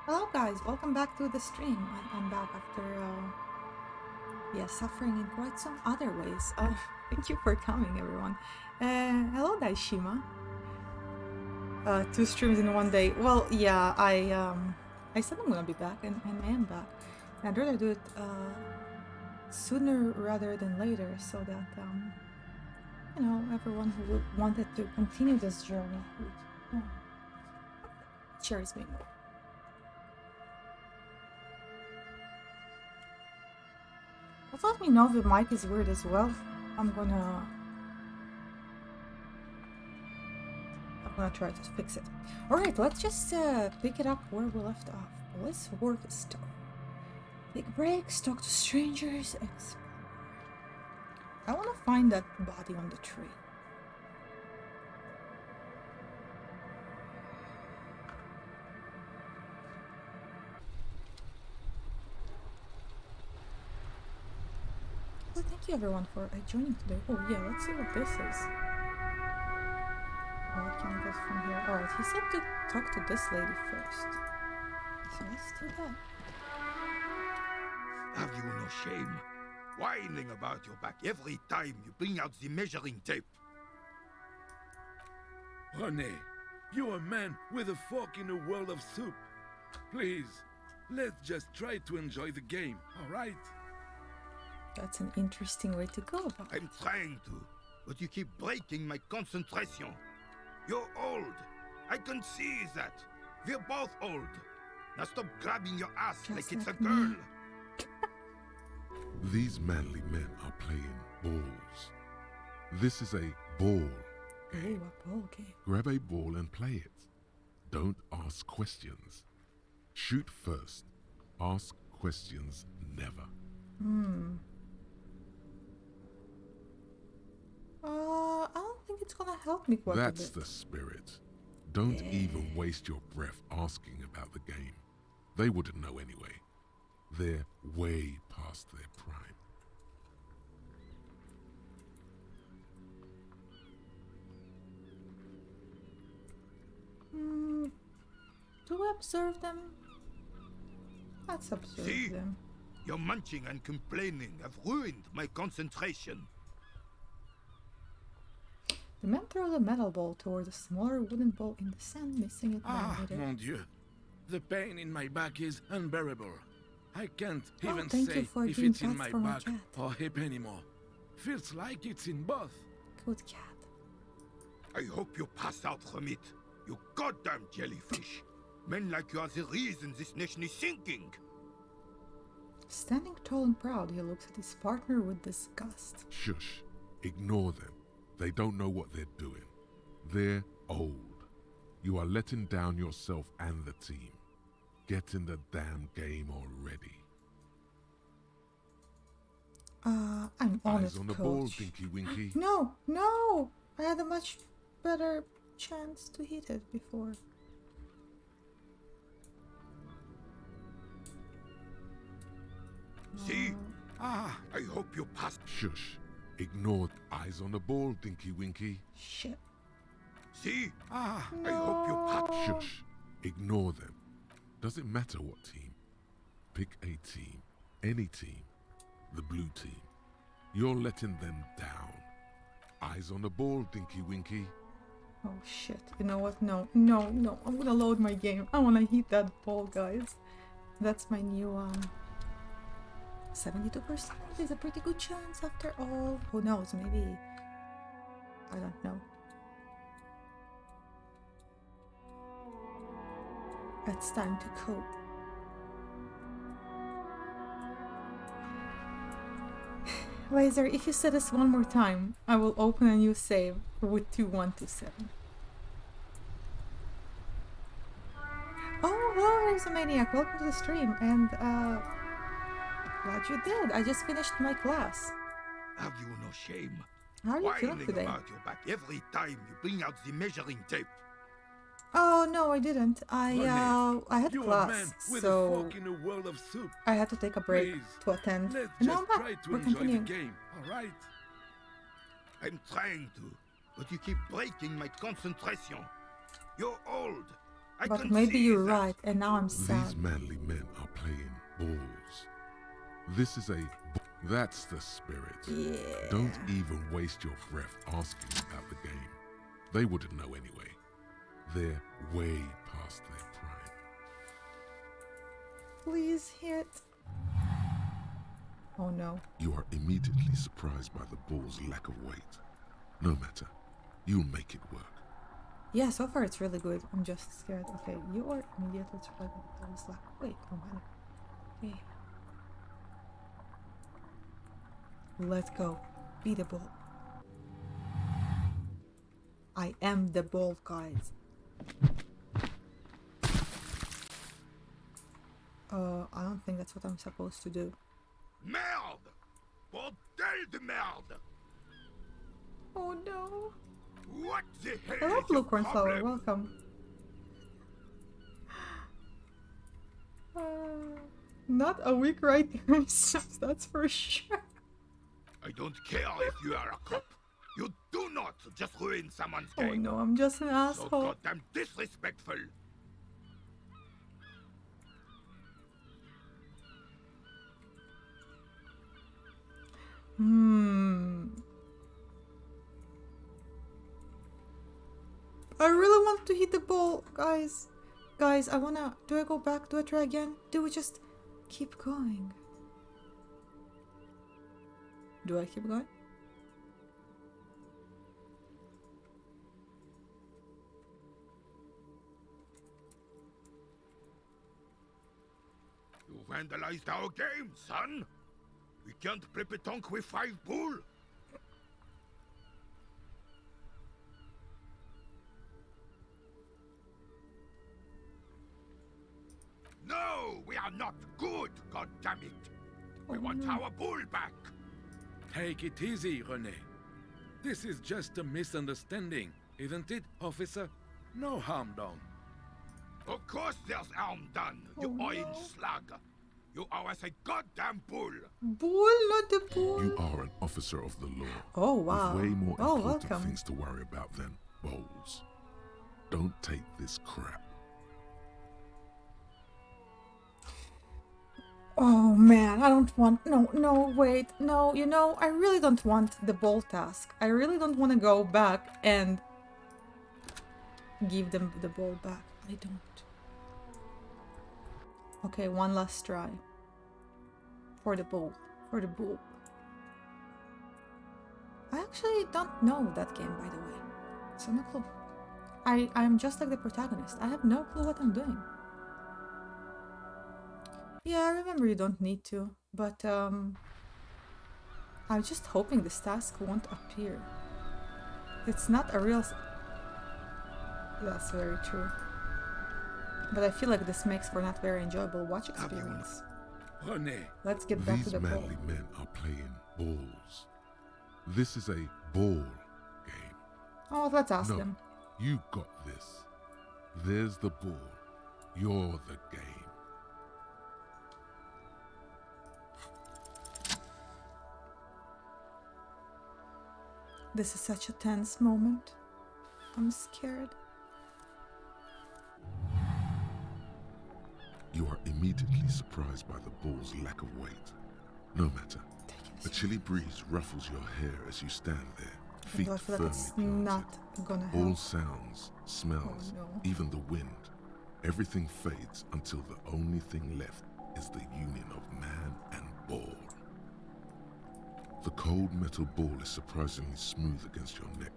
Hello guys, welcome back to the stream. I'm back after suffering in quite some other ways. Thank you for coming everyone. Hello Daishima. 2 streams in one day. Well, yeah, I said I'm gonna be back and I am back. And I'd rather do it sooner rather than later so that you know, everyone who wanted to continue this journey would cheers me more. Also, let me know if the mic is weird as well. I'm gonna try to fix it. Alright, let's just pick it up where we left off. Police work stuff. Take breaks, talk to strangers, explore. I wanna find that body on the tree. Well, thank you everyone for joining today. Oh yeah, let's see what this is. Oh, I can't get from here. Alright, he said to talk to this lady first. So let's do that. Have you no shame? Whining about your back every time you bring out the measuring tape. René, you're a man with a fork in a world of soup. Please, let's just try to enjoy the game, alright? That's an interesting way to go about it. I'm trying to, but you keep breaking my concentration. You're old. I can see that. We're both old. Now stop grabbing your ass Just like it's a like girl. me. These manly men are playing balls. This is a ball Oh, game. a ball game. Grab a ball and play it. Don't ask questions. Shoot first. Ask questions never. I don't think it's gonna help me quite That's a bit. the spirit. Don't even waste your breath asking about the game. They wouldn't know anyway. They're way past their prime. Do we observe them? Let's observe See? them. Your munching and complaining have ruined my concentration. The man throws a metal ball toward a smaller wooden ball in the sand, missing it by Ah, a meter. mon Dieu. The pain in my back is unbearable. I can't Oh, even thank you say for if doing it's in that my for my back cat. or hip anymore. Feels like it's in both. Good cat. I hope you pass out from it. You goddamn jellyfish. Men like you are the reason this nation is sinking. Standing tall and proud, he looks at his partner with disgust. Shush. Ignore them. They don't know what they're doing. They're old. You are letting down yourself and the team. Get in the damn game already. I'm on Eyes it, on the coach. ball, Dinky Winky. No, no! I had a much better chance to hit it before. See? Ah, I hope you pass. Shush. Ignore. Eyes on the ball, Dinky Winky. Shit. See? Ah, No. I hope you pass. Shush. Ignore them. Doesn't matter what team. Pick a team. Any team. The blue team. You're letting them down. Eyes on the ball, Dinky Winky. Oh shit. You know what? No, no, no. I'm gonna load my game. I wanna hit that ball, guys. That's my new 72% is a pretty good chance after all. Who knows? Maybe. I don't know. It's time to cope. Laser, if you say this one more time, I will open a new save with 2127. Oh, hello, there's a maniac. Welcome to the stream, and glad you did. I just finished my class. Have you no shame? How are you feeling Whining today? about your back every time you bring out the measuring tape. Oh no, I didn't. I had You're a class, man with a so fork in a world of soup. I had to take a break Please, to attend. Let's And now just I'm back. try to We're enjoy continuing. the game, alright? I'm trying to, but you keep breaking my concentration. You're old. I But can maybe see you're that. right, and now I'm sad. These manly men are playing balls. This is a... That's the spirit. Yeah. Don't even waste your breath asking about the game. They wouldn't know anyway. They're way past their prime. Please hit. Oh no. You are immediately surprised by the ball's lack of weight. No matter, you'll make it work. Yeah, so far it's really good. I'm just scared. Okay, you are immediately surprised by the ball's lack. Wait, no matter. Okay. Let's go. Be the ball. I am the ball, guys. I don't think that's what I'm supposed to do. Merde! Bordel de merde! Oh no. What the hell Hello, is Blue your Cornflower. problem? Welcome. Not a weak right there, that's for sure. I don't care if you are a cop. You do not just ruin someone's Oh game. no, I'm just an So asshole. goddamn disrespectful. I really want to hit the ball, guys. Guys, I wanna... Do I go back? Do I try again? Do we just keep going? Do I keep going? You vandalized our game, son. We can't play petanque with 5 bull. No, we are not good, goddammit. We want our bull back. Take it easy, René. This is just a misunderstanding, isn't it, officer? No harm done. Of course there's harm done, you Oh, orange no. slug. You owe us a goddamn bull. Bull, not the bull. You are an officer of the law. Oh, wow. With way more Oh, important welcome. things to worry about than bowls. Don't take this crap. Oh man, I don't want... No, wait. No, you know, I really don't want the ball task. I really don't want to go back and give them the ball back. I don't. Okay, one last try. For the ball. For the ball. I actually don't know that game, by the way. So no clue. I'm just like the protagonist. I have no clue what I'm doing. Yeah, I remember you don't need to, but I'm just hoping this task won't appear. It's not a real... That's very true. But I feel like this makes for not very enjoyable watch experience. René, Let's get back to These the ball. manly men are playing balls. This is a ball game. Oh, let's ask No, them. you got this. There's the ball. You're the game. This is such a tense moment. I'm scared. You are immediately surprised by the ball's lack of weight. No matter. Take it A easy. chilly breeze ruffles your hair as you stand there, feet Although I feel like firmly it's planted. not gonna All help. sounds, smells, Oh, no. even the wind, everything fades until the only thing left is the union of man and ball. The cold metal ball is surprisingly smooth against your neck.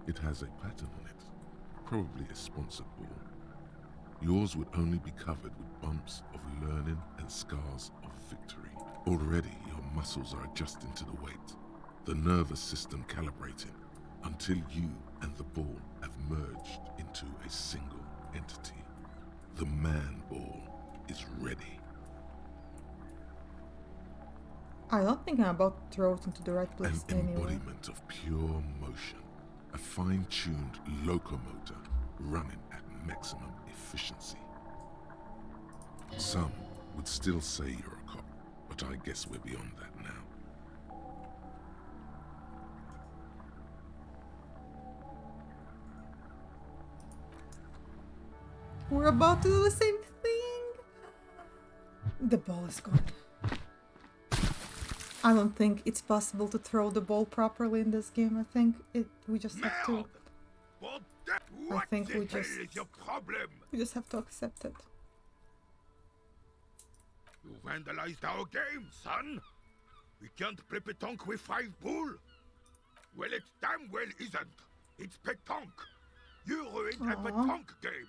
It has a pattern on it, probably a sponsored ball. Yours would only be covered with bumps of learning and scars of victory. Already your muscles are adjusting to the weight, the nervous system calibrating, until you and the ball have merged into a single entity. The man ball is ready. I don't think I'm about to throw it into the right An place anyway. embodiment of pure motion, a fine-tuned locomotor running at maximum efficiency. Some would still say you're a cop, but I guess we're beyond that now. We're about to do the same thing. The ball is gone. I don't think it's possible to throw the ball properly in this game. I think we just have to. Merde! What the... What think the we hell just- is your problem? We just have to accept it. You vandalized our game, son. We can't play pétanque with 5 bull. Well, it damn well isn't. It's pétanque. You ruined a Aw. pétanque game.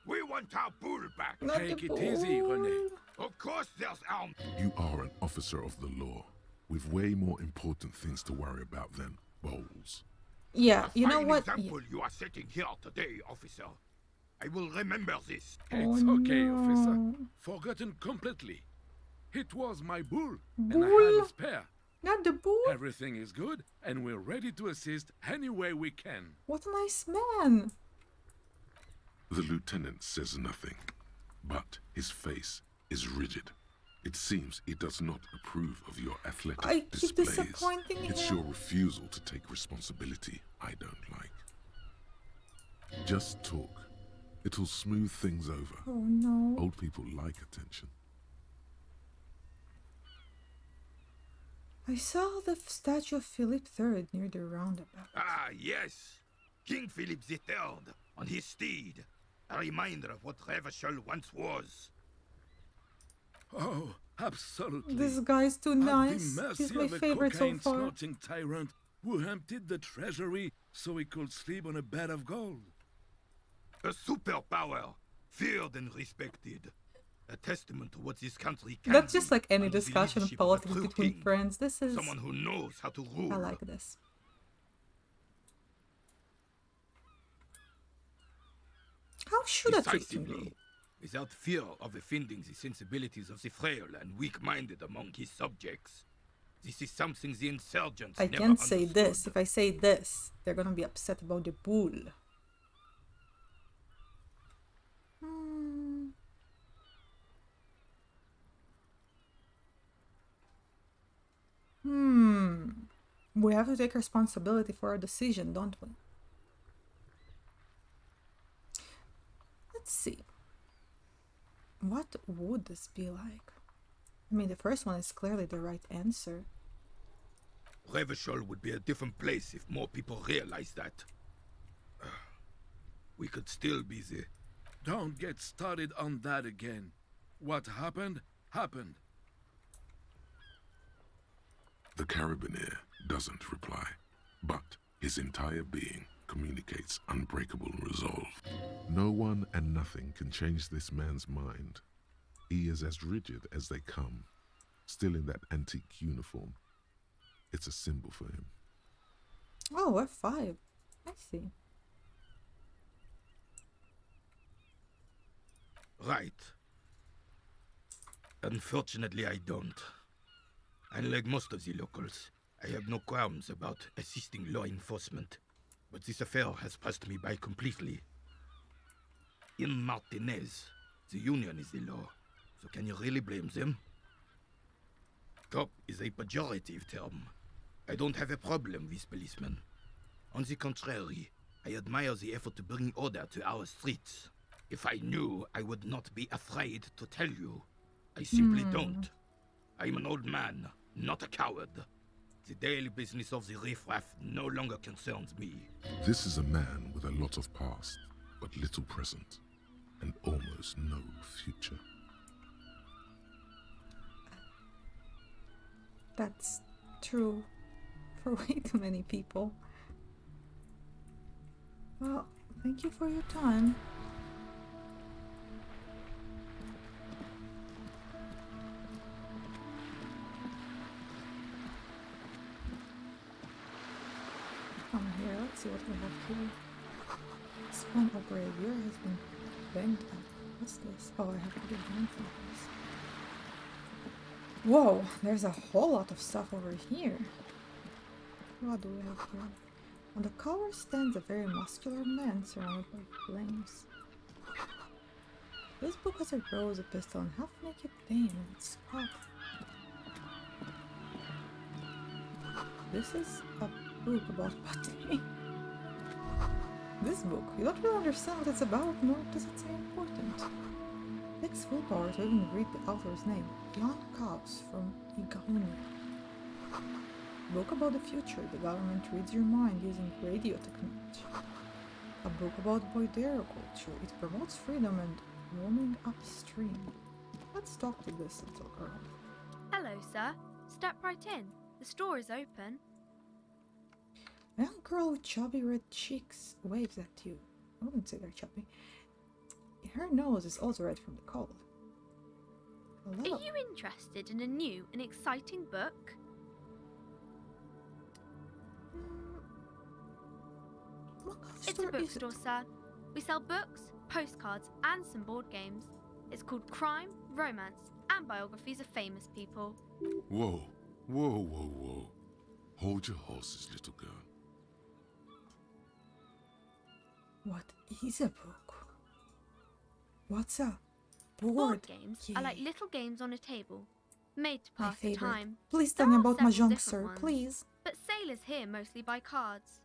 We want our bull back. Not Take the it easy, ball. René. Of course there's arms. You are an officer of the law, with way more important things to worry about than bowls. Yeah, A you know fine what? example you are setting here today, officer. I will remember this. It's Oh, okay, no. officer. Forgotten completely. It was my bull, and I Bull? had a spare. Not the ball. Everything is good, and we're ready to assist any way we can. What a nice man. The lieutenant says nothing, but his face is rigid. It seems he does not approve of your athletic I keep displays. disappointing It's him. your refusal to take responsibility I don't like. Just talk. It'll smooth things over. Oh no. Old people like attention. I saw the statue of Philip III near the roundabout. Ah, yes. King Philip III on his steed. A reminder of what Revachol once was. Oh, absolutely. This guy's too At nice. the mercy He's my of a favorite so far. cocaine-snorting tyrant who emptied the treasury so he could sleep on a bed of gold. A superpower, feared and respected. A testament to what this country can That's be just like any under the discussion of leadership a politics true between king. friends. This is. Someone who knows how to rule. I like this. How should I treat him? Decisively, without fear of offending the sensibilities of the frail and weak-minded among his subjects. This is something the insurgents I never can't say understood. this. If I say this, they're gonna be upset about the bull. Hmm. We have to take responsibility for our decision, don't we? Let's see. What would this be like? I mean, the first one is clearly the right answer. Revachol would be a different place if more people realized that. We could still be the... Don't get started on that again. What happened, happened. The Carabiner doesn't reply, but his entire being communicates unbreakable resolve. No one and nothing can change this man's mind. He is as rigid as they come, still in that antique uniform. It's a symbol for him. Oh, F5. I see. Right. Unfortunately, I don't. Unlike most of the locals, I have no qualms about assisting law enforcement. But this affair has passed me by completely. In Martinez, the union is the law. So can you really blame them? Cop is a pejorative term. I don't have a problem with policemen. On the contrary, I admire the effort to bring order to our streets. If I knew, I would not be afraid to tell you. I simply don't. I'm an old man, not a coward. The daily business of the riffraff no longer concerns me. This is a man with a lot of past, but little present, and almost no future. That's true for way too many people. Well, thank you for your time. Come here, let's see what we have here. Spawn operator has been banged up. What's this? Oh, I have to get down from this. Whoa, there's a whole lot of stuff over here. What do we have here? On the cover stands a very muscular man surrounded by flames. This book has a rose, a pistol, and half-naked dame with its scarf. This is a book about pottery. This book, you don't really understand what it's about, nor does it seem important. It takes full power to even read the author's name, Jan Kaus from Igauni. Book about the future, the government reads your mind using radio technology. A book about Boidero culture, it promotes freedom and roaming upstream. Let's talk to this little girl. Hello, sir. Step right in. The store is open. A young girl with chubby red cheeks waves at you. I wouldn't say they're chubby. Her nose is also red from the cold. Are you interested in a new and exciting book? What kind of It's a store is bookstore, it? sir. We sell books, postcards, and some board games. It's called Crime, Romance, and Biographies of Famous People. Whoa, whoa, whoa, whoa. Hold your horses, little girl. What is a book? What's a Board board games game? are like little games on a table, made to My pass the favorite. time. Please There tell me are about several Mahjong, different sir, ones. please. But sailors here mostly buy cards.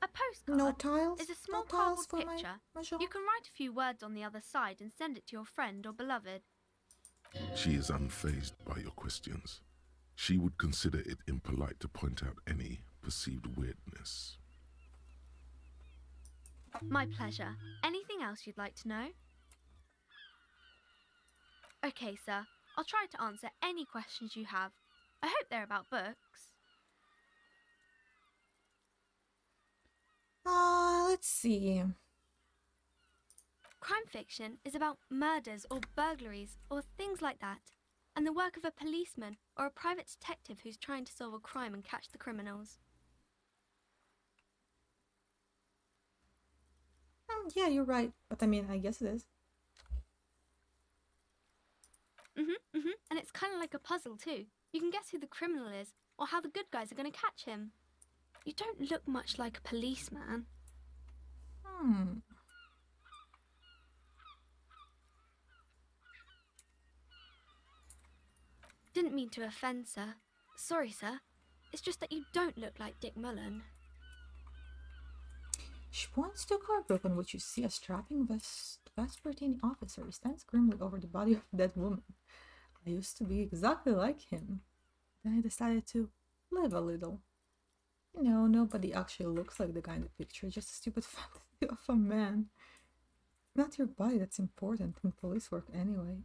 A postcard No tiles? is a small No tiles cardboard for my picture. Mahjong? You can write a few words on the other side and send it to your friend or beloved. She is unfazed by your questions. She would consider it impolite to point out any perceived weirdness. My pleasure. Anything else you'd like to know? Okay, sir. I'll try to answer any questions you have. I hope they're about books. Let's see. Crime fiction is about murders or burglaries or things like that, and the work of a policeman or a private detective who's trying to solve a crime and catch the criminals. Yeah, you're right. But I mean, I guess it is. And it's kind of like a puzzle too. You can guess who the criminal is or how the good guys are going to catch him. You don't look much like a policeman. Didn't mean to offend, sir. Sorry, sir. It's just that you don't look like Dick Mullen. She points to a cardbook on which you see a strapping Vespertine officer who stands grimly over the body of a dead woman. I used to be exactly like him. Then I decided to live a little. You know, nobody actually looks like the guy in the picture, just a stupid fantasy of a man. Not your body that's important in police work anyway.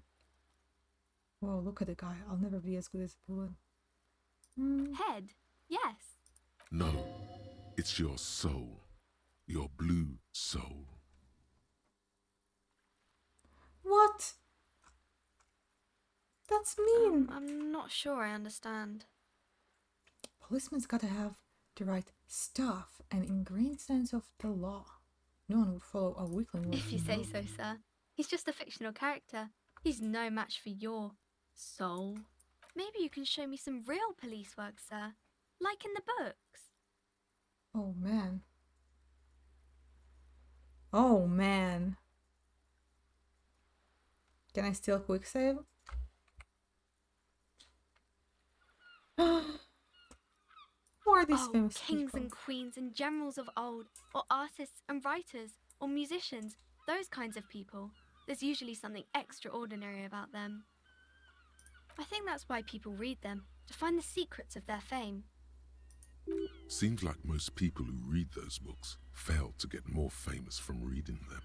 Whoa, look at the guy. I'll never be as good as Bullet. Head? Yes. No, it's your soul. Your blue soul. What? That's mean. I'm not sure I understand. Policeman's gotta have the right stuff and ingrained sense of the law. No one would follow a weakling like If you him. say so, sir. He's just a fictional character. He's no match for your soul. Maybe you can show me some real police work, sir. Like in the books. Oh man. Oh man. Can I steal quick save? Who are these famous kings people? and queens and generals of old, or artists and writers, or musicians, those kinds of people. There's usually something extraordinary about them. I think that's why people read them, to find the secrets of their fame. Seems like most people who read those books fail to get more famous from reading them.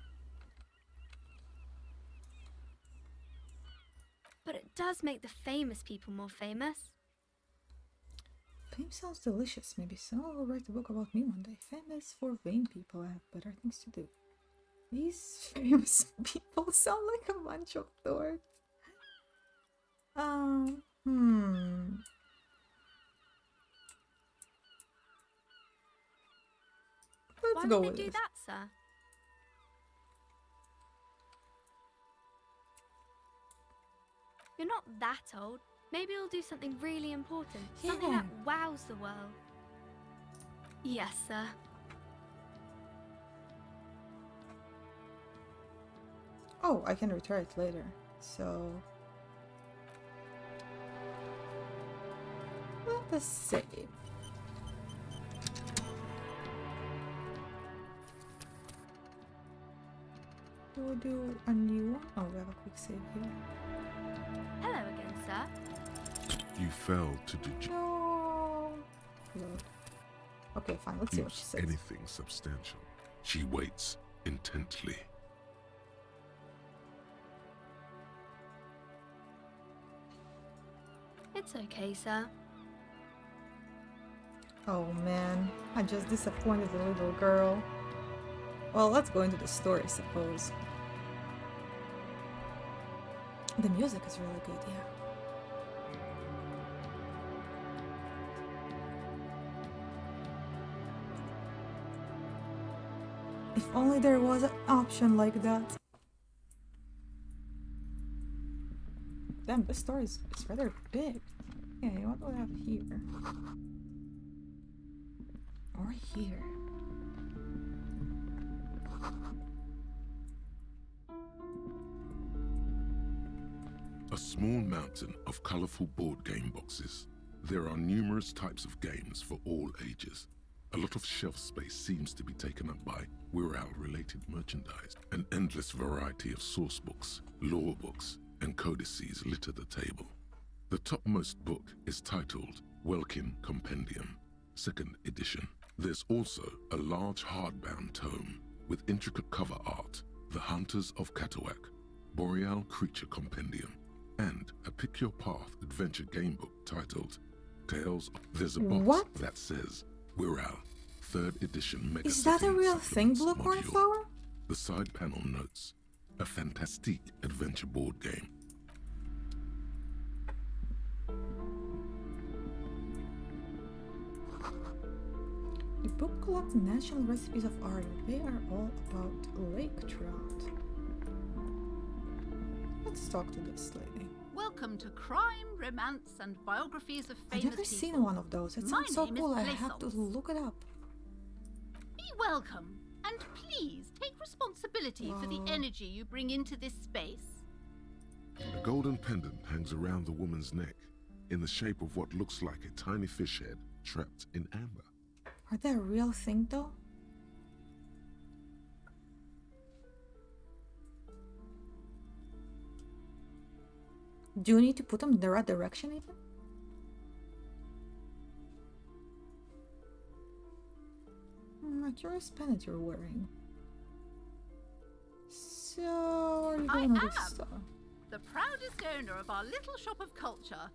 But it does make the famous people more famous. Fame sounds delicious. Maybe someone will write a book about me one day. Famous for vain people. I have better things to do. These famous people sound like a bunch of dorks. Let's Why go would with they do this. that, sir? You're not that old. Maybe you'll do something really important. Something Yeah. that wows the world. Yes, sir. Oh, I can retire it later. So let us save. We'll do a new one. Oh, we have a quick save here. Hello again, sir. You failed to do No. Load. Okay, fine. Let's see what she says. anything substantial. She waits intently. It's okay, sir. Oh man, I just disappointed the little girl. Well, let's go into the story, I suppose. The music is really good, yeah. If only there was an option like that. Damn, this story is rather big. Okay, what do we have here? Or here? A small mountain of colorful board game boxes. There are numerous types of games for all ages. A lot of shelf space seems to be taken up by Wirral-related merchandise. An endless variety of source books, lore books, and codices litter the table. The topmost book is titled Welkin Compendium, 2nd edition. There's also a large hardbound tome with intricate cover art, The Hunters of Katawak, Boreal Creature Compendium, and a Pick Your Path adventure game book titled Tales of... There's a box What? that says Wirral, 3rd edition Mega Is that a Setting real thing, Supplements Blue module. Cornflower? The side panel notes, a fantastic adventure board game. The book collects national recipes of Aria. They are all about lake trout. Let's talk to this lady. Welcome to Crime, Romance, and Biographies of I've Famous never People. seen one of those. It My sounds so name is cool. I have to Plaisance. look it up. Be welcome, and please take responsibility for the Wow. energy you bring into this space. A golden pendant hangs around the woman's neck in the shape of what looks like a tiny fish head trapped in amber. Are they a real thing though? Do you need to put them in the right direction even? A curious pendant you're wearing. So, are you I going to am. this store? The proudest owner of our little shop of culture.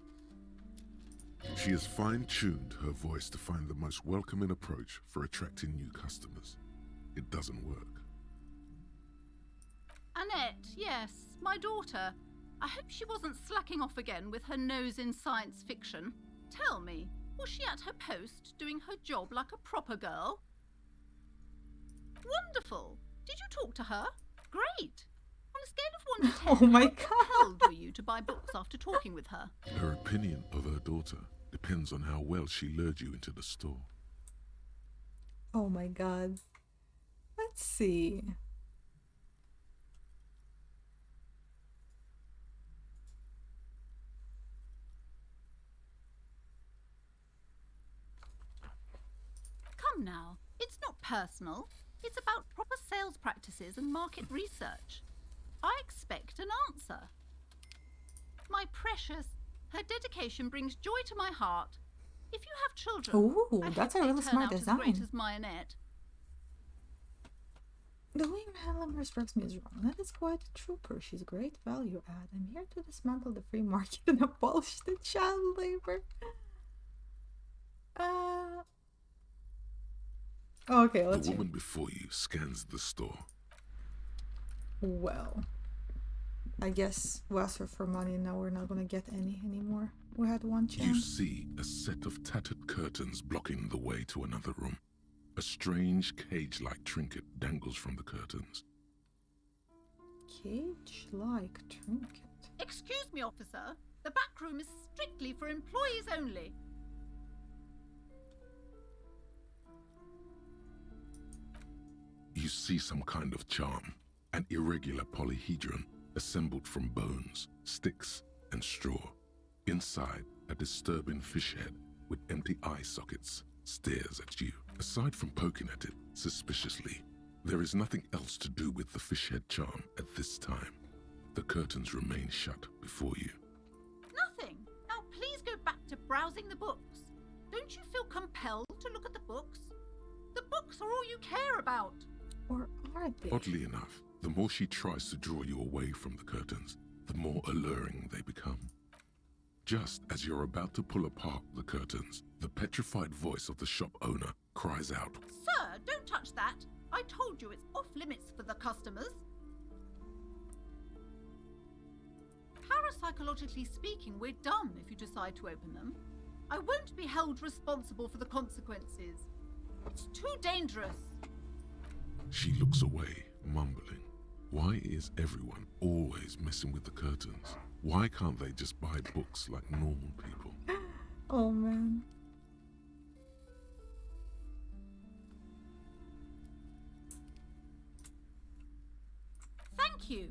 She has fine-tuned her voice to find the most welcoming approach for attracting new customers. It doesn't work. Annette, yes, my daughter. I hope she wasn't slacking off again with her nose in science fiction. Tell me, was she at her post doing her job like a proper girl? Wonderful. Did you talk to her? Great. On a scale of 1 to 10, Oh my how god! compelled were you to buy books after talking with her? Her opinion of her daughter depends on how well she lured you into the store. Oh my god. Let's see. Come now, it's not personal. It's about proper sales practices and market research. I expect an answer. My precious, her dedication brings joy to my heart. If you have children, Ooh, I hope that's a they really turn smart out as great design. as my Annette. The way your handler strikes me as wrong. That is quite a trooper. She's great value add. I'm here to dismantle the free market and abolish the child labor. Okay, let's The see. woman before you scans the store. Well, I guess we asked her for money and now we're not gonna get any anymore. We had one You chance. see a set of tattered curtains blocking the way to another room. A strange cage-like trinket dangles from the curtains. Cage-like trinket. Excuse me, officer. The back room is strictly for employees only. You see some kind of charm, an irregular polyhedron assembled from bones, sticks, and straw. Inside, a disturbing fish head with empty eye sockets stares at you. Aside from poking at it suspiciously, There is nothing else to do with the fishhead charm at this time. The curtains remain shut before you. Nothing. Now please go back to browsing the books. Don't you feel compelled to look at the books? The books are all you care about. Or are they? Oddly enough, the more she tries to draw you away from the curtains, the more alluring they become. Just as you're about to pull apart the curtains, the petrified voice of the shop owner cries out, Sir, don't touch that. I told you it's off limits for the customers. Parapsychologically speaking, we're done if you decide to open them. I won't be held responsible for the consequences. It's too dangerous. She looks away, mumbling. Why is everyone always messing with the curtains? Why can't they just buy books like normal people? Oh man. Thank you.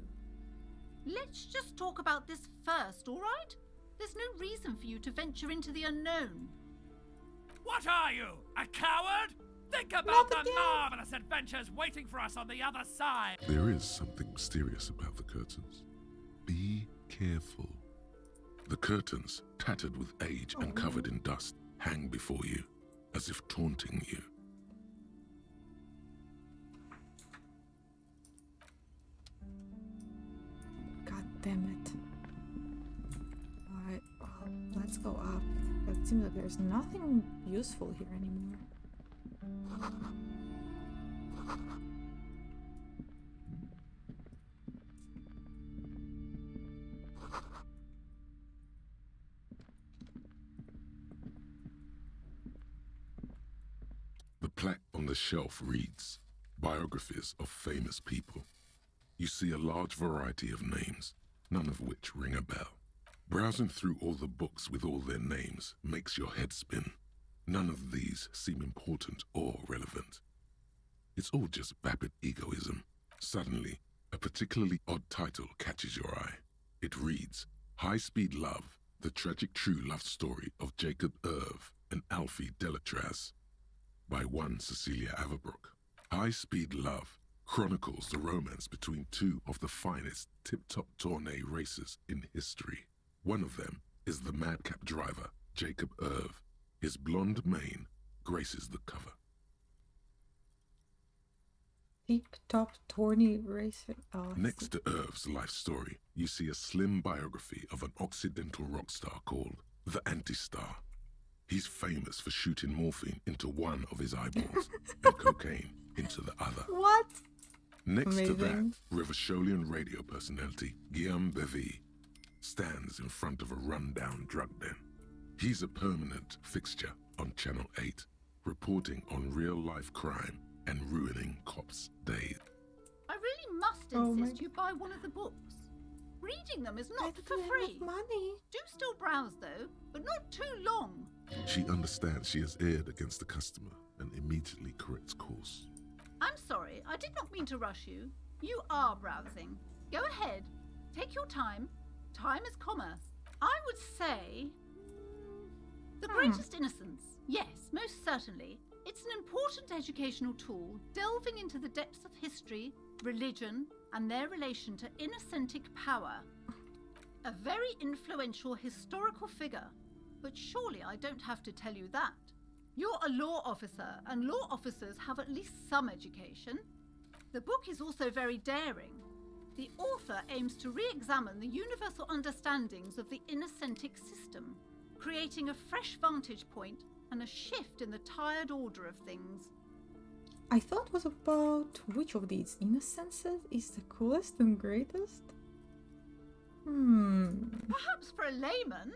Let's just talk about this first, all right? There's no reason for you to venture into the unknown. What are you, a coward? Think about Not the again. marvelous adventures waiting for us on the other side. There is something mysterious about the curtains. Be careful. The curtains, tattered with age and covered in dust, hang before you, as if taunting you. God damn it. Alright, well, let's go up. But it seems like there's nothing useful here anymore. The plaque on the shelf reads, Biographies of Famous People. You see a large variety of names, none of which ring a bell. Browsing through all the books with all their names makes your head spin. None of these seem important or relevant. It's all just vapid egoism. Suddenly, a particularly odd title catches your eye. It reads, High Speed Love, the tragic true love story of Jacob Irv and Alfie Delatraz, by one Cecilia Averbrook. High Speed Love chronicles the romance between two of the finest tip-top tourney racers in history. One of them is the madcap driver, Jacob Irv. His blonde mane graces the cover. Tip-top tourney racer. Oh, I Next see. to Irv's life story, you see a slim biography of an Occidental rock star called the Anti-Star. He's famous for shooting morphine into one of his eyeballs and cocaine into the other. What? Next to that, Amazing. Rivasholian radio personality Guillaume Bevy stands in front of a rundown drug den. He's a permanent fixture on Channel 8, reporting on real-life crime and ruining cops' days. I really must Oh my insist you buy one of the books. Reading them is I not don't for have free. enough money. Do still browse though, but not too long. She understands she has erred against the customer and immediately corrects course. I'm sorry, I did not mean to rush you. You are browsing. Go ahead. Take your time. Time is commerce. I would say... The greatest innocence. Yes, most certainly. It's an important educational tool delving into the depths of history, religion, and their relation to innocentic power. A very influential historical figure. But surely I don't have to tell you that. You're a law officer, and law officers have at least some education. The book is also very daring. The author aims to re-examine the universal understandings of the innocentic system, creating a fresh vantage point and a shift in the tired order of things. I thought it was about which of these innocences is the coolest and greatest? Perhaps for a layman,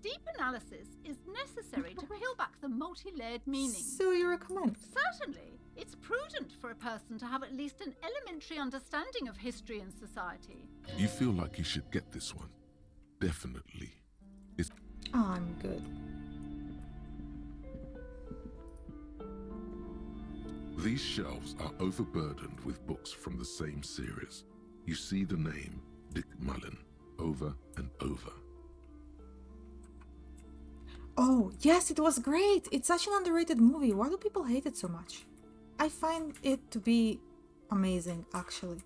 deep analysis is necessary to peel back the multi-layered meaning. So you recommend? Certainly, it's prudent for a person to have at least an elementary understanding of history and society. You feel like you should get this one. Definitely. I'm good. These shelves are overburdened with books from the same series. You see the name Dick Mullen over and over. Oh, yes, it was great. It's such an underrated movie. Why do people hate it so much? I find it to be amazing, actually.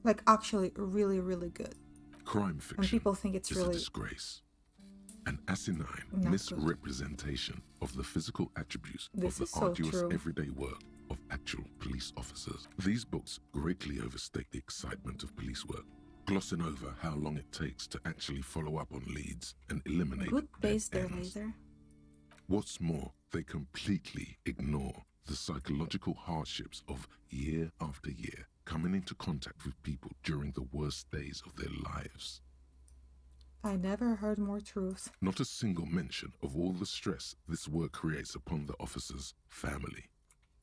Like, actually really, really good. Crime fiction And people think it's is really a disgrace. An asinine not good. misrepresentation of the physical attributes This of the is so arduous true. everyday work of actual police officers. These books greatly overstate the excitement of police work, glossing over how long it takes to actually follow up on leads and eliminate Good dead base there, ends. Laser. What's more, they completely ignore the psychological hardships of year after year coming into contact with people during the worst days of their lives. I never heard more truth. Not a single mention of all the stress this work creates upon the officer's family.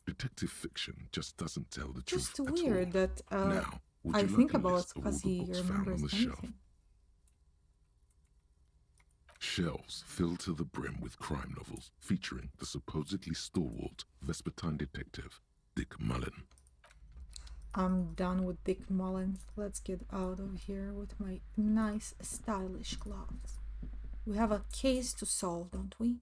Detective fiction just doesn't tell the truth Just at weird all. that Now, would I you think like a about list of all because the he books found on remembers the shelf? anything. Shelves filled to the brim with crime novels featuring the supposedly stalwart Vespertine detective Dick Mullen. I'm done with Dick Mullen. Let's get out of here with my nice, stylish gloves. We have a case to solve, don't we?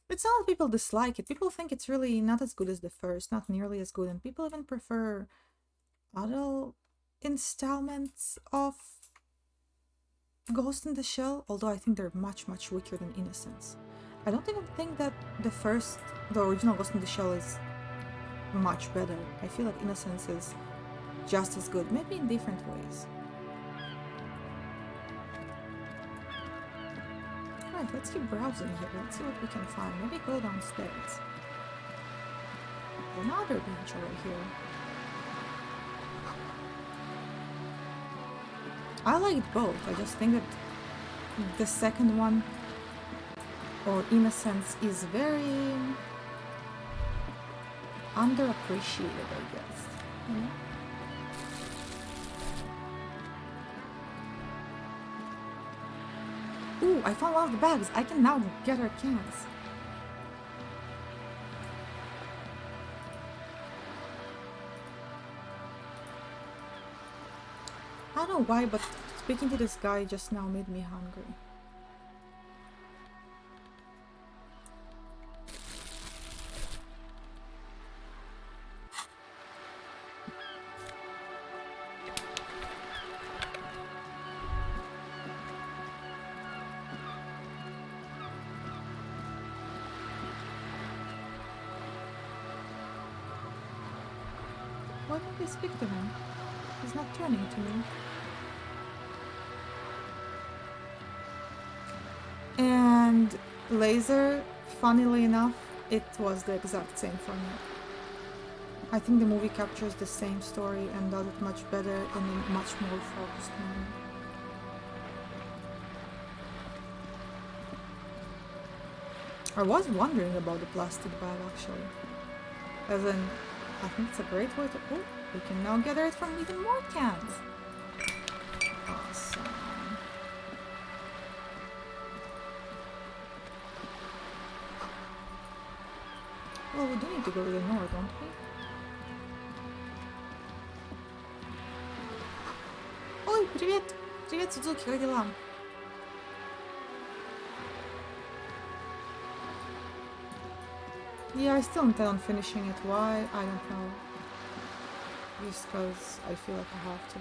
It's not that people dislike it. People think it's really not as good as the first, not nearly as good, and people even prefer other installments of Ghost in the Shell, although I think they're much, much weaker than Innocence. I don't even think that the original Ghost in the Shell is much better. I feel like Innocence is just as good, maybe in different ways. Alright, let's keep browsing here. Let's see what we can find. Maybe go downstairs. Another bench over here. I liked both. I just think that the second one, or Innocence, is very underappreciated, I guess. You know? Ooh, I found one of the bags. I can now get our cans. I don't know why, but speaking to this guy just now made me hungry. Why don't they speak to him? He's not turning to me. And Laser, funnily enough, it was the exact same for me. I think the movie captures the same story and does it much better in a much more focused manner. I was wondering about the plastic bag actually. As in, I think it's a great way to... Oh, we can now gather it from even more cans. Awesome. Well, we do need to go to the north, don't we? Ой, привет! Привет, Судзуки, как дела? Yeah, I still intend on finishing it. Why? I don't know. Just because I feel like I have to.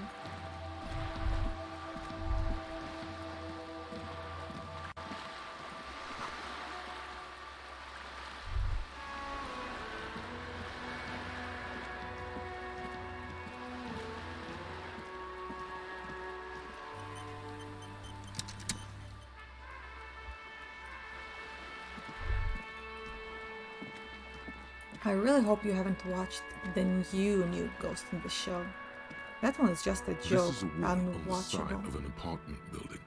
I really hope you haven't watched the new Ghost in the Shell. That one is just a joke, This is a wall on the side unwatchable. of an apartment building.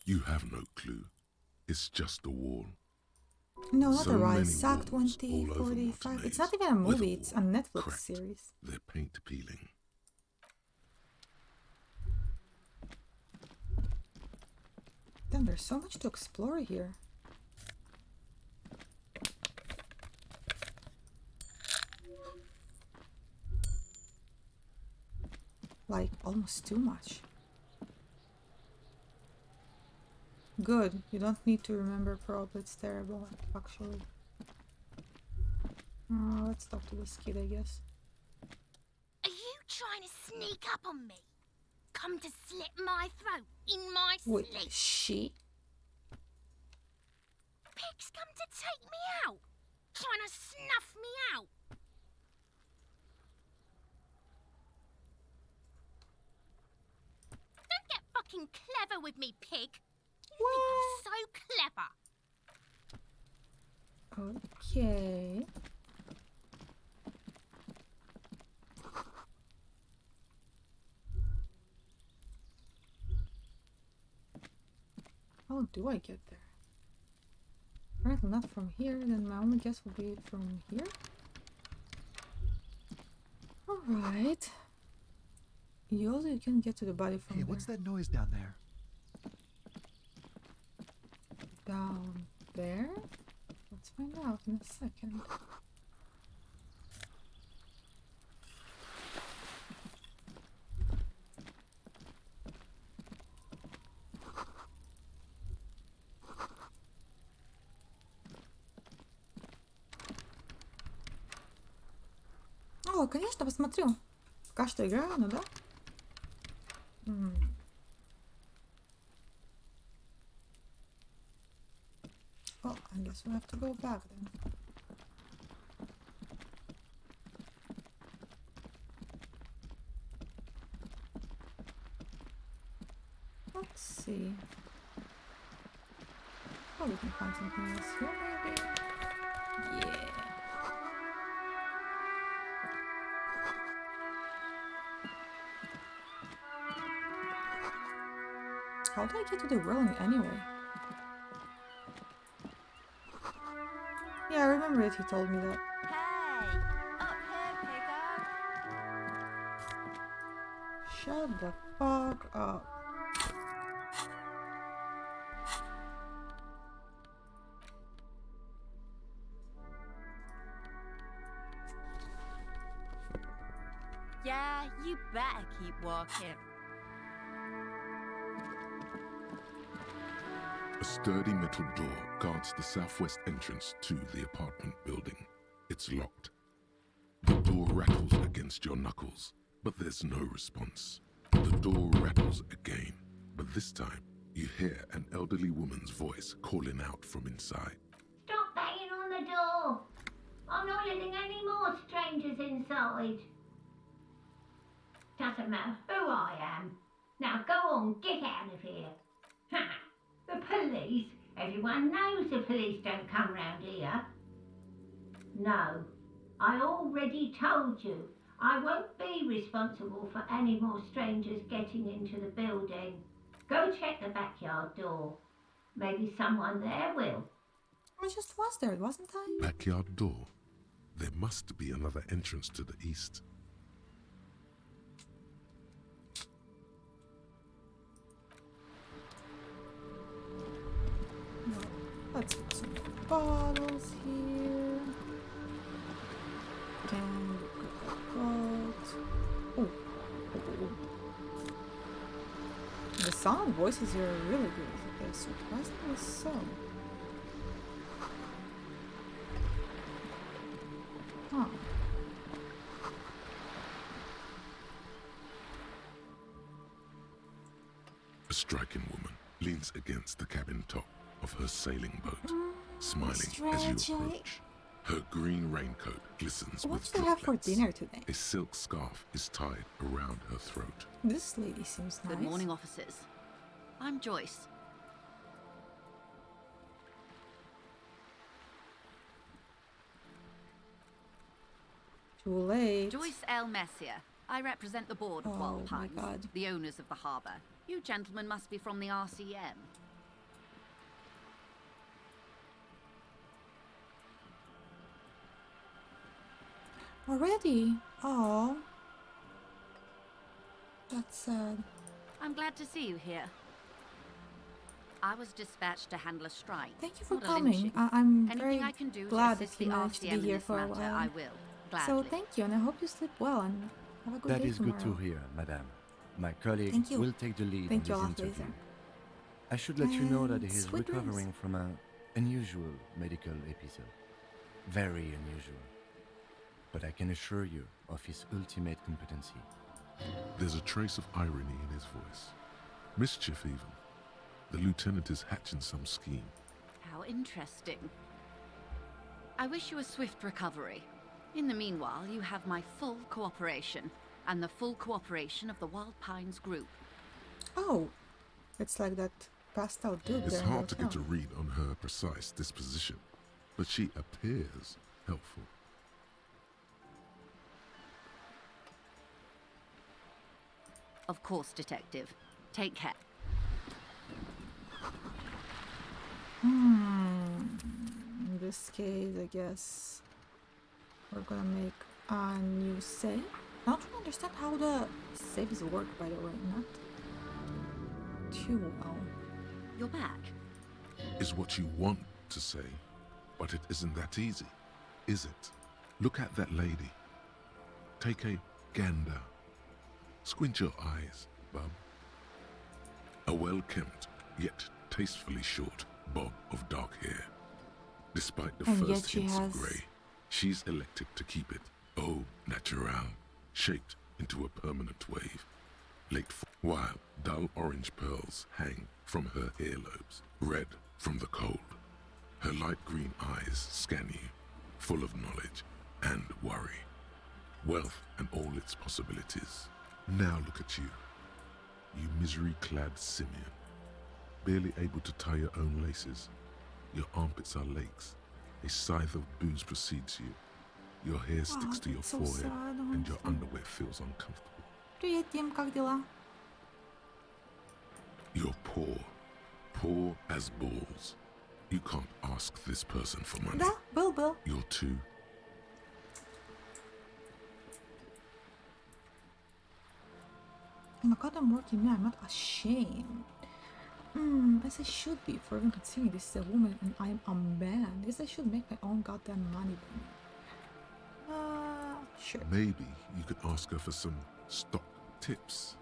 You have no clue. It's just a wall. No, not So a many Rise, SAC walls 2045. all over It's not even a movie, Montanese, it's a Netflix cracked, series. their paint peeling. Damn, there's so much to explore here. Like, almost too much. Good. You don't need to remember probably. It's terrible, actually. Let's talk to this kid, I guess. Are you trying to sneak up on me? Come to slit my throat in my Wait, sleep? she? Pig's come to take me out. Trying to snuff me out. Don't get fucking clever with me, pig. You think you're so clever. Okay. How do I get there? Apparently not from here, then my only guess would be from here. Alright. You can get to the body from Hey, there. what's that noise down there? Down there? Let's find out in a second. О, конечно, посмотрю. Пока что играю, ну да? Well, I guess we have to go back then. Let's see. Oh, we can find something else here, maybe? Yeah. How do I get to the railing anyway? Yeah, I remember that he told me that. Hey, up here, Pigger. Shut the fuck up. Yeah, you better keep walking. A sturdy metal door guards the southwest entrance to the apartment building. It's locked. The door rattles against your knuckles, but there's no response. The door rattles again, but this time you hear an elderly woman's voice calling out from inside. Stop banging on the door! I'm not letting any more strangers inside. Doesn't matter who I am. Now go on, get out of here. Ha! The police? Everyone knows the police don't come round here. No, I already told you. I won't be responsible for any more strangers getting into the building. Go check the backyard door. Maybe someone there will. I just was there, wasn't I? Backyard door. There must be another entrance to the east. No. Let's get some bottles here. And look at that boat. Oh. The sound of voices here are really good. Okay, surprisingly so. Huh. A striking woman leans against the cabin top of her sailing boat, smiling as you approach. Her green raincoat glistens What with do they have for droplets. dinner today? A silk scarf is tied around her throat. This lady seems nice. Good morning, officers. I'm Joyce. Too late. Joyce L. Messier. I represent the board of Oh Wild my Pines, God. the owners of the harbour. You gentlemen must be from the RCM. Already? Oh. That's sad. I'm glad to see you here. I was dispatched to handle a strike. Thank you for not a coming. lynching. I'm Anything very I can do glad to that assist you the managed to RCM be in here this for a matter, while. I will. Gladly. So thank you, and I hope you sleep well, and Have a good That day is tomorrow. good to hear, madame. My colleague Thank you. will take the lead Thank you, on Olaf this interview. Laser. I should let you know that he And is sweet dreams. recovering from an unusual medical episode. Very unusual. But I can assure you of his ultimate competency. There's a trace of irony in his voice. Mischief, even. The lieutenant is hatching some scheme. How interesting. I wish you a swift recovery. In the meanwhile, you have my full cooperation, and the full cooperation of the Wild Pines group. Oh, it's like that passed out dude It's there in the hard to get a hotel. read on her precise disposition, but she appears helpful. Of course, Detective. Take care. In this case, I guess we're gonna make a new save. I don't really understand how the saves work, by the way. Not too well. You're back. Is what you want to say, but it isn't that easy, is it? Look at that lady. Take a gander. Squint your eyes, bub. A well-kempt, yet tastefully short bob of dark hair. Despite the And yet first she hints of has- grey, she's elected to keep it au naturel, shaped into a permanent wave. While dull orange pearls hang from her earlobes, red from the cold. Her light green eyes scan you, full of knowledge and worry. Wealth and all its possibilities. Now look at you, you misery-clad simian, barely able to tie your own laces. Your armpits are lakes. A scythe of booze precedes you. Your hair sticks to your that's so forehead, sad, and your honestly. underwear feels uncomfortable. Привет, Тим, как дела? You're poor as balls. You can't ask this person for money. Да, был. You're too. Oh my god, I'm working man, I'm not ashamed. As I should be for even considering this is a woman and I'm a man. Yes, I should make my own goddamn money. Sure. Maybe you could ask her for some stock tips.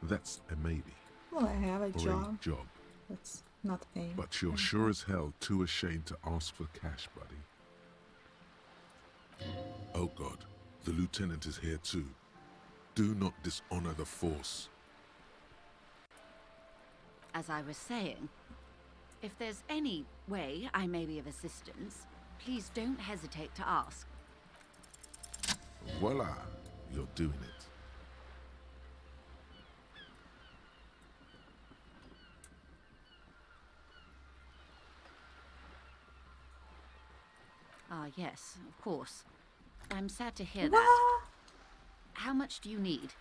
That's a maybe. Well, I have a Or job a job. that's not paying. But you're sure as hell too ashamed to ask for cash, buddy. Oh God, the lieutenant is here too. Do not dishonor the force. As I was saying, if there's any way I may be of assistance, please don't hesitate to ask. Voila, you're doing it. Ah, yes, of course. I'm sad to hear What? that. How much do you need?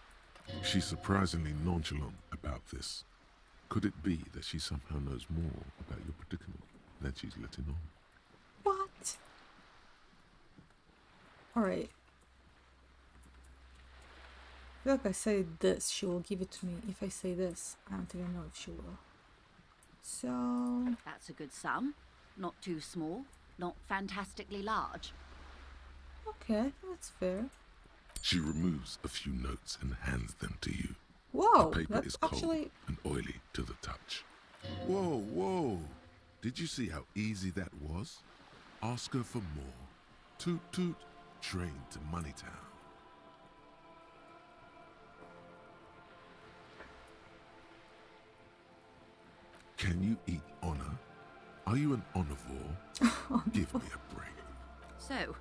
She's surprisingly nonchalant about this. Could it be that she somehow knows more about your predicament than she's letting on? What? Alright. Look, I say this, she will give it to me. If I say this, I don't even know if she will. So... That's a good sum. Not too small, not fantastically large. Okay, that's fair. She removes a few notes and hands them to you. Whoa, The paper that's is cold actually... and oily to the touch. Whoa. Did you see how easy that was? Ask her for more. Toot toot, train to Moneytown. Can you eat honor? Are you an omnivore? Give me a break. So,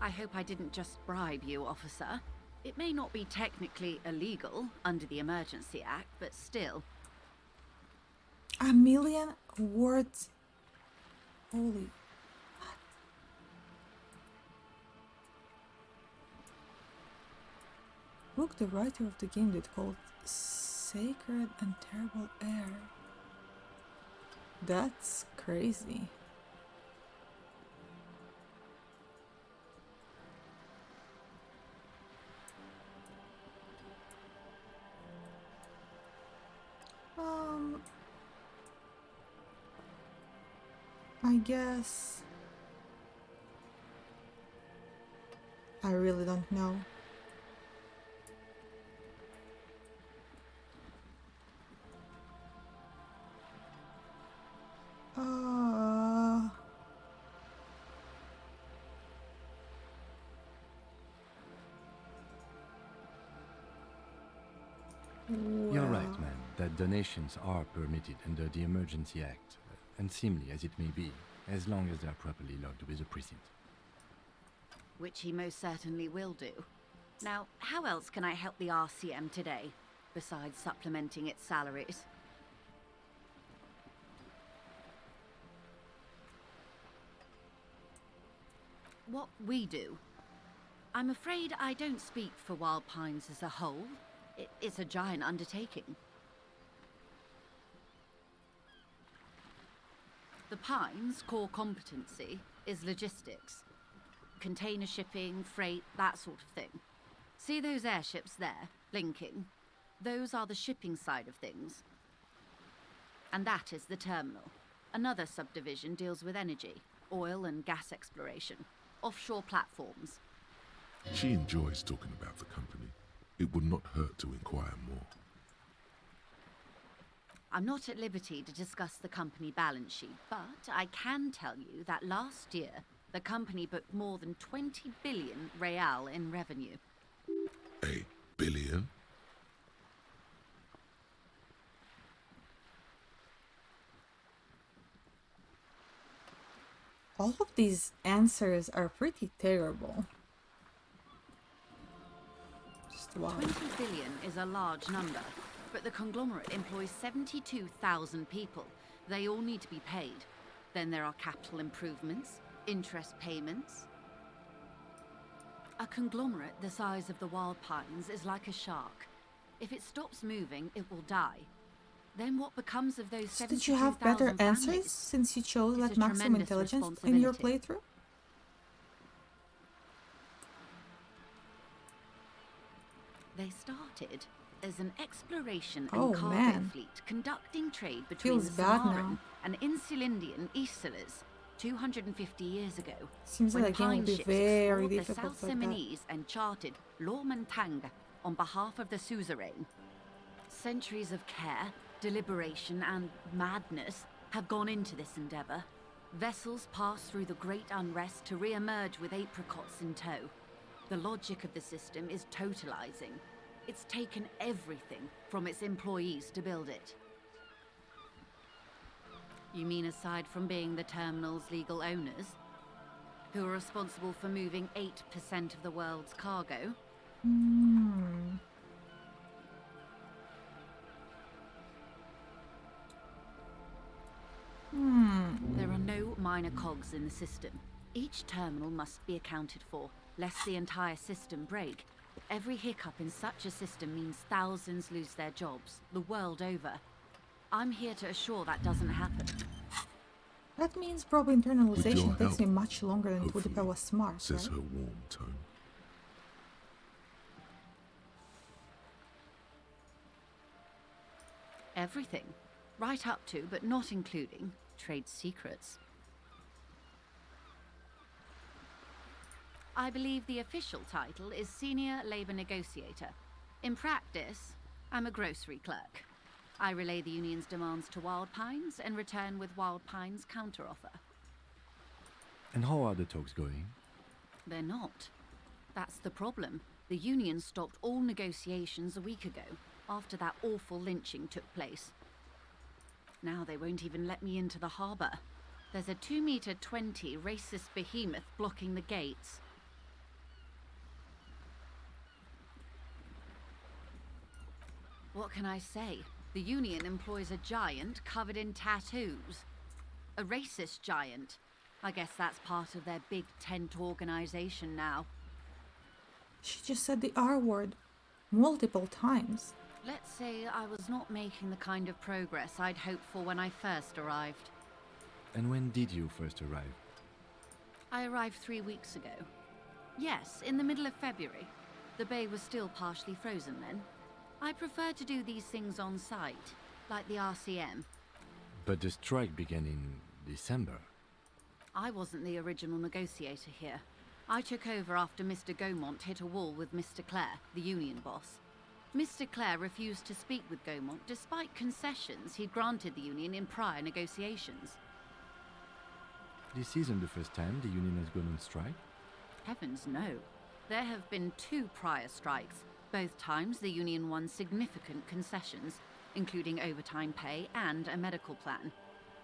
I hope I didn't just bribe you, officer. It may not be technically illegal under the Emergency Act, but still. 1,000,000 words. Holy. What? Book the writer of the game that called Sacred and Terrible Air. That's crazy. I guess I really don't know. You're Well, right, ma'am, that donations are permitted under the Emergency Act, unseemly as it may be, as long as they are properly logged with the precinct. Which he most certainly will do. Now, how else can I help the RCM today, besides supplementing its salaries? What we do? I'm afraid I don't speak for Wild Pines as a whole. It's a giant undertaking. The Pines' core competency is logistics. Container shipping, freight, that sort of thing. See those airships there, blinking? Those are the shipping side of things. And that is the terminal. Another subdivision deals with energy, oil and gas exploration, offshore platforms. She enjoys talking about the company. It would not hurt to inquire more. I'm not at liberty to discuss the company balance sheet, but I can tell you that last year, the company booked more than 20 billion real in revenue. A billion? all of these answers are pretty terrible. Just wow. 20 billion is a large number, but the conglomerate employs 72,000 people. They all need to be paid. Then there are capital improvements, interest payments. A conglomerate the size of the Wild Pines is like a shark. If it stops moving, it will die. Then what becomes of those 72,000 Did you have better answers families? since you chose It's like a maximum tremendous intelligence in your responsibility. playthrough? They started as an exploration Oh, and cargo man. fleet conducting trade between Feels the bad Saharan now. and Insulindian Isolas 250 years ago. Seems when like the game will pine be ships very explored the difficult South like that. Seminese and charted Lormantang on behalf of the suzerain. Centuries of care, deliberation and madness have gone into this endeavor. Vessels pass through the great unrest to re-emerge with apricots in tow. The logic of the system is totalizing. It's taken everything from its employees to build it. You mean aside from being the terminal's legal owners, who are responsible for moving 8% of the world's cargo? Hmm. There are no minor cogs in the system. Each terminal must be accounted for, lest the entire system break. Every hiccup in such a system means thousands lose their jobs, the world over. I'm here to assure that doesn't happen. That means proper With your internalization takes help, me much longer than it would if I hopefully, was smart, says right? her warm tone. Everything. Right up to, but not including, trade secrets. I believe the official title is Senior Labor Negotiator. In practice, I'm a grocery clerk. I relay the union's demands to Wild Pines and return with Wild Pines' counteroffer. And how are the talks going? They're not. That's the problem. The union stopped all negotiations a week ago, after that awful lynching took place. Now they won't even let me into the harbour. There's a 2-meter-20 racist behemoth blocking the gates. What can I say? The union employs a giant covered in tattoos. A racist giant. I guess that's part of their big tent organisation now. She just said the R word multiple times. Let's say I was not making the kind of progress I'd hoped for when I first arrived. And when did you first arrive? I arrived 3 weeks ago. Yes, in the middle of February. The bay was still partially frozen then. I prefer to do these things on site, like the RCM. But the strike began in December. I wasn't the original negotiator here. I took over after Mr. Gaumont hit a wall with Mr. Clare, the union boss. Mr. Clare refused to speak with Gaumont despite concessions he'd granted the union in prior negotiations. This isn't the first time the union has gone on strike. Heavens no. There have been 2 prior strikes, Both times, the union won significant concessions, including overtime pay and a medical plan.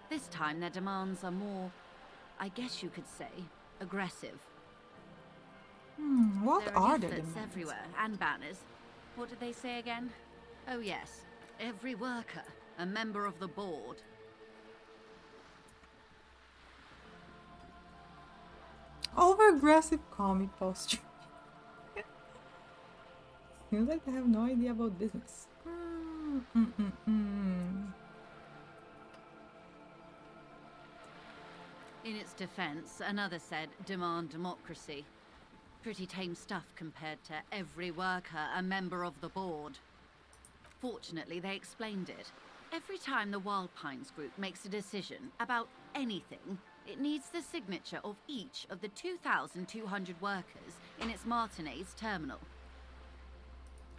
This time, their demands are more, I guess you could say, aggressive. What There are are the leaflets demands? everywhere and banners. What did they say again? Oh yes, every worker, a member of the board. Over-aggressive comic posture. Seems like they have no idea about business. In its defense, another said, demand democracy. Pretty tame stuff compared to every worker, a member of the board. Fortunately, they explained it. Every time the Wild Pines group makes a decision about anything, it needs the signature of each of the 2,200 workers in its Martinez terminal.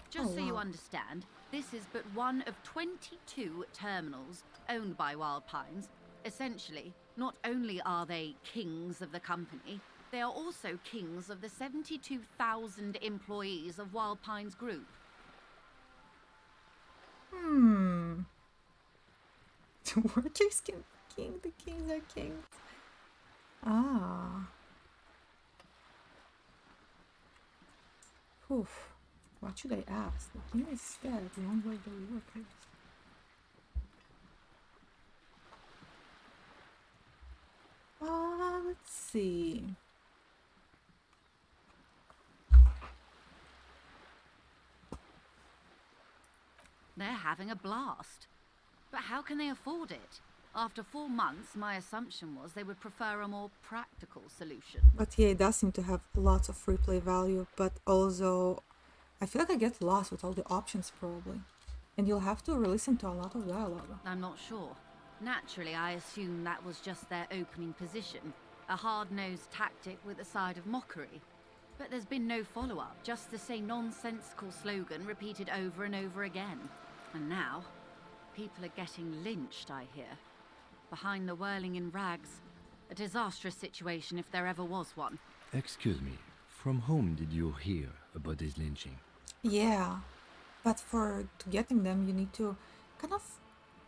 Just so you understand, this is but one of 22 terminals owned by Wild Pines. Essentially, not only are they kings of the company, they are also kings of the 72,000 employees of Wild Pines Group. The workers can king, the kings are kings. Ah. Oof. What should I ask? The king is dead, long were the workers. Let's see. They're having a blast. But how can they afford it? After 4 months, my assumption was they would prefer a more practical solution. But yeah, it does seem to have lots of free play value, but also I feel like I get lost with all the options probably. And you'll have to listen to a lot of dialogue. I'm not sure. Naturally, I assumed that was just their opening position, a hard-nosed tactic with a side of mockery. But there's been no follow-up, just the same nonsensical slogan repeated over and over again. And now, people are getting lynched, I hear. Behind the whirling in rags. A disastrous situation if there ever was one. Excuse me, from whom did you hear about this lynching? Yeah, but to getting them, you need to kind of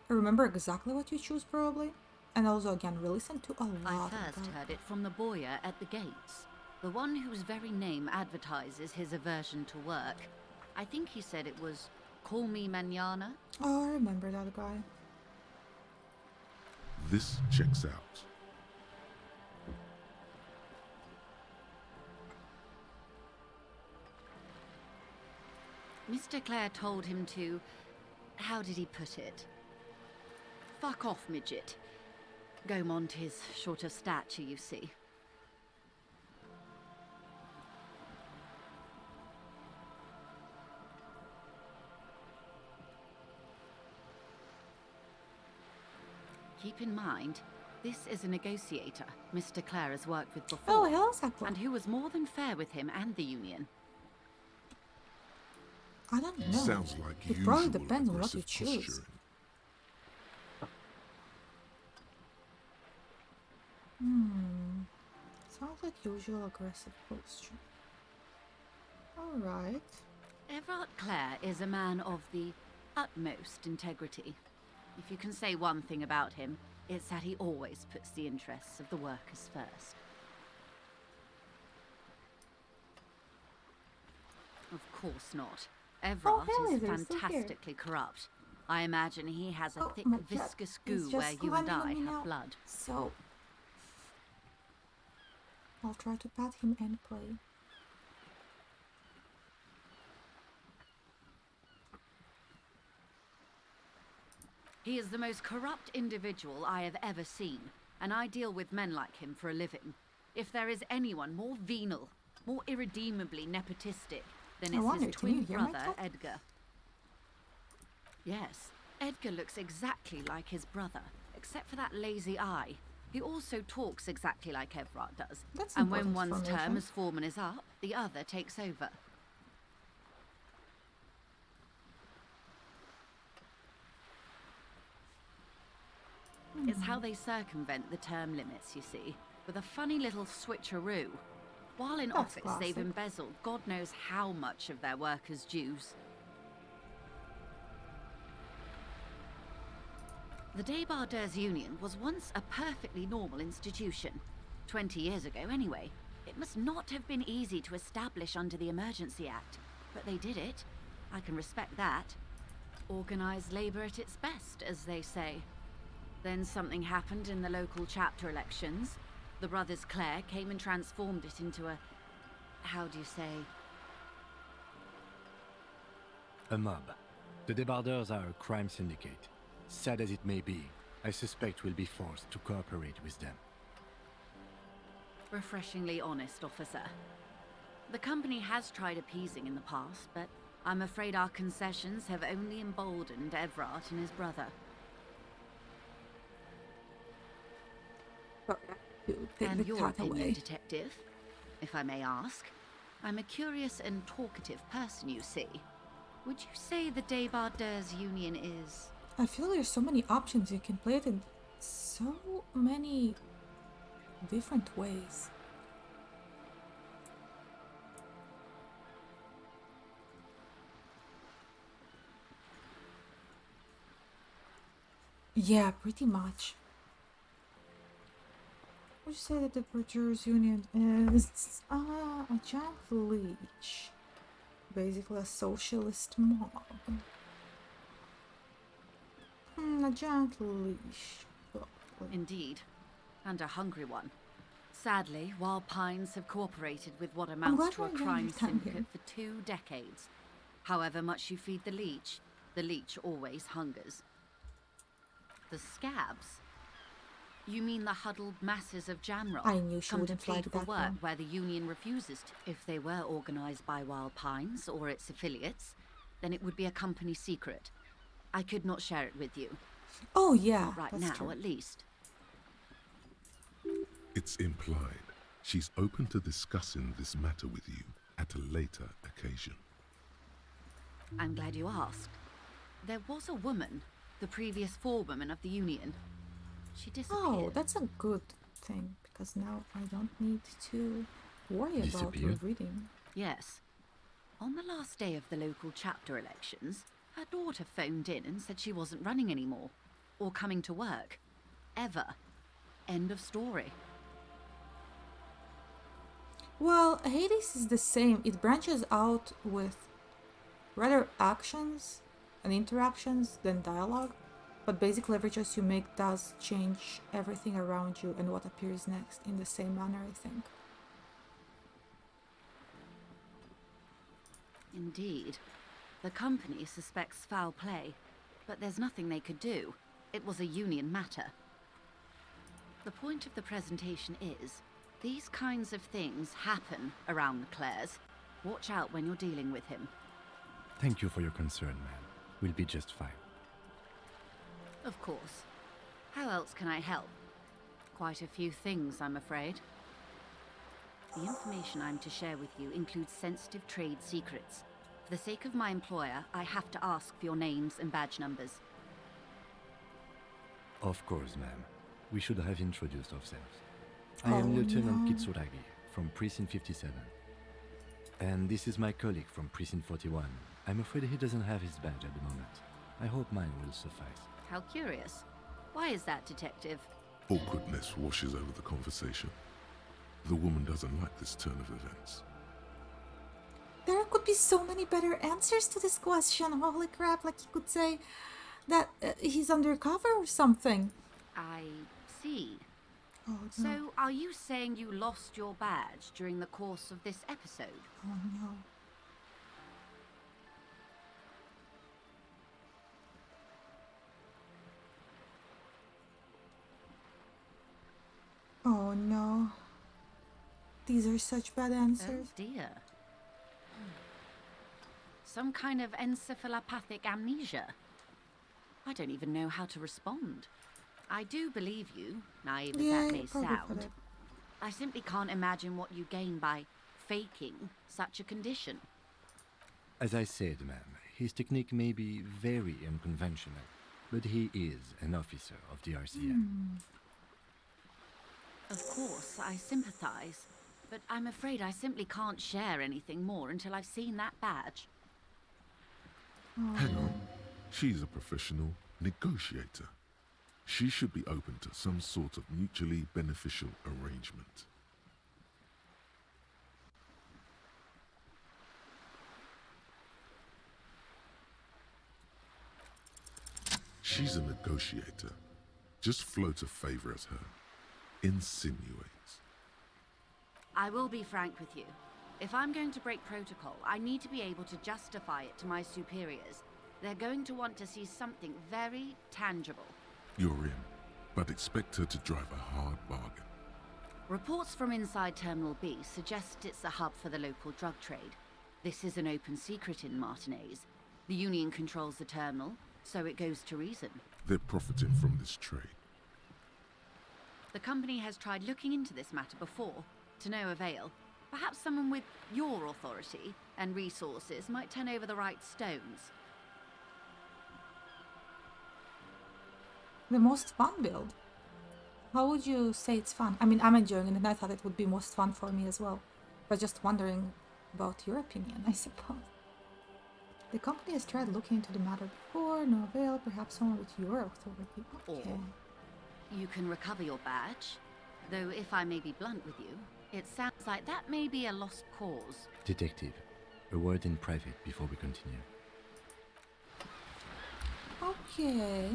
remember exactly what you choose probably. And also, again, listen to a lot. I first heard it from the boyer at the gates. The one whose very name advertises his aversion to work. I think he said it was, "Call me mañana." Oh, I remember that guy. This checks out. Mr. Clare told him to... how did he put it? Fuck off, midget. Gaumont is short of stature, you see. Keep in mind, this is a negotiator Mr. Clare has worked with before. Oh, hello, Sakura. And who was more than fair with him and the union. I don't know. Sounds like it probably usual depends on what you aggressive choose. posturing. Sounds like usual aggressive posture. Alright. Everard Clare is a man of the utmost integrity. If you can say one thing about him, it's that he always puts the interests of the workers first. Of course not. Everard is they're still here. fantastically corrupt. I imagine he has a thick, my God, viscous he's goo just where you and climbing on I me now. have blood. So, I'll try to pat him and play. He is the most corrupt individual I have ever seen, and I deal with men like him for a living. If there is anyone more venal, more irredeemably nepotistic, then it's wonder, his can you twin hear my brother, cat? Edgar. Yes, Edgar looks exactly like his brother, except for that lazy eye. He also talks exactly like Everard does. That's and when important one's term information. as foreman is up, the other takes over. It's how they circumvent the term limits, you see, with a funny little switcheroo. While in That's office, they've classic. embezzled God knows how much of their workers' dues. The Débardeurs Union was once a perfectly normal institution. 20 years ago, anyway. It must not have been easy to establish under the Emergency Act, but they did it. I can respect that. Organized labor at its best, as they say. Then something happened in the local chapter elections. The brothers Clare came and transformed it into a... how do you say? A mob. The Débardeurs are a crime syndicate. Sad as it may be, I suspect we'll be forced to cooperate with them. Refreshingly honest, officer. The company has tried appeasing in the past, but I'm afraid our concessions have only emboldened Evrart and his brother. Take And the your cat opinion, away. detective, if I may ask? I'm a curious and talkative person, you see. Would you say the Débardeurs Union is... I feel like there's so many options. You can play it in so many different ways. Yeah, pretty much. Would you say that the Butchers Union is a giant leech? Basically a socialist mob. A giant leash. Indeed, and a hungry one. Sadly, Wild Pines have cooperated with what glad amounts to a we're getting crime your time syndicate here. for 2 decades. However much you feed the leech always hungers. The scabs? You mean the huddled masses of Jamrock I knew she come to wouldn't plead like for that work one. where the Union refuses to? If they were organized by Wild Pines or its affiliates, then it would be a company secret. I could not share it with you. Oh yeah, Not right that's now, true. at least. It's implied she's open to discussing this matter with you at a later occasion. I'm glad you asked. There was a woman, the previous forewoman of the Union. She disappeared. Oh, that's a good thing, because now I don't need to worry about Disappeared? reading. Yes. On the last day of the local chapter elections, her daughter phoned in and said she wasn't running anymore. Or coming to work. Ever. End of story. Well, Hades is the same. It branches out with rather actions and interactions than dialogue, but basically every choice you make does change everything around you and what appears next in the same manner, I think. Indeed. The company suspects foul play, but there's nothing they could do. It was a Union matter. The point of the presentation is, these kinds of things happen around the Clares. Watch out when you're dealing with him. Thank you for your concern, ma'am. We'll be just fine. Of course. How else can I help? Quite a few things, I'm afraid. The information I'm to share with you includes sensitive trade secrets. For the sake of my employer, I have to ask for your names and badge numbers. Of course, ma'am. We should have introduced ourselves. I am Oh, Lieutenant no. Kitsuragi from Precinct 57. And this is my colleague from Precinct 41. I'm afraid he doesn't have his badge at the moment. I hope mine will suffice. How curious. Why is that, Detective? Awkwardness washes over the conversation. The woman doesn't like this turn of events. There could be so many better answers to this question. Holy crap, like you could say that he's undercover or something. I see. Oh no. So, are you saying you lost your badge during the course of this episode? Oh no. Oh no. These are such bad Oh answers. dear. Some kind of encephalopathic amnesia. I don't even know how to respond. I do believe you, naive as Yeah, that may probably for sound. that. I simply can't imagine what you gain by faking such a condition. As I said, ma'am, his technique may be very unconventional, but he is an officer of the RCM. Of course, I sympathize. but I'm afraid I simply can't share anything more until I've seen that badge. Hang on. She's a professional negotiator. She should be open to some sort of mutually beneficial arrangement. She's a negotiator. Just float a favor at her. Insinuates. I will be frank with you. If I'm going to break protocol, I need to be able to justify it to my superiors. They're going to want to see something very tangible. You're in, but expect her to drive a hard bargain. Reports from inside Terminal B suggest it's a hub for the local drug trade. This is an open secret in Martinez. The Union controls the terminal, so it goes to reason. They're profiting from this trade. The company has tried looking into this matter before, to no avail. Perhaps someone with your authority and resources might turn over the right stones. The most fun build. How would you say it's fun? I mean, I'm enjoying it and I thought it would be most fun for me as well. But just wondering about your opinion, I suppose. The company has tried looking into the matter before, no avail, perhaps someone with your authority. Okay. Or you can recover your badge. Though if I may be blunt with you, it sounds like that may be a lost cause. Detective, a word in private before we continue. Okay.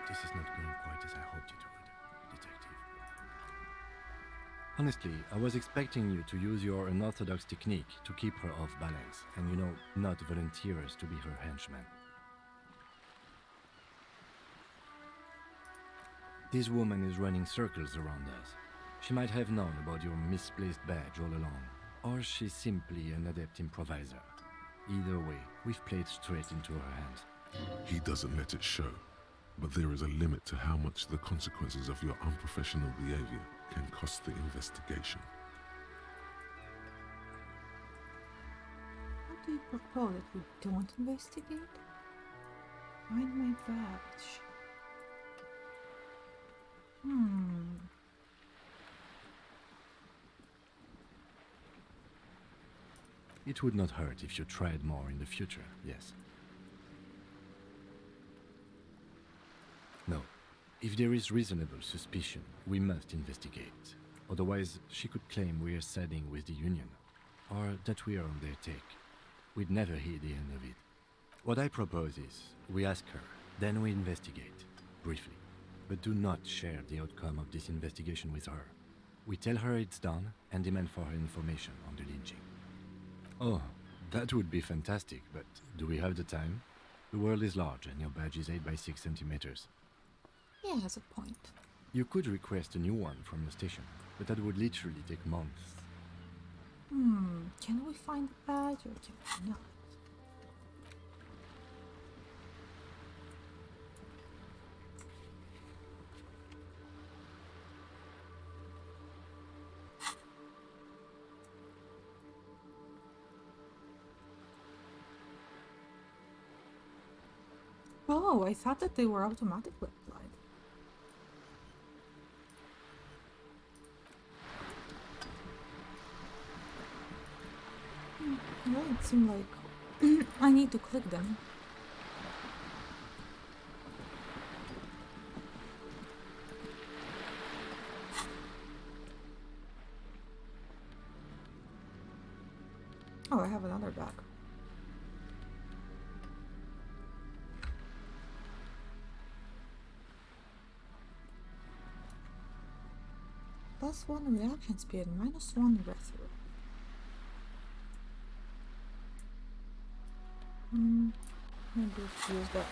This is not going quite as I hoped it would, Detective. Honestly, I was expecting you to use your unorthodox technique to keep her off balance, and you know, not volunteer us to be her henchman. This woman is running circles around us. She might have known about your misplaced badge all along, or she's simply an adept improviser. Either way, we've played straight into her hands. He doesn't let it show, but there is a limit to how much the consequences of your unprofessional behavior can cost the investigation. What do you propose that we don't investigate? Find my badge. It would not hurt if you tried more in the future, yes. No. If there is reasonable suspicion, we must investigate. Otherwise, she could claim we are siding with the Union, or that we are on their take. We'd never hear the end of it. What I propose is, we ask her, then we investigate, briefly. But do not share the outcome of this investigation with her. We tell her it's done and demand for her information on the lynching. Oh, that would be fantastic, but do we have the time? The world is large and your badge is 8 by 6 centimeters. He has a point. You could request a new one from the station, but that would literally take months. Can we find the badge or can we not? Oh, I thought that they were automatically applied. Well, it seemed like I need to click them. Oh, I have another bag. +1 reaction speed, -1 breath room. Maybe let's use that.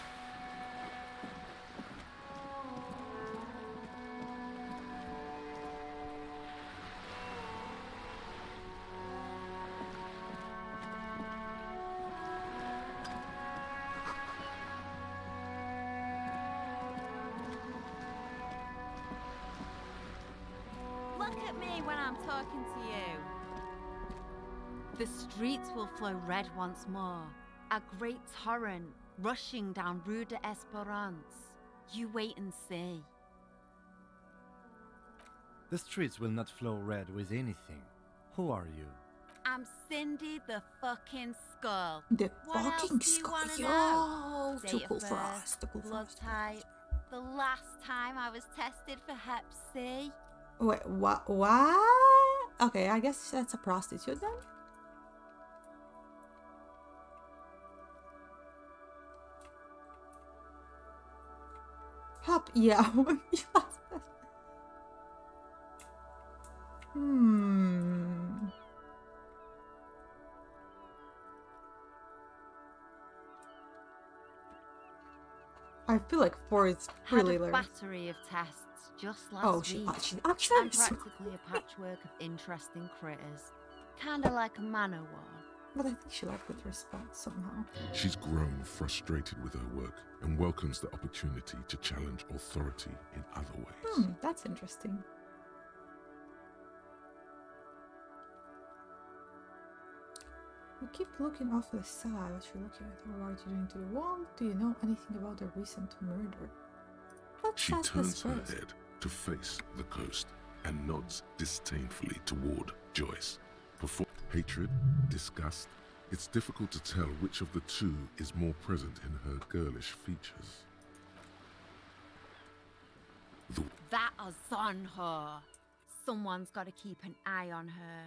Look at me when I'm talking to you. The streets will flow red once more. A great torrent rushing down Rue d'Esperance. You wait and see. The streets will not flow red with anything. Who are you? I'm Cindy the fucking Skull. The What else fucking do you skull. want to Yo, know? too Date cool of for birth, us. Too cool for blood us. type, the last time I was tested for Hep C. Wait, what? What? Okay, I guess that's a prostitute then. Hop, yeah. Hmm. I feel like 4 is really Had a low. battery of tests just last Oh, week. she actually I'm practically a patchwork of interesting critters. Kinda like a manowar. But I think she liked the response somehow. She's grown frustrated with her work and welcomes the opportunity to challenge authority in other ways. That's interesting. You keep looking off to the side. What you're looking at? Or what are you doing to the wall? Do you know anything about the recent murder? Let's She ask this turns her first. head to face the coast and nods disdainfully toward Joyce. Before hatred, disgust, it's difficult to tell which of the two is more present in her girlish features. That is on her. Someone's got to keep an eye on her.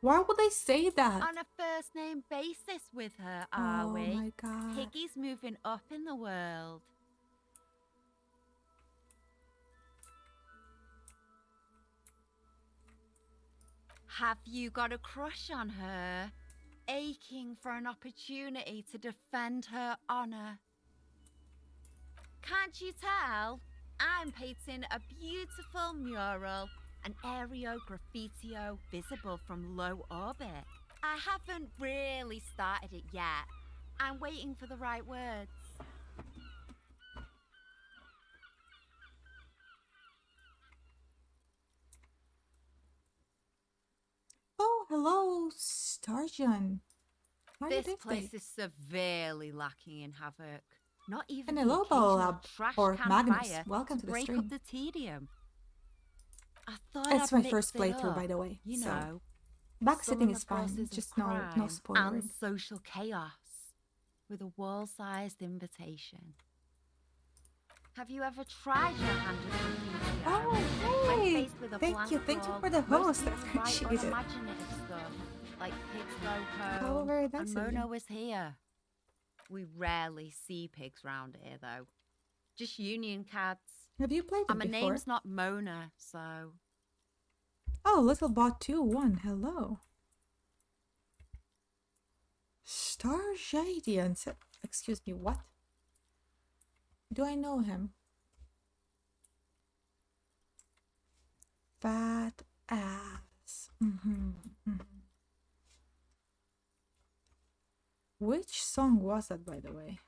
Why would they say that? On a first name basis with her, are we? Oh my god. Piggy's moving up in the world. Have you got a crush on her? Aching for an opportunity to defend her honor? Can't you tell? I'm painting a beautiful mural, an aereo graffitio visible from low orbit. I haven't really started it yet. I'm waiting for the right words. Oh, hello, Starjan. How are you This doing place today? is severely lacking in havoc. Not even And the hello, occasional Lab, trash or can Magnus. fire Welcome to the break stream. up the tedium. I thought It's I'd my mix first it playthrough, up, by the way. You so know, backsitting is summer fine. crosses Just of no crime spoilering. and social chaos with a wall-sized invitation. Have you ever tried your hand at graffiti? Oh, When hey! faced with a Thank blank you for wall, the most host. I people write appreciate it. unimaginative stuff, like pigs go Oh, home, very nice and of you. Mono is here. We rarely see pigs round here, though. Just union cats. Have you played it And my before? name's not Mona, so... Oh, Little Bot 2-1. Hello. Star Jadian said, excuse me, what? Do I know him? Fat ass. Which song was that, by the way?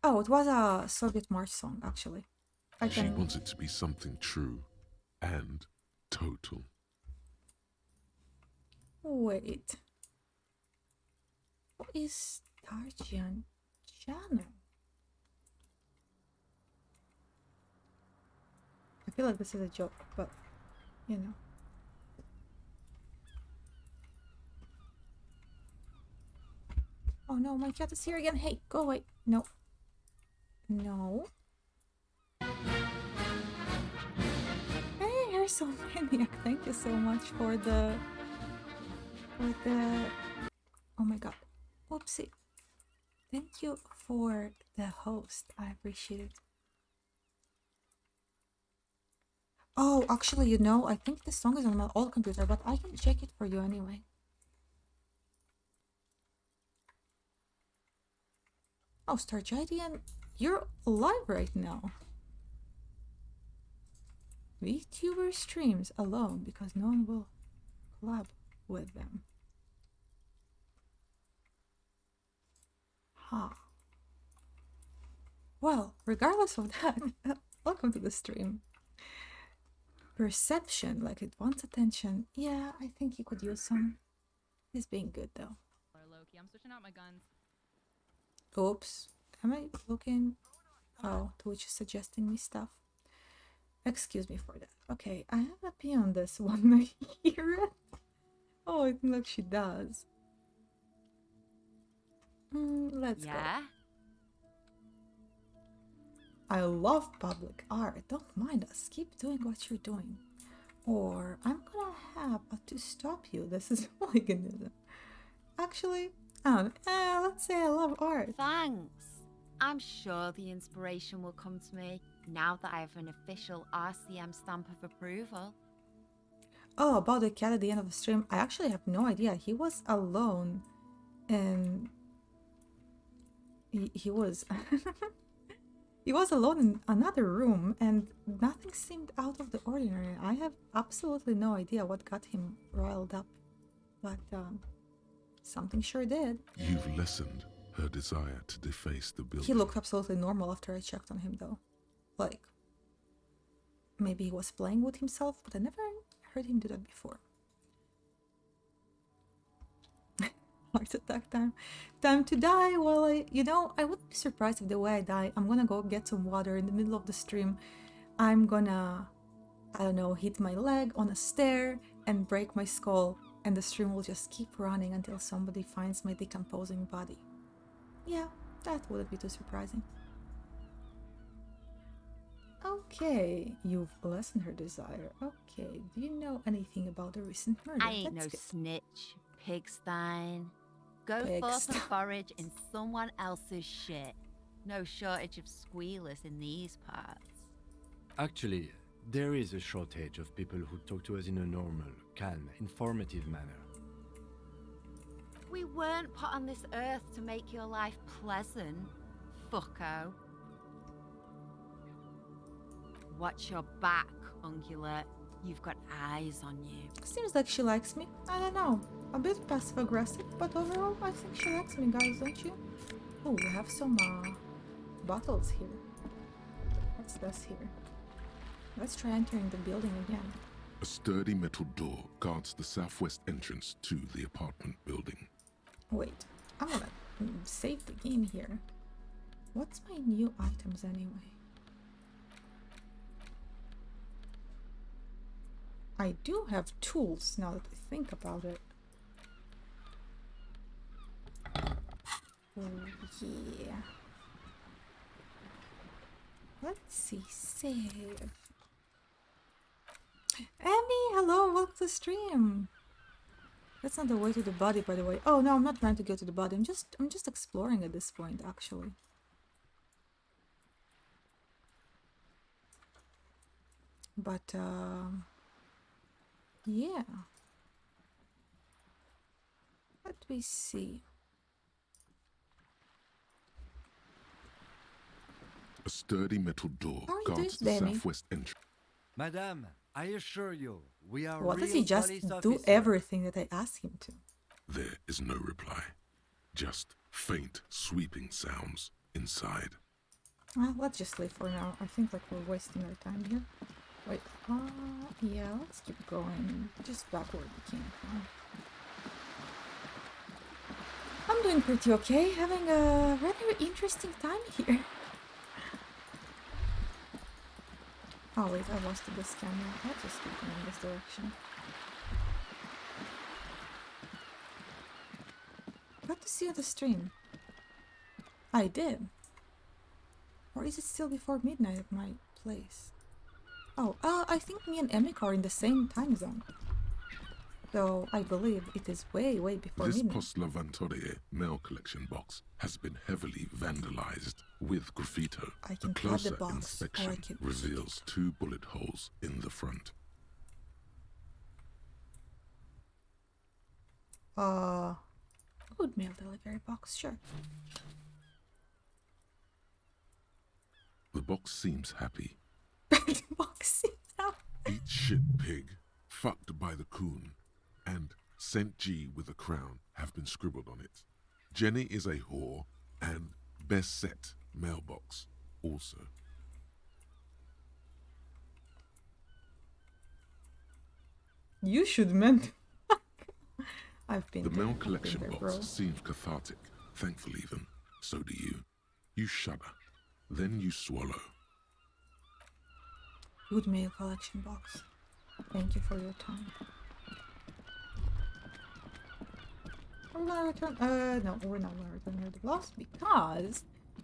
Oh, it was a Soviet March song, actually. She wants it to be something true and total. Wait. What is Starjan channel? I feel like this is a joke, but you know. Oh no, my cat is here again. Hey, go away. No. No. Hey, here's so maniac. Thank you so much for the oh my god. Whoopsie. Thank you for the host. I appreciate it. Oh, actually, you know, I think the song is on my old computer, but I can check it for you anyway. Oh, Starjadian, you're alive right now. VTuber streams alone because no one will collab with them. Huh. Well, regardless of that, welcome to the stream. Perception, like it wants attention. Yeah, I think he could use some. He's being good though. Loki, I'm switching out my guns. Oops. Am I looking? Oh, Twitch is suggesting me stuff. Excuse me for that. Okay, I have a pee on this one. I hear it. Oh, I think like she does. Let's go. I love public art. Don't mind us. Keep doing what you're doing. Or I'm gonna have to stop you. This is hooliganism. Actually, let's say I love art. Thanks. I'm sure the inspiration will come to me now that I have an official RCM stamp of approval. Oh, about the cat at the end of the stream. I actually have no idea. He was alone and he was he was alone in another room and nothing seemed out of the ordinary. I have absolutely no idea what got him riled up, but something sure did. You've lessened her desire to deface the building. He looked absolutely normal after I checked on him though. Like, maybe he was playing with himself, but I never heard him do that before. Heart attack time. Time to die. Well, I wouldn't be surprised if the way I die, I'm gonna go get some water in the middle of the stream. I'm gonna, I don't know, hit my leg on a stair and break my skull, and the stream will just keep running until somebody finds my decomposing body. Yeah, that wouldn't be too surprising. Okay, you've lessened her desire. Okay, do you know anything about the recent murder? I ain't no snitch, pigstein. Go forth and forage in someone else's shit. No shortage of squealers in these parts. Actually, there is a shortage of people who talk to us in a normal, calm, informative manner. We weren't put on this earth to make your life pleasant, fucko. Watch your back, Ungulate. You've got eyes on you. Seems like she likes me. I don't know. A bit passive-aggressive, but overall, I think she likes me, guys, don't you? Oh, we have some bottles here. What's this here? Let's try entering the building again. A sturdy metal door guards the southwest entrance to the apartment building. Wait, I'm gonna save the game here. What's my new items anyway? I do have tools now that I think about it. Oh, yeah. Let's see, save. Emmy, hello, welcome to the stream. That's not the way to the body, by the way. Oh no, I'm not trying to go to the body. I'm just exploring at this point, actually. But yeah. Let me see. A sturdy metal door guards the southwest entrance. Madame, I assure you, we are What real does he just police do officer. everything that I ask him to? There is no reply. Just faint, sweeping sounds inside. Well, let's just leave for now. I think like we're wasting our time here. Wait, yeah, let's keep going. Just backward we came from. I'm doing pretty okay, having a rather interesting time here. Oh wait, I lost this camera. I'll just keep going in this direction. Got to see you on the stream. I did. Or is it still before midnight at my place? Oh, I think me and Emic are in the same time zone. Though I believe it is way, way before This midnight. Post Lavantorie mail collection box has been heavily vandalized with graffito. I can A cut the closer box, or I inspection can reveals 2 bullet holes in the front. Good mail delivery box, sure. The box seems happy. Box now. Eat shit pig, fucked by the coon, and Saint G with a crown have been scribbled on it. Jenny is a whore, and best set mailbox also. You should mend. I've been The there, mail I've been collection there, box bro. seems cathartic, thankful even. So do you. You shudder. Then you swallow. Good mail collection box. Thank you for your time. Are we gonna return? No, we're not gonna return her the gloves because...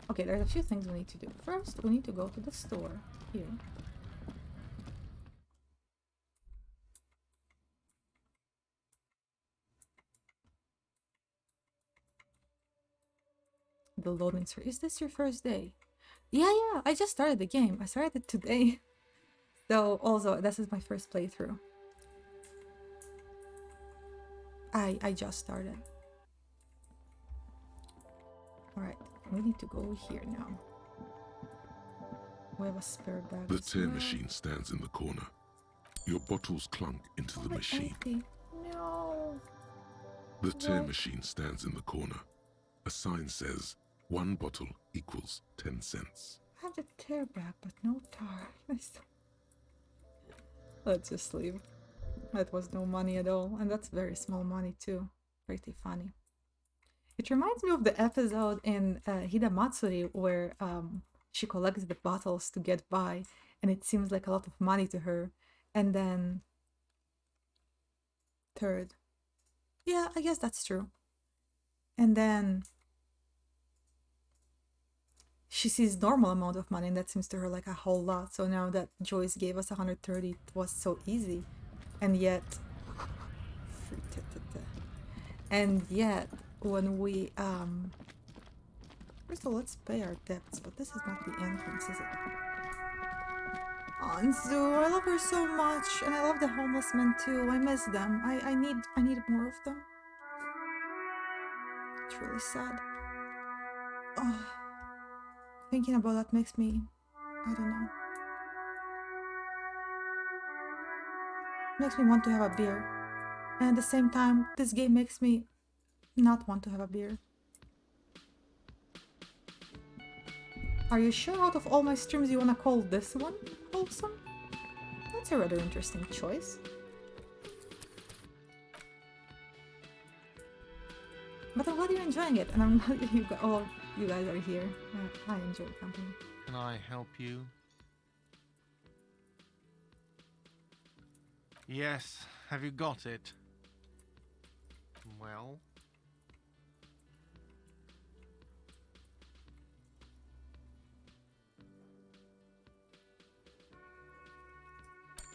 Okay, there's a few things we need to do. First, we need to go to the store here. The loading screen. Is this your first day? Yeah, I just started the game. I started it today. So, also, this is my first playthrough. I just started. Alright, we need to go here now. We have a spare bag. The tear machine stands in the corner. Your bottles clunk into the machine. No. The tear machine stands in the corner. A sign says, 1 bottle equals 10 cents. I have the tear bag, but no tar. Let's just leave. That was no money at all, and that's very small money too. Pretty funny. It reminds me of the episode in Hida Matsuri where she collects the bottles to get by, and it seems like a lot of money to her. And then... Third. Yeah, I guess that's true. And then... she sees normal amount of money, and that seems to her like a whole lot. So now that Joyce gave us 130, it was so easy. And yet... And yet, when we... First of all, let's pay our debts, but this is not the entrance, is it? Anzu, I love her so much, and I love the homeless men too. I miss them. I need more of them. It's really sad. Oh, thinking about that makes me... I don't know. Makes me want to have a beer. And at the same time, this game makes me not want to have a beer. Are you sure out of all my streams you wanna call this one wholesome? That's a rather interesting choice. But I'm glad you're enjoying it, and I'm glad all you guys are here. I enjoy the company. Can I help you? Yes, have you got it? Well?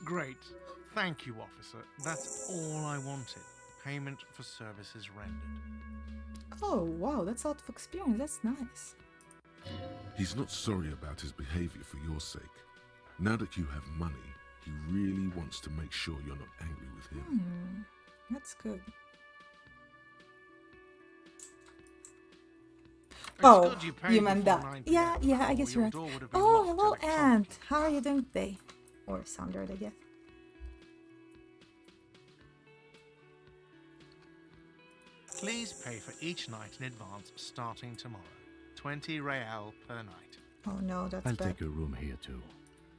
Great. Thank you, officer. That's all I wanted. Payment for services rendered. Oh, wow, that's a lot of experience. That's nice. He's not sorry about his behavior for your sake. Now that you have money, he really wants to make sure you're not angry with him. That's good. It's Oh, good you you meant that. 9 Yeah, PM, I guess or you're your right. door would have been Oh, locked hello, electronically. Aunt. How are you doing today? Or Sandra, I guess. Please pay for each night in advance starting tomorrow. 20 real per night. Oh no, that's I'll bad. take a room here too.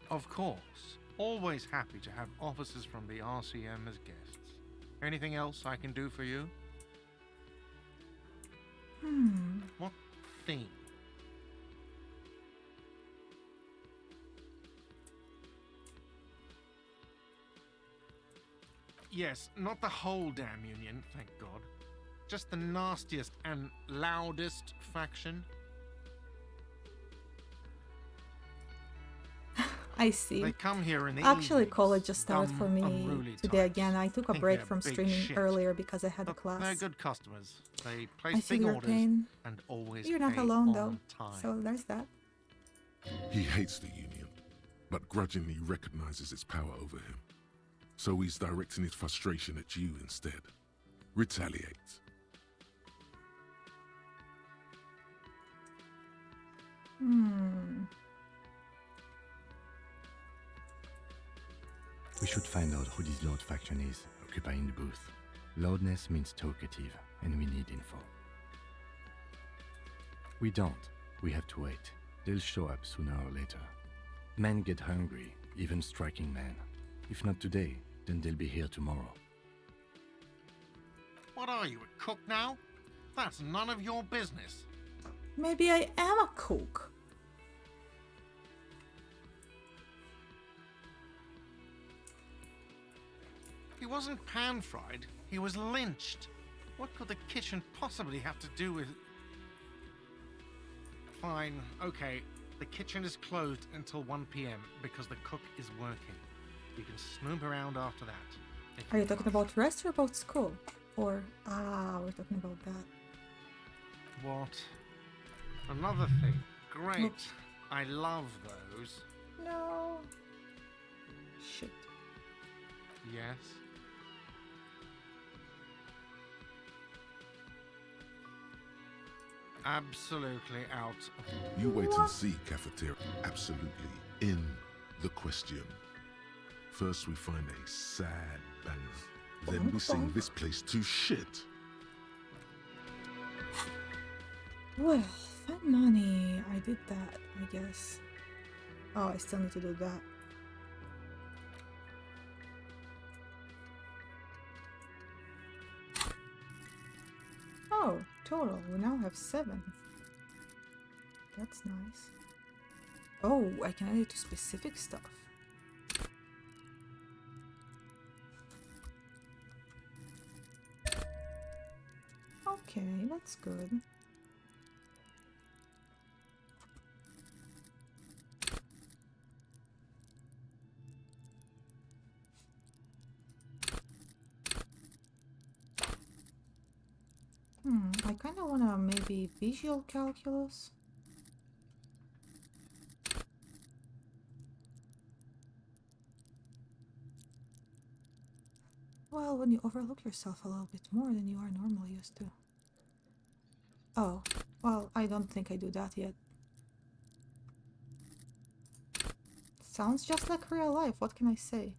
Of course. Always happy to have officers from the RCM as guests. Anything else I can do for you? What theme? Yes, not the whole damn union, thank God. Just the nastiest and loudest faction. I see. They come here in the Actually, evenings, college just started for dumb, me unruly today types. again. I took a Think break they're from big streaming shit. earlier because I had a But class. they're good customers. They I place feel big your orders pain. and always You're not pay alone on though, time. so there's that. He hates the union, but grudgingly recognizes its power over him. So he's directing his frustration at you instead. Retaliate. We should find out who this Lord faction is, occupying the booth. Loudness means talkative, and we need info. We don't. We have to wait. They'll show up sooner or later. Men get hungry, even striking men. If not today, then they'll be here tomorrow. What are you, a cook now? That's none of your business. Maybe I am a cook. wasn't pan-fried, he was lynched. What could the kitchen possibly have to do with... Fine, okay. The kitchen is closed until 1 p.m. because the cook is working. You can snoop around after that. Are you talking about rest or about school? Or, we're talking about that. What? Another thing. Great. Oops. I love those. No. Shit. Yes. Absolutely out of... You wait and see, cafeteria. Absolutely in the question. First we find a sad banger. Then we sing this place to shit. Well, find money. I did that, I guess. Oh, I still need to do that. Oh, total. We now have 7. That's nice. Oh, I can add it to specific stuff. Okay, that's good. I kind of want to maybe visual calculus. Well, when you overlook yourself a little bit more than you are normally used to. Oh, well, I don't think I do that yet. Sounds just like real life, what can I say?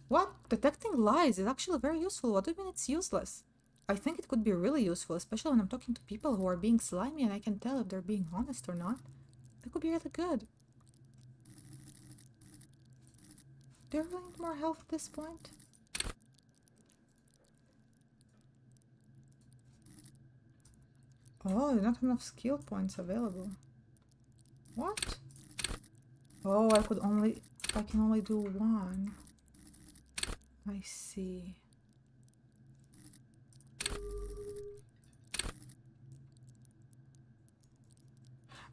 What? Detecting lies is actually very useful. What do you mean it's useless? I think it could be really useful, especially when I'm talking to people who are being slimy and I can tell if they're being honest or not. That could be really good. Do you really need more help at this point? Oh, not enough skill points available. What? Oh, I can only do 1. I see.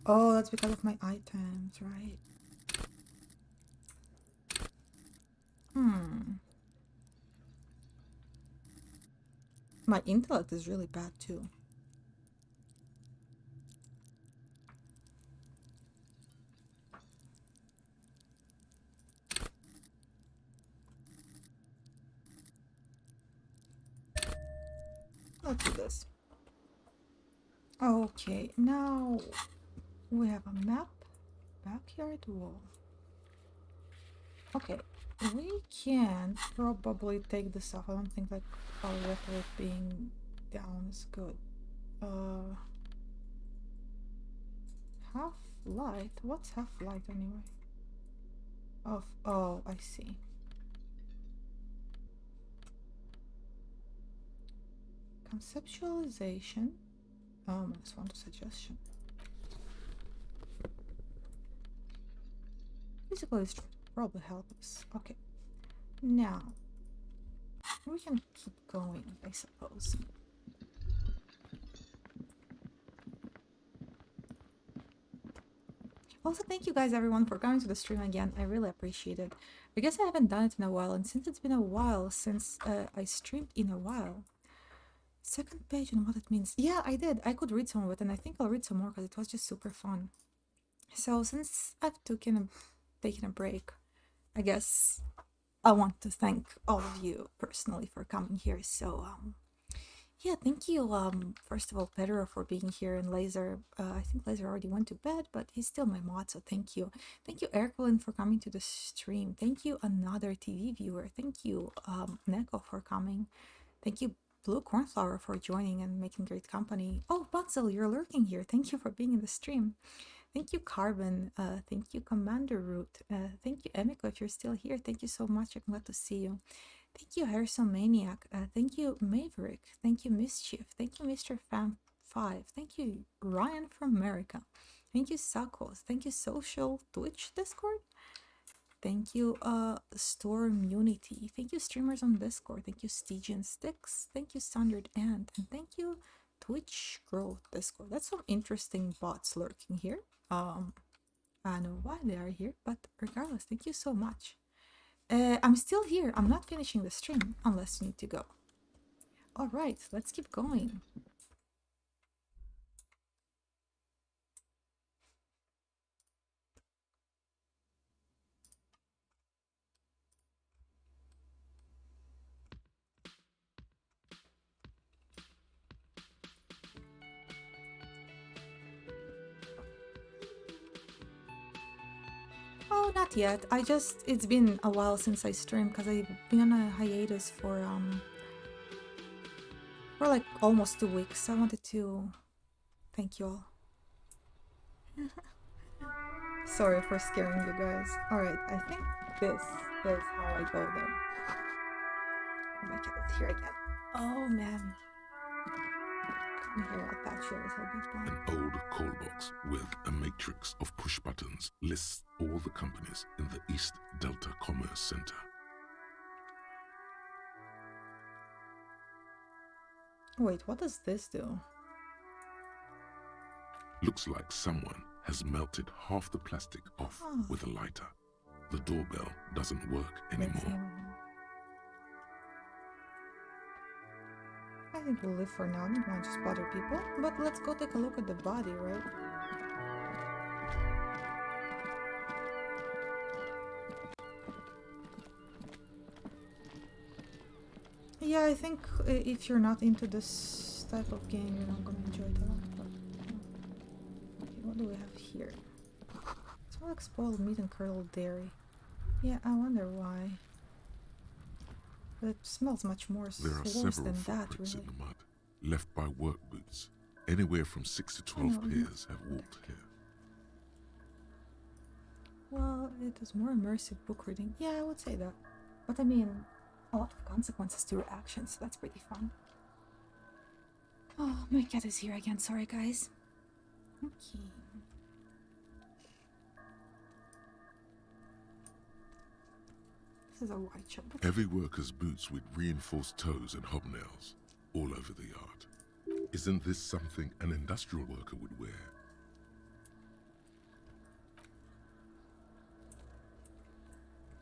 Oh, that's because of my items, right? My intellect is really bad too. Let's do this. Okay, now we have a map, backyard wall. Okay, we can probably take this off. I don't think like a little being down is good. Half light? What's half light anyway? Oh, I see. Conceptualization. I just want a suggestion. Physical is probably help us. Okay. Now we can keep going, I suppose. Also, thank you guys everyone for coming to the stream again. I really appreciate it. I guess I haven't done it in a while, and since it's been a while since I streamed in a while. Second page and what it means. Yeah, I did. I could read some of it, and I think I'll read some more because it was just super fun. So since I've taken a break, I guess I want to thank all of you personally for coming here. So yeah, thank you first of all Pedro for being here, and Laser. I think Laser already went to bed, but he's still my mod, so thank you. Thank you Erquilin for coming to the stream. Thank you another TV viewer. Thank you Neko for coming. Thank you Blue Cornflower for joining and making great company. Oh, Bunzel, you're lurking here. Thank you for being in the stream. Thank you, Carbon. Thank you, Commander Root. Thank you, Emiko, if you're still here. Thank you so much. I'm glad to see you. Thank you, Harrison Maniac. Thank you, Maverick. Thank you, Mischief. Thank you, Mr. Fan5. Thank you, Ryan from America. Thank you, Sakos. Thank you, Social Twitch Discord. Thank you, Storm Unity. Thank you, streamers on Discord. Thank you, Stygian Sticks. Thank you, Standard Ant. And thank you, Twitch Growth Discord. That's some interesting bots lurking here. I don't know why they are here, but regardless, thank you so much. I'm still here. I'm not finishing the stream unless you need to go. Alright, let's keep going. Oh, not yet. It's been a while since I streamed because I've been on a hiatus for like almost 2 weeks. I wanted to thank you all. Sorry for scaring you guys. Alright, I think this is how I go there. Oh my god, it's here again. Oh man. Here, I'll patch you a little bit more. An old call box with a matrix of push buttons lists all the companies in the East Delta Commerce Center. Wait, what does this do? Looks like someone has melted half the plastic off with a lighter. The doorbell doesn't work anymore. I think we'll live for now. I don't want to just bother people. But let's go take a look at the body, right? Yeah, I think if you're not into this type of game, you're not gonna enjoy it a lot. But okay, what do we have here? It's more like spoiled meat and curdled dairy. Yeah, I wonder why. But it smells much more worse There are several than that, footprints really. in the mud, left by work boots. Anywhere from 6 to 12 pairs have walked here. Well, it is more immersive book reading. Yeah, I would say that. But I mean, a lot of consequences to your actions, so that's pretty fun. Oh, my cat is here again. Sorry, guys. Okay. This is a white shop. Heavy workers' boots with reinforced toes and hobnails all over the yard. Isn't this something an industrial worker would wear?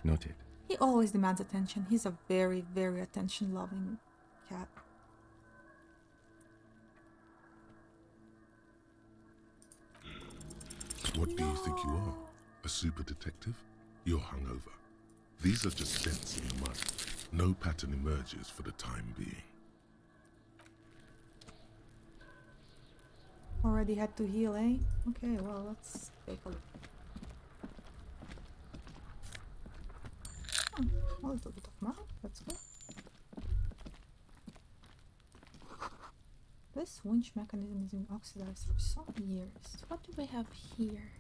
Noted. He always demands attention. He's a very, very attention-loving cat. What do you think you are? A super detective? You're hungover. These are just dents in the mud. No pattern emerges for the time being. Already had to heal, eh? Okay, well, let's take a look. Oh, a little bit of mud. That's good. This winch mechanism is been oxidized for some years. What do we have here?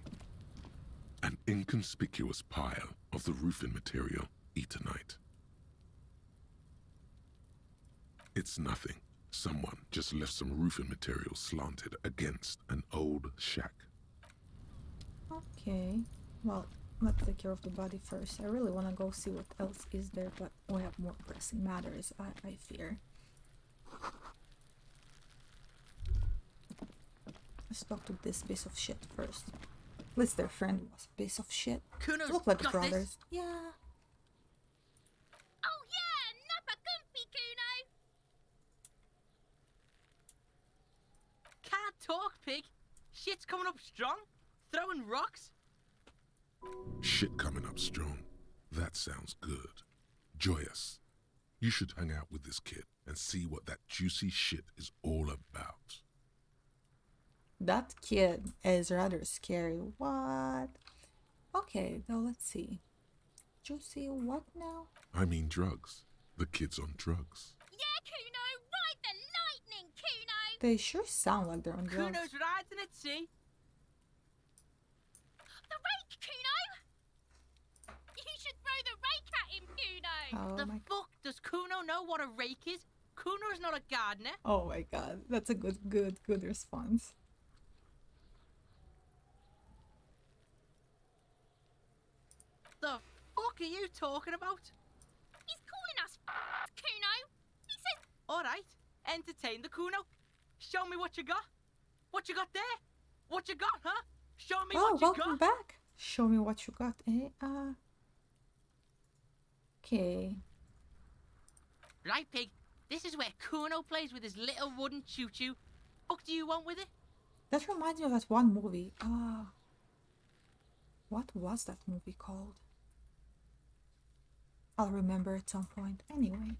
An inconspicuous pile of the roofing material, Eternite. It's nothing. Someone just left some roofing material slanted against an old shack. Okay, well, let's take care of the body first. I really want to go see what else is there, but we have more pressing matters, I fear. Let's talk to this piece of shit first. At least their friend was a piece of shit. Kuno's Look like got brothers. this. Yeah. Oh yeah, Nappa Gumpy, Kuno! Can't talk, pig. Shit's coming up strong. Throwing rocks. Shit coming up strong. That sounds good. Joyous. You should hang out with this kid and see what that juicy shit is all about. That kid is rather scary. What? Okay, now let's see. Juicy what now? I mean drugs. The kid's on drugs. Yeah, Kuno, ride the lightning, Kuno! They sure sound like they're on drugs. Kuno's riding at sea. The rake, Kuno! You should throw the rake at him, Kuno! Oh The my fuck does Kuno know what a rake is? Kuno's not a gardener. Oh my god, that's a good response. The fuck are you talking about? He's calling us Kuno. He said... Alright, entertain the Kuno. Show me what you got. What you got there? What you got, huh? Show me Oh, what you welcome got. back. Show me what you got. Okay. Right, pig. This is where Kuno plays with his little wooden choo-choo. What do you want with it? That reminds me of that one movie. What was that movie called? I'll remember at some point. Anyway.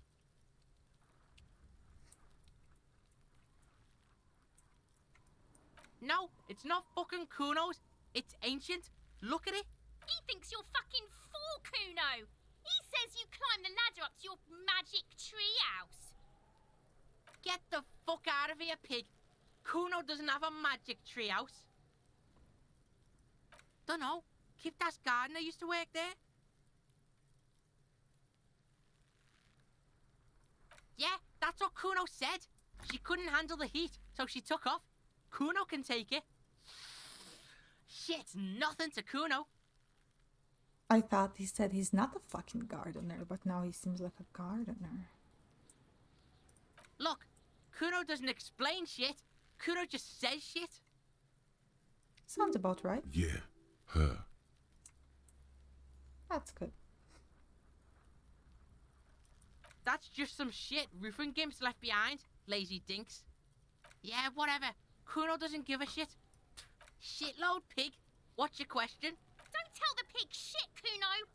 No, it's not fucking Kuno's. It's ancient. Look at it. He thinks you're fucking fool, Kuno. He says you climb the ladder up to your magic treehouse. Get the fuck out of here, pig. Kuno doesn't have a magic treehouse. Dunno. Kiptas gardener used to work there. Yeah, that's what Kuno said. She couldn't handle the heat, so she took off. Kuno can take it. Shit's nothing to Kuno. I thought he said he's not a fucking gardener, but now he seems like a gardener. Look, Kuno doesn't explain shit. Kuno just says shit. Sounds about right. Yeah, her. That's good. That's just some shit roofing gimps left behind, lazy dinks. Yeah, whatever. Kuno doesn't give a shit. Shitload, pig. What's your question? Don't tell the pig shit, Kuno.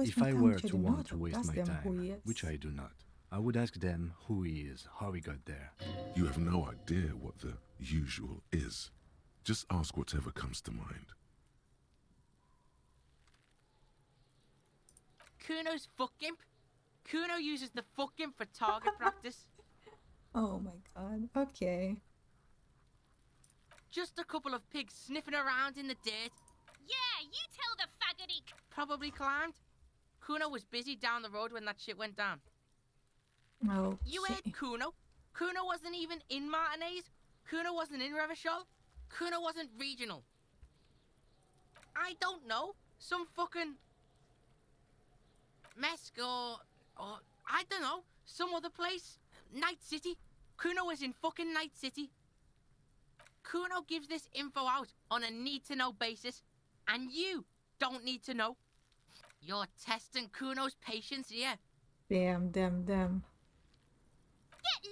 If I were to want to waste my time, which I do not, I would ask them who he is, how he got there. You have no idea what the usual is. Just ask whatever comes to mind. Kuno's fuck gimp. Kuno uses the fuck gimp for target practice. Oh my god. Okay. Just a couple of pigs sniffing around in the dirt. Yeah, you tell the faggoty. Probably climbed. Kuno was busy down the road when that shit went down. Oh. You heard Kuno? Kuno wasn't even in Martinez. Kuno wasn't in Revachol. Kuno wasn't regional. I don't know. Some fucking Mesk or I don't know. Some other place. Night City. Kuno was in fucking Night City. Kuno gives this info out on a need-to-know basis, and you don't need to know. You're testing Kuno's patience here. Damn. Get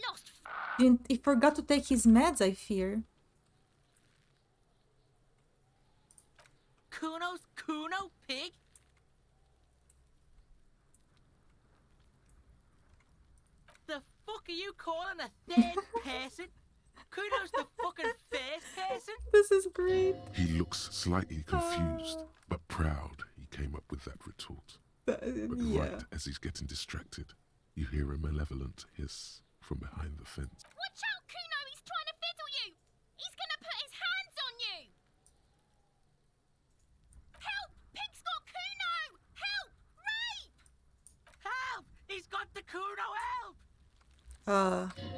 lost. He forgot to take his meds, I fear. Kuno's Kuno, pig? The fuck are you calling a third person? Kuno's the fucking first person? This is great. He looks slightly confused, but proud he came up with that retort. But right as he's getting distracted, you hear a malevolent hiss from behind the fence. Watch out, Kuno! He's trying to fiddle you! He's gonna put his hands on you! Help! Pig's got Kuno! Help! Rape! Help! He's got the Kuno, help!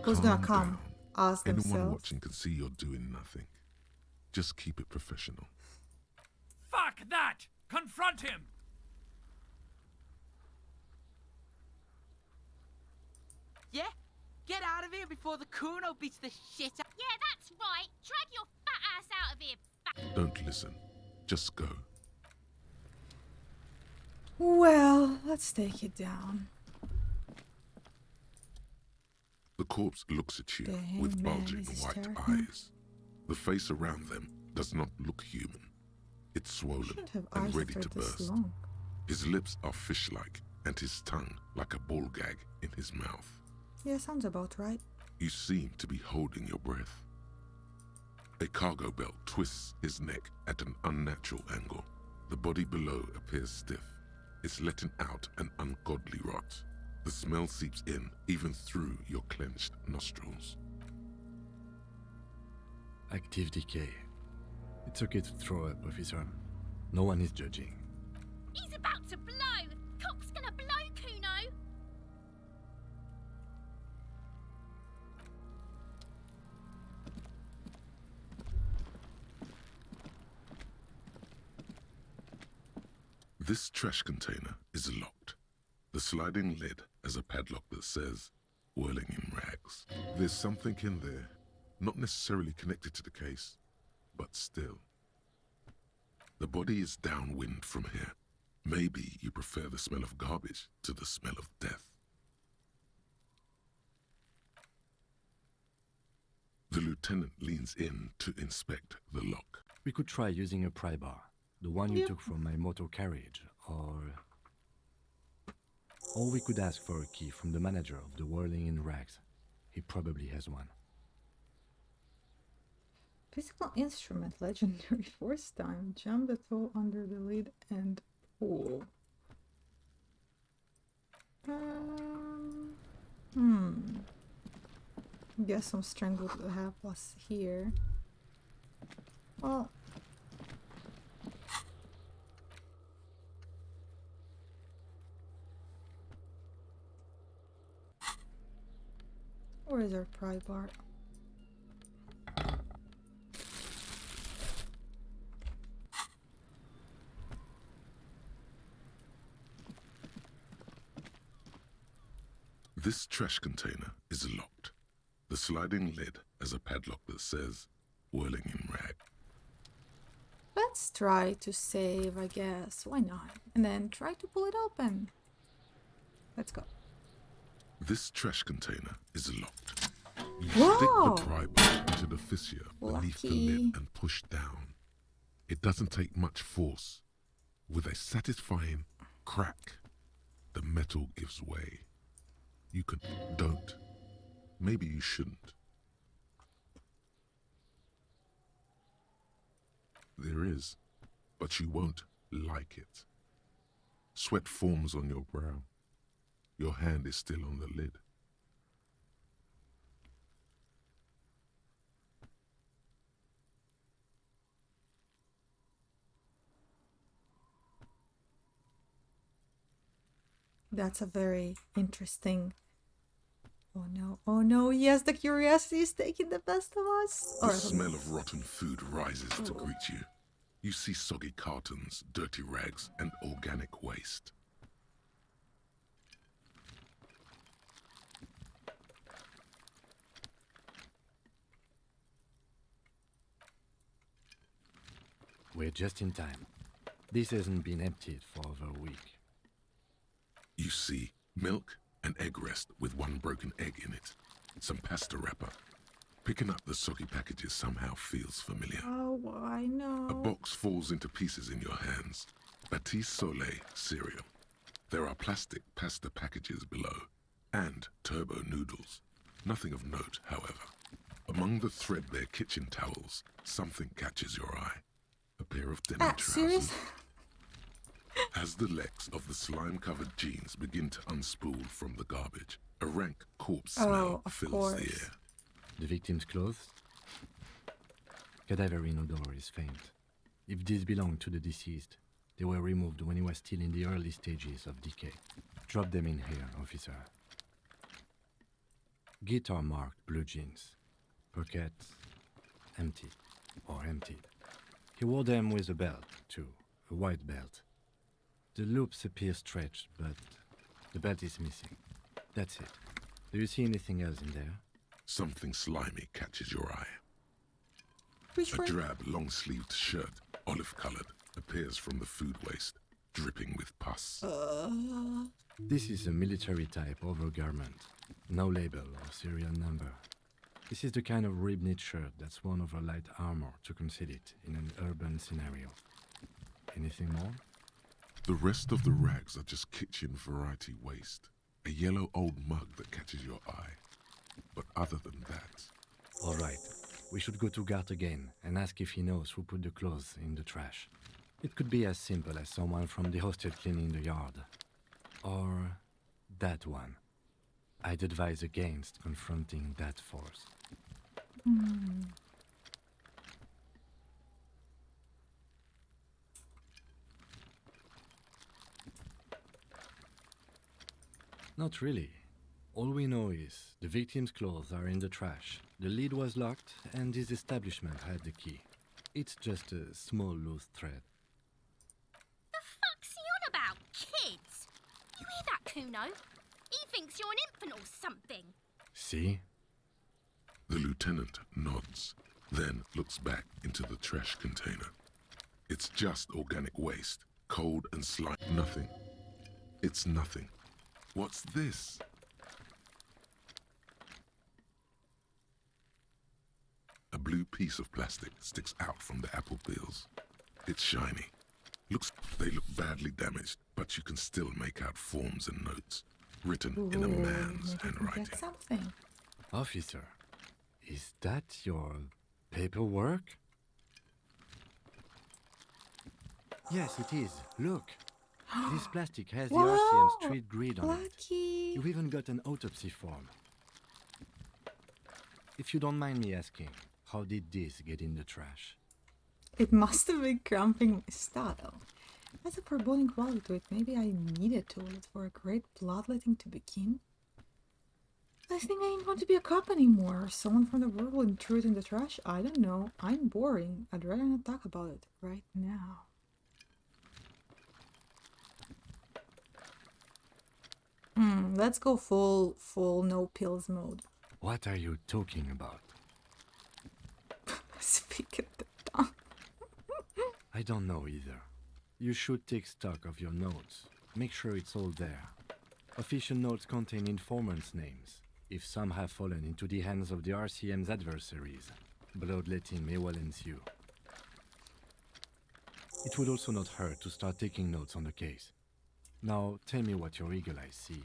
Who's gonna come? Us Anyone themselves? watching can see you're doing nothing. Just keep it professional. Fuck that! Confront him! Yeah? Get out of here before the Kuno beats the shit out. Yeah, that's right. Drag your fat ass out of here. Don't listen. Just go. Well, let's take it down. The corpse looks at you Dang, with man, bulging this is white terrifying. eyes. The face around them does not look human. It's swollen Shouldn't have and eyes ready that to are this burst. long. His lips are fish-like and his tongue like a ball gag in his mouth. Yeah, sounds about right. You seem to be holding your breath. A cargo belt twists his neck at an unnatural angle. The body below appears stiff. It's letting out an ungodly rot. The smell seeps in, even through your clenched nostrils. Active decay. It's okay to throw up, officer. No one is judging. He's about to blow. Cock's gonna blow, Kuno. This trash container is locked. The sliding lid has a padlock that says, whirling in rags. There's something in there, not necessarily connected to the case, but still. The body is downwind from here. Maybe you prefer the smell of garbage to the smell of death. The lieutenant leans in to inspect the lock. We could try using a pry bar, the one you took from my motor carriage, or we could ask for a key from the manager of the Whirling in Rags. He probably has one. Physical instrument, legendary force time. Jump the toe under the lid and pull. Guess some strength would help us here. Well, where is our pry bar? This trash container is locked. The sliding lid has a padlock that says, whirling in rag. Let's try to save, I guess. Why not? And then try to pull it open. Let's go. This trash container is locked. You Whoa! stick the pry bar into the fissure beneath the Lucky. lid and push down. It doesn't take much force. With a satisfying crack, the metal gives way. You can... Don't. Maybe you shouldn't. There is, but you won't like it. Sweat forms on your brow. Your hand is still on the lid. That's a very interesting... Oh no, yes, the curiosity is taking the best of us. The smell of rotten food rises to greet you. You see soggy cartons, dirty rags, and organic waste. We're just in time. This hasn't been emptied for over a week. You see milk and egg rest with one broken egg in it. Some pasta wrapper. Picking up the soggy packages somehow feels familiar. Oh, I know. A box falls into pieces in your hands. Batiste Soleil cereal. There are plastic pasta packages below. And turbo noodles. Nothing of note, however. Among the threadbare kitchen towels, something catches your eye. A pair of denim trousers. Serious? As the legs of the slime-covered jeans begin to unspool from the garbage, a rank corpse smell fills the air. The victim's clothes? Cadaverine odor is faint. If these belong to the deceased, they were removed when he was still in the early stages of decay. Drop them in here, officer. Guitar marked blue jeans. Pockets empty or emptied. He wore them with a belt, too, a white belt. The loops appear stretched, but the belt is missing. That's it. Do you see anything else in there? Something slimy catches your eye. Which a one? drab, long-sleeved shirt, olive-colored, appears from the food waste, dripping with pus. This is a military-type overgarment. No label or serial number. This is the kind of rib-knit shirt that's worn over light armor to conceal it in an urban scenario. Anything more? The rest of the rags are just kitchen variety waste. A yellow old mug that catches your eye. But other than that... All right. We should go to Gart again and ask if he knows who put the clothes in the trash. It could be as simple as someone from the hostel cleaning the yard. Or that one. I'd advise against confronting that force. Not really. All we know is the victim's clothes are in the trash, the lid was locked, and his establishment had the key. It's just a small loose thread. The fuck's he on Kuno. He thinks you're an infant or something. See? The lieutenant nods, then looks back into the trash container. It's just organic waste, cold and slime. Nothing. It's nothing. What's this? A blue piece of plastic sticks out from the apple peels. It's shiny. They look badly damaged, but you can still make out forms and notes, written in a man's maybe we can handwriting. get something. Officer, is that your paperwork? Yes, it is. Look. This plastic has the Wow, RCM street grid on it. Lucky. You've even got an autopsy form. If you don't mind me asking, how did this get in the trash? It must have been cramping my style. It has a foreboding quality to it. Maybe I needed to it for a great bloodletting to begin. I think I ain't want to be a cop anymore. Someone from the world will intrude in the trash? I don't know. I'm boring. I'd rather not talk about it right now. Let's go full no pills mode. What are you talking about? Speak at the tongue. I don't know either. You should take stock of your notes. Make sure it's all there. Official notes contain informants' names. If some have fallen into the hands of the RCM's adversaries, bloodletting may well ensue. It would also not hurt to start taking notes on the case. Now, tell me what your eagle eyes see.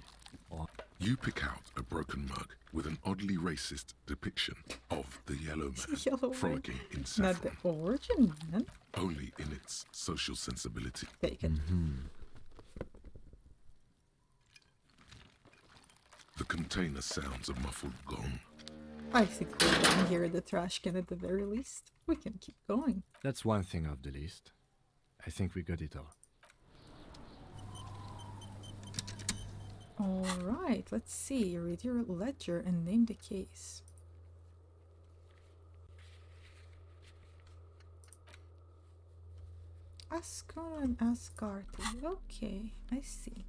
Or You pick out a broken mug with an oddly racist depiction of the Yellow Man Yellow Man. frolicking in Not saffron, the origin, man. only in its social sensibility. Take it. The container sounds a muffled gong. I think we're done here at the trash can at the very least. We can keep going. that's one thing off the list. I think we got it all. Alright, let's see. Read your ledger and name the case. Ascona and Ascarty. Okay, I see.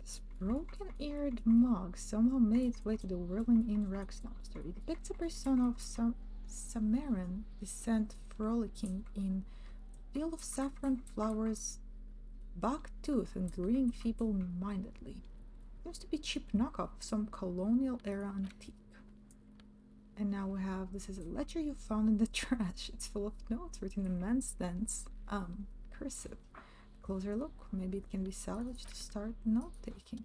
This broken-eared mug somehow made its way to the whirling in Rex Lobster. It depicts a persona of some Samaran descent frolicking in a field of saffron flowers, buck tooth and grinning feeble-mindedly. Seems to be cheap knockoff of some colonial era antique. And now we have, this is a ledger you found in the trash. It's full of notes written in man's stance, cursive. Closer look, maybe it can be salvaged to start note-taking.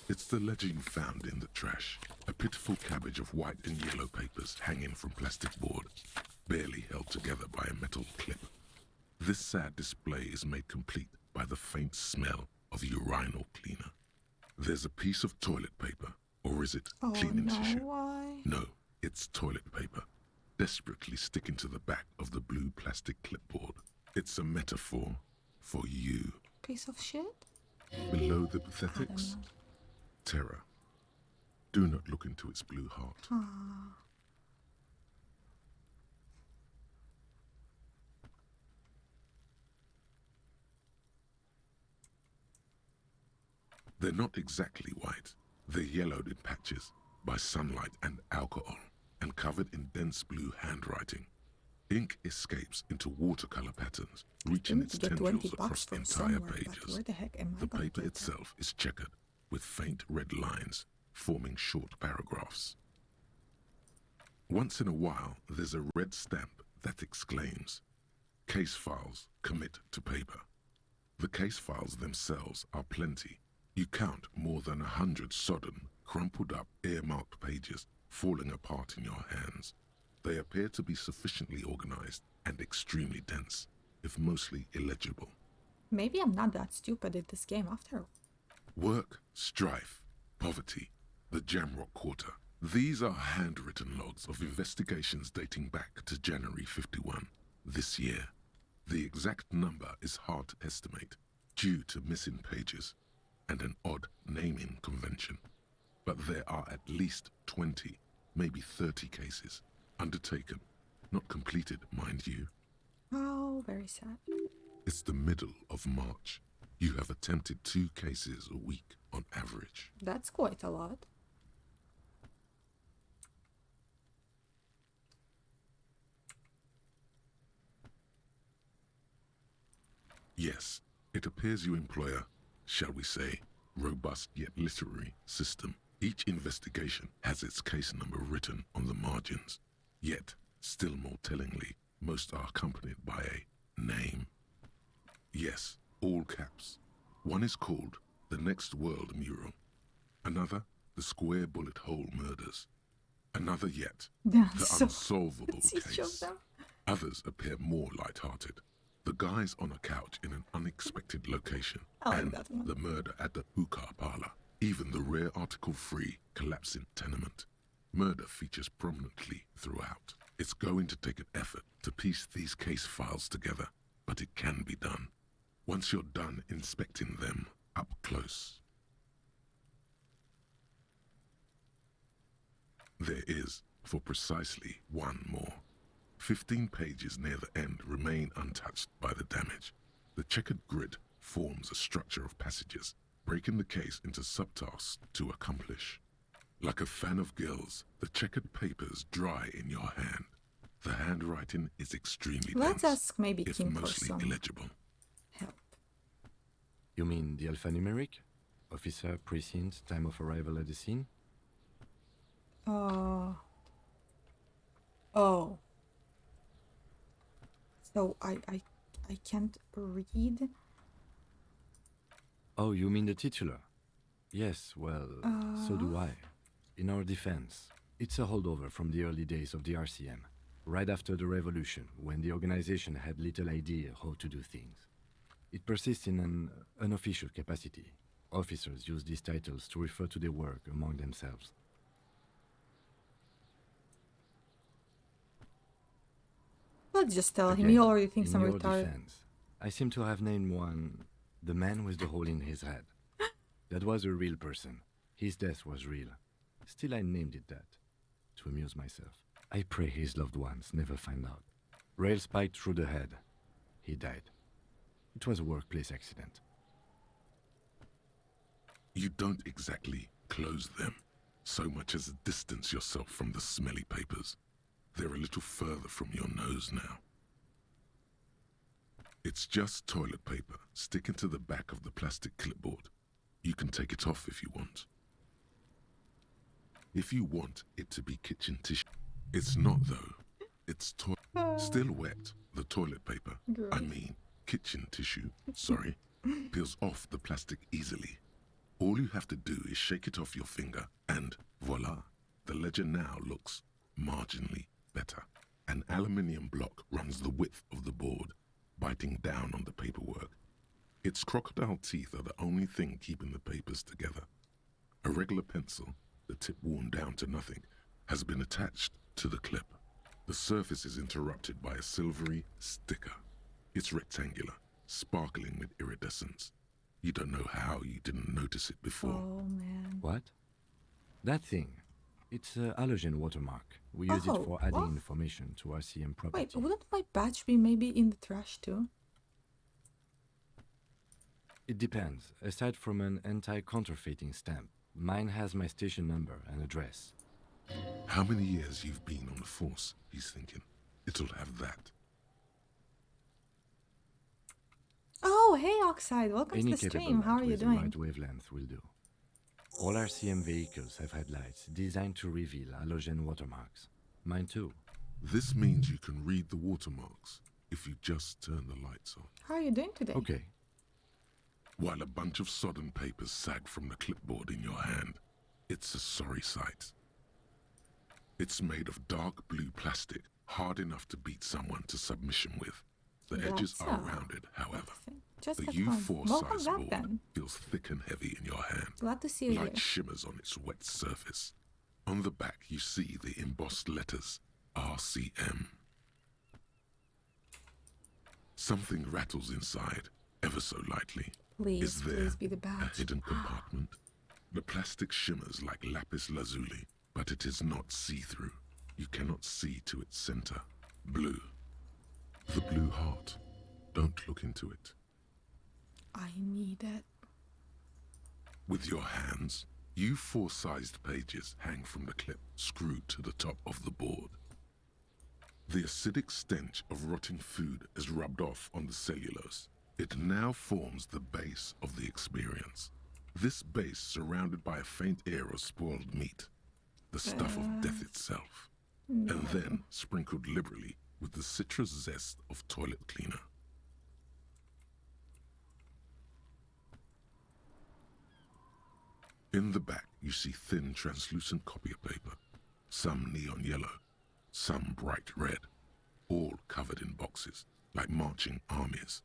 It's the ledger you found in the trash. A pitiful cabbage of white and yellow papers hanging from plastic board, barely held together by a metal clip. This sad display is made complete by the faint smell of urinal cleaner. There's a piece of toilet paper, or is it cleaning tissue? Why? No, it's toilet paper, desperately sticking to the back of the blue plastic clipboard. It's a metaphor for you. Piece of shit? Below the pathetics, terror. Do not look into its blue heart. Ah. They're not exactly white. They're yellowed in patches by sunlight and alcohol, and covered in dense blue handwriting. Ink escapes into watercolor patterns, reaching its tendrils across the entire pages. Where the heck am I The gonna paper get itself is checkered, with faint red lines forming short paragraphs. Once in a while, there's a red stamp that exclaims, "Case files commit to paper." The case files themselves are plenty. You count more than 100 sodden, crumpled up, earmarked pages falling apart in your hands. They appear to be sufficiently organized and extremely dense, if mostly illegible. Maybe I'm not that stupid at this game after all. Work, strife, poverty, the Jamrock Quarter. These are handwritten logs of investigations dating back to January 51, this year. The exact number is hard to estimate, due to missing pages and an odd naming convention. But there are at least 20, maybe 30 cases undertaken, not completed, mind you. Oh, very sad. It's the middle of March. You have attempted 2 cases a week on average. That's quite a lot. Yes, it appears you employ a, shall we say, robust yet literary system. Each investigation has its case number written on the margins. Yet, still more tellingly, most are accompanied by a name. Yes, all caps. One is called The Next World Mural. Another, The Square Bullet Hole Murders. Another yet, The Unsolvable Case. Others appear more light-hearted. The guys on a couch in an unexpected location, and the murder at the hookah parlor. Even the rare article-free collapsing tenement. Murder features prominently throughout. It's going to take an effort to piece these case files together, but it can be done. Once you're done inspecting them up close. There is, for precisely one more. 15 pages near the end remain untouched by the damage. The checkered grid forms a structure of passages, breaking the case into subtasks to accomplish. Like a fan of gills, the checkered papers dry in your hand. The handwriting is extremely Let's dense, ask maybe if Kim for mostly some illegible. help. You mean the alphanumeric? Officer, precinct, time of arrival at the scene? Oh. So I can't read. Oh, you mean the titular? Yes, well, so do I. In our defense, it's a holdover from the early days of the RCM, right after the revolution, when the organization had little idea how to do things. It persists in an unofficial capacity. Officers use these titles to refer to their work among themselves. Let's just tell him Again, he already thinks in I'm your retarded. defense, I seem to have named one the man with the hole in his head. That was a real person. His death was real. Still, I named it that, to amuse myself. I pray his loved ones never find out. Rail spiked through the head. He died. It was a workplace accident. You don't exactly close them, so much as distance yourself from the smelly papers. They're a little further from your nose now. It's just toilet paper sticking to the back of the plastic clipboard. You can take it off if you want. If you want it to be kitchen tissue. It's not though. It's still wet. The toilet paper, I mean kitchen tissue, sorry, peels off the plastic easily. All you have to do is shake it off your finger and voila, the ledger now looks marginally better. An aluminium block runs the width of the board, biting down on the paperwork. Its crocodile teeth are the only thing keeping the papers together. A regular pencil, the tip worn down to nothing, has been attached to the clip. The surface is interrupted by a silvery sticker. It's rectangular, sparkling with iridescence. You don't know how you didn't notice it before. Oh, man. What? That thing. It's a halogen watermark. We use it for adding information to RCM property. Wait, wouldn't my badge be maybe in the trash too? It depends. Aside from an anti-counterfeiting stamp, mine has my station number and address. How many years you've been on the force, he's thinking. It'll have that. Oh, hey Oxide, welcome Any to the capable stream. How light are you with the doing? right wavelength will do. All RCM vehicles have had lights designed to reveal halogen watermarks. Mine too. This means you can read the watermarks if you just turn the lights on. How are you doing today? Okay. While a bunch of sodden papers sag from the clipboard in your hand, it's a sorry sight. It's made of dark blue plastic, hard enough to beat someone to submission with. The edges are rounded, however. Just The have fun. U4 Welcome size back board then. feels thick and heavy in your hand. Glad to see you Light here. shimmers on its wet surface. On the back, you see the embossed letters, RCM. Something rattles inside, ever so lightly. Please, Is there please be the a badge. hidden compartment? The plastic shimmers like lapis lazuli, but it is not see-through. You cannot see to its center. Blue. The blue heart. Don't look into it. I need it. With your hands, you 4-sized pages hang from the clip screwed to the top of the board. The acidic stench of rotting food is rubbed off on the cellulose. It now forms the base of the experience. This base surrounded by a faint air of spoiled meat, the stuff of death itself, and then sprinkled liberally with the citrus zest of toilet cleaner. In the back, you see thin, translucent copy paper, some neon yellow, some bright red, all covered in boxes, like marching armies.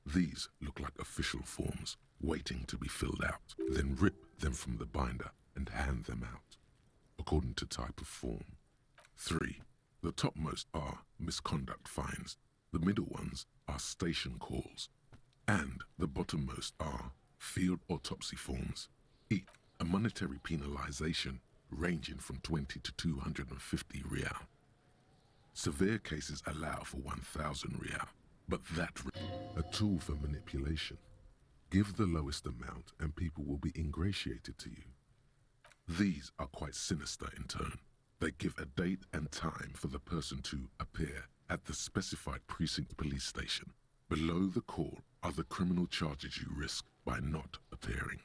These look like official forms, waiting to be filled out. Then rip them from the binder and hand them out, according to type of form. 3. The topmost are misconduct fines, the middle ones are station calls, and the bottommost are field autopsy forms, each a monetary penalization ranging from 20 to 250 real. Severe cases allow for 1,000 real, but a tool for manipulation. Give the lowest amount and people will be ingratiated to you. These are quite sinister in turn. They give a date and time for the person to appear at the specified precinct police station. Below the call are the criminal charges you risk by not appearing.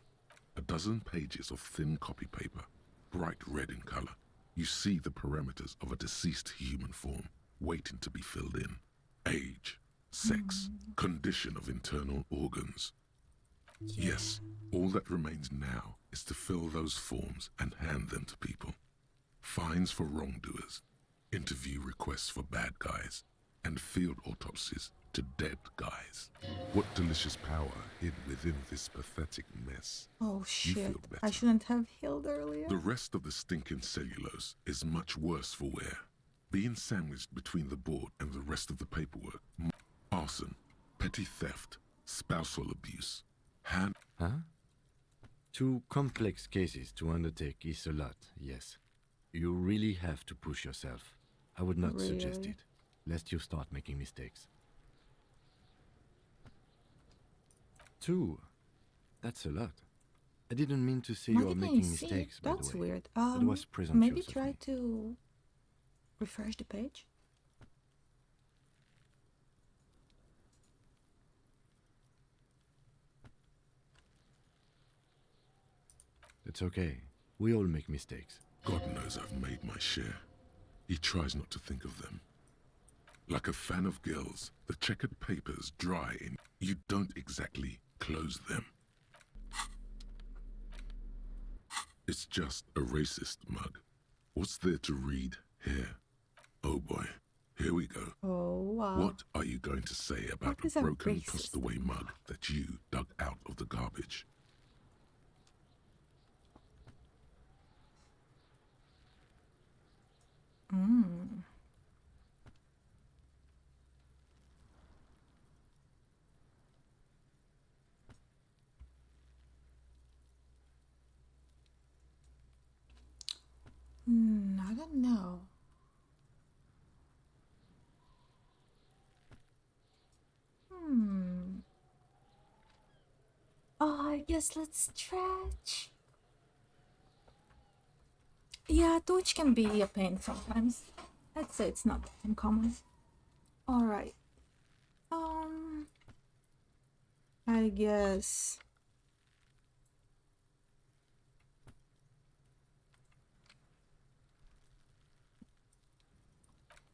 A dozen pages of thin copy paper, bright red in color. You see the parameters of a deceased human form waiting to be filled in. Age, sex, condition of internal organs. Yes, all that remains now is to fill those forms and hand them to people. Fines for wrongdoers, interview requests for bad guys, and field autopsies to dead guys. What delicious power hid within this pathetic mess. Oh You shit, feel better. I shouldn't have healed earlier. The rest of the stinking cellulose is much worse for wear. Being sandwiched between the board and the rest of the paperwork. Arson, petty theft, spousal abuse, Huh? 2 complex cases to undertake is a lot, yes. You really have to push yourself. I would not suggest Really? it, lest you start making mistakes. 2? That's a lot. I didn't mean to say Why you are didn't I making see? mistakes, by That's the way. weird. It was presumptuous Maybe of try me. to refresh the page. It's okay. We all make mistakes. God knows I've made my share. He tries not to think of them. Like a fan of girls, the checkered papers dry in. You don't exactly close them. It's just a racist mug. What's there to read here? Oh boy, here we go. Oh wow. What are you going to say about What a is a broken, racist tossed-away mug that you dug out of the garbage? I don't know. Oh, I guess let's stretch. Yeah, Twitch can be a pain sometimes. Let's say it's not that uncommon. Alright. I guess.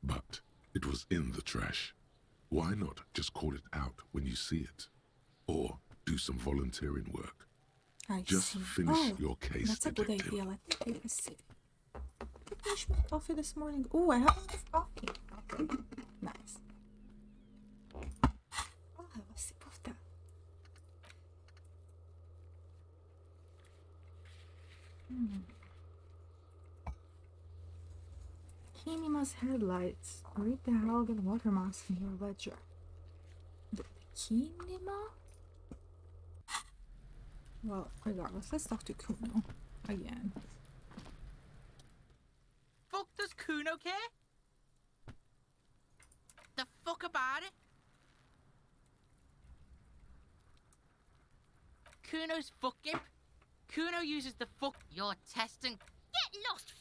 But it was in the trash. Why not just call it out when you see it? Or do some volunteering work. I Just see. finish your case, That's a good detective. idea. Let me take a sip. I finished my coffee this morning. Oh, I have enough coffee. Okay. Nice. I'll have a sip of that. Kinima's headlights. Read the Helgen watermarks in your ledger. The Kinima? Well, regardless, let's talk to Kuno again. Fuck does Kuno care? The fuck am I? about it? Kuno's fuck gimp. Kuno uses the fuck you're testing. Get lost,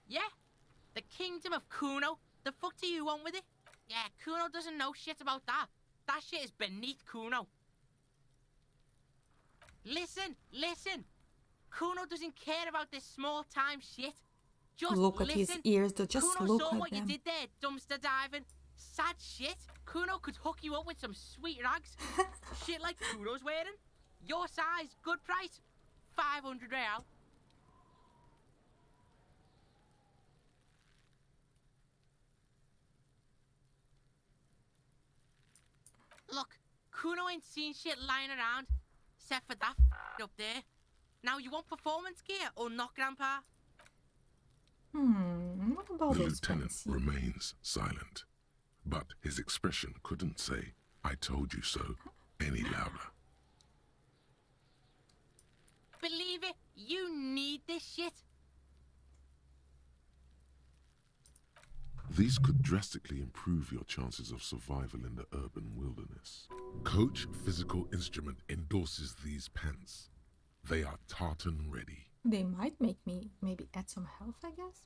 Yeah? The kingdom of Kuno? The fuck do you want with it? Yeah, Kuno doesn't know shit about that. That shit is beneath Kuno. Listen, listen. Kuno doesn't care about this small-time shit. Just Look at listen. his ears, they just Kuno look saw at what them. you did there, dumpster diving. Sad shit. Kuno could hook you up with some sweet rags. Shit like Kuno's wearing. Your size, good price. 500 real. Look, Kuno ain't seen shit lying around, except for that up there. Now, you want performance gear or not, Grandpa? What about The this lieutenant fancy? remains silent, but his expression couldn't say, "I told you so," any louder. Believe it, you need this shit. These could drastically improve your chances of survival in the urban wilderness. Coach Physical Instrument endorses these pants. They are tartan ready. They might make me maybe add some health, I guess.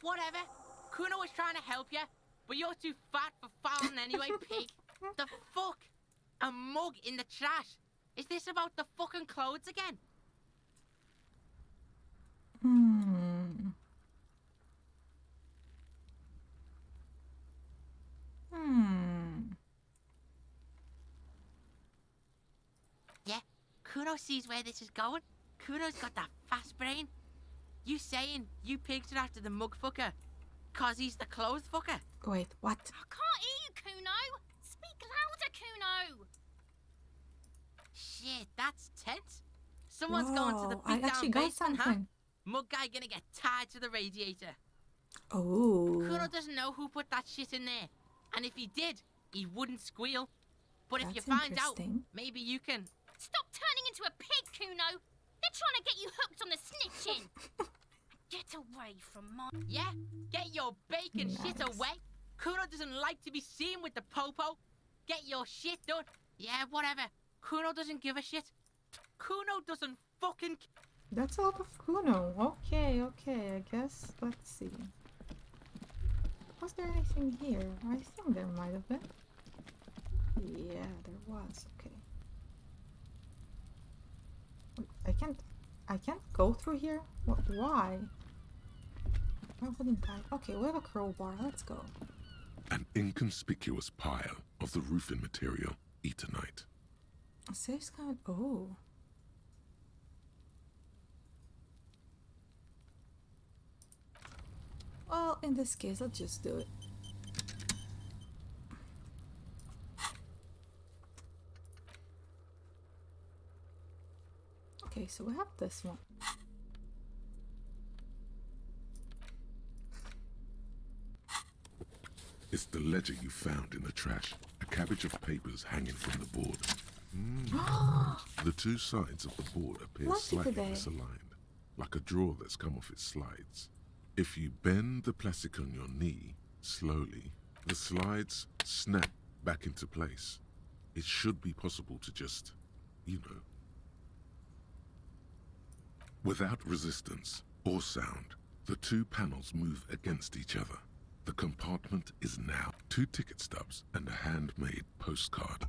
Whatever. Kuno was trying to help you, but you're too fat for falling anyway, pig. The fuck? A mug in the trash. Is this about the fucking clothes again? Yeah, Kuno sees where this is going. Kuno's got that fast brain. You saying you pigs are after the mug fucker, 'cause he's the clothes fucker? Wait, what? I can't hear you, Kuno. Speak louder, Kuno. Shit, that's tense. Someone's going to the Wow, I beat actually down got basement, huh? something. Mug guy gonna get tied to the radiator. Oh. Kuno doesn't know who put that shit in there. And if he did, he wouldn't squeal. But if you That's find out, interesting. maybe you can... Stop turning into a pig, Kuno. They're trying to get you hooked on the snitching. Get away from my... Yeah, get your bacon shit Nice. away. Kuno doesn't like to be seen with the popo. Get your shit done. Yeah, whatever. Kuno doesn't give a shit. Kuno doesn't fucking... That's a lot of Kuno. Okay, okay, I guess. Let's see. Was there anything here? I think there might have been. Yeah, there was. Okay. Wait, I can't go through here? What, why? Why wouldn't I? Okay, we have a crowbar. Let's go. An inconspicuous pile of the roofing material, Eternite. Safe scan. Oh. Well, in this case, let's just do it. Okay, so we have this one. It's the ledger you found in the trash. A cabbage of papers hanging from the board. The two sides of the board appear Lucky slightly today. misaligned, like a drawer that's come off its slides. If you bend the plastic on your knee slowly, the slides snap back into place. It should be possible to just, you know. Without resistance or sound, the two panels move against each other. The compartment is now 2 ticket stubs and a handmade postcard.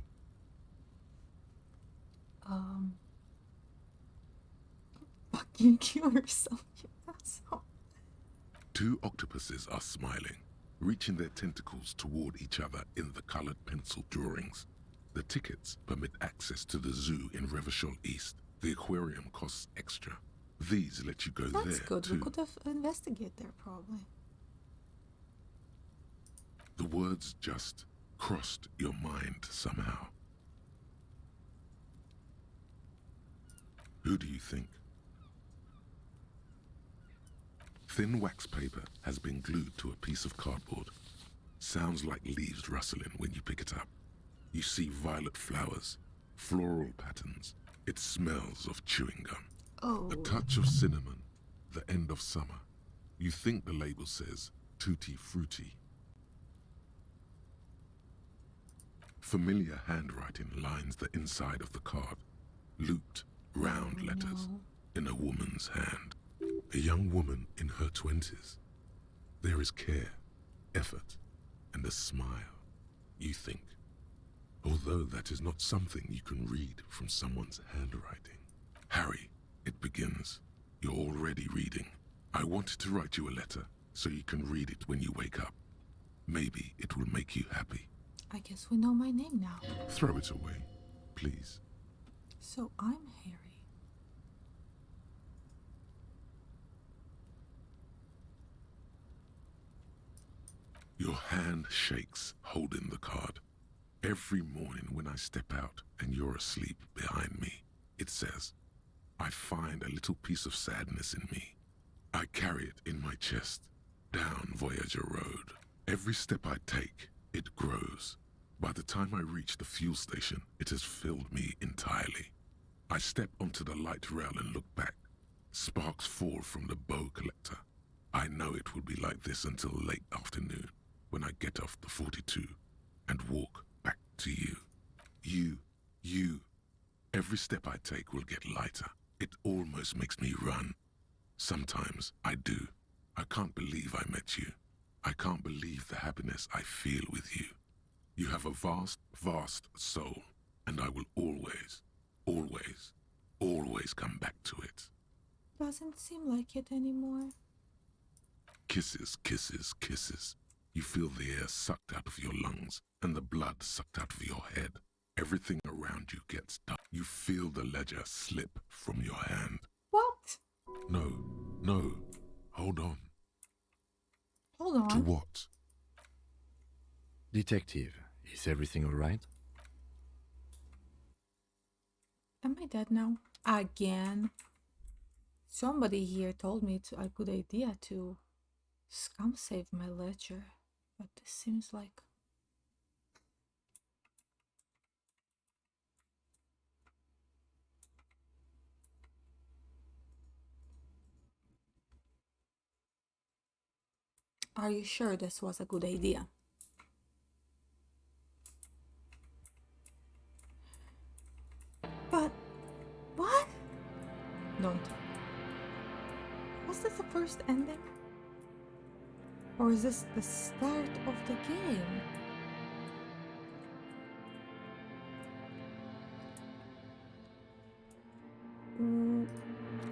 Fucking kill yourself, you asshole. 2 octopuses are smiling, reaching their tentacles toward each other in the colored pencil drawings. The tickets permit access to the zoo in Revachol East. The aquarium costs extra. These let you go That's there good. too. We could have investigated there, probably. The words just crossed your mind somehow. Who do you think? Thin wax paper has been glued to a piece of cardboard. Sounds like leaves rustling when you pick it up. You see violet flowers, floral patterns. It smells of chewing gum. Oh. A touch of cinnamon, the end of summer. You think the label says Tutti Frutti. Familiar handwriting lines the inside of the card. Looped, round letters in a woman's hand. A young woman in her 20s. There is care, effort, and a smile, you think. Although that is not something you can read from someone's handwriting. Harry, it begins. You're already reading. I wanted to write you a letter so you can read it when you wake up. Maybe it will make you happy. I guess we know my name now. Throw it away, please. So I'm Harry. Your hand shakes holding the card. Every morning when I step out and you're asleep behind me, it says, I find a little piece of sadness in me. I carry it in my chest, down Voyager Road. Every step I take, it grows. By the time I reach the fuel station, it has filled me entirely. I step onto the light rail and look back. Sparks fall from the bow collector. I know it will be like this until late afternoon, when I get off the 42 and walk back to you. You. Every step I take will get lighter. It almost makes me run. Sometimes I do. I can't believe I met you. I can't believe the happiness I feel with you. You have a vast, vast soul, and I will always, always, always come back to it. Doesn't seem like it anymore. Kisses, kisses, kisses. You feel the air sucked out of your lungs and the blood sucked out of your head. Everything around you gets dark. You feel the ledger slip from your hand. What? No. Hold on. Hold on. To what? Detective, is everything all right? Am I dead now? Again? Somebody here told me it's a good idea to scum save my ledger, but this seems like... Are you sure this was a good idea? But... what? Don't. Was this the first ending? Or is this the start of the game?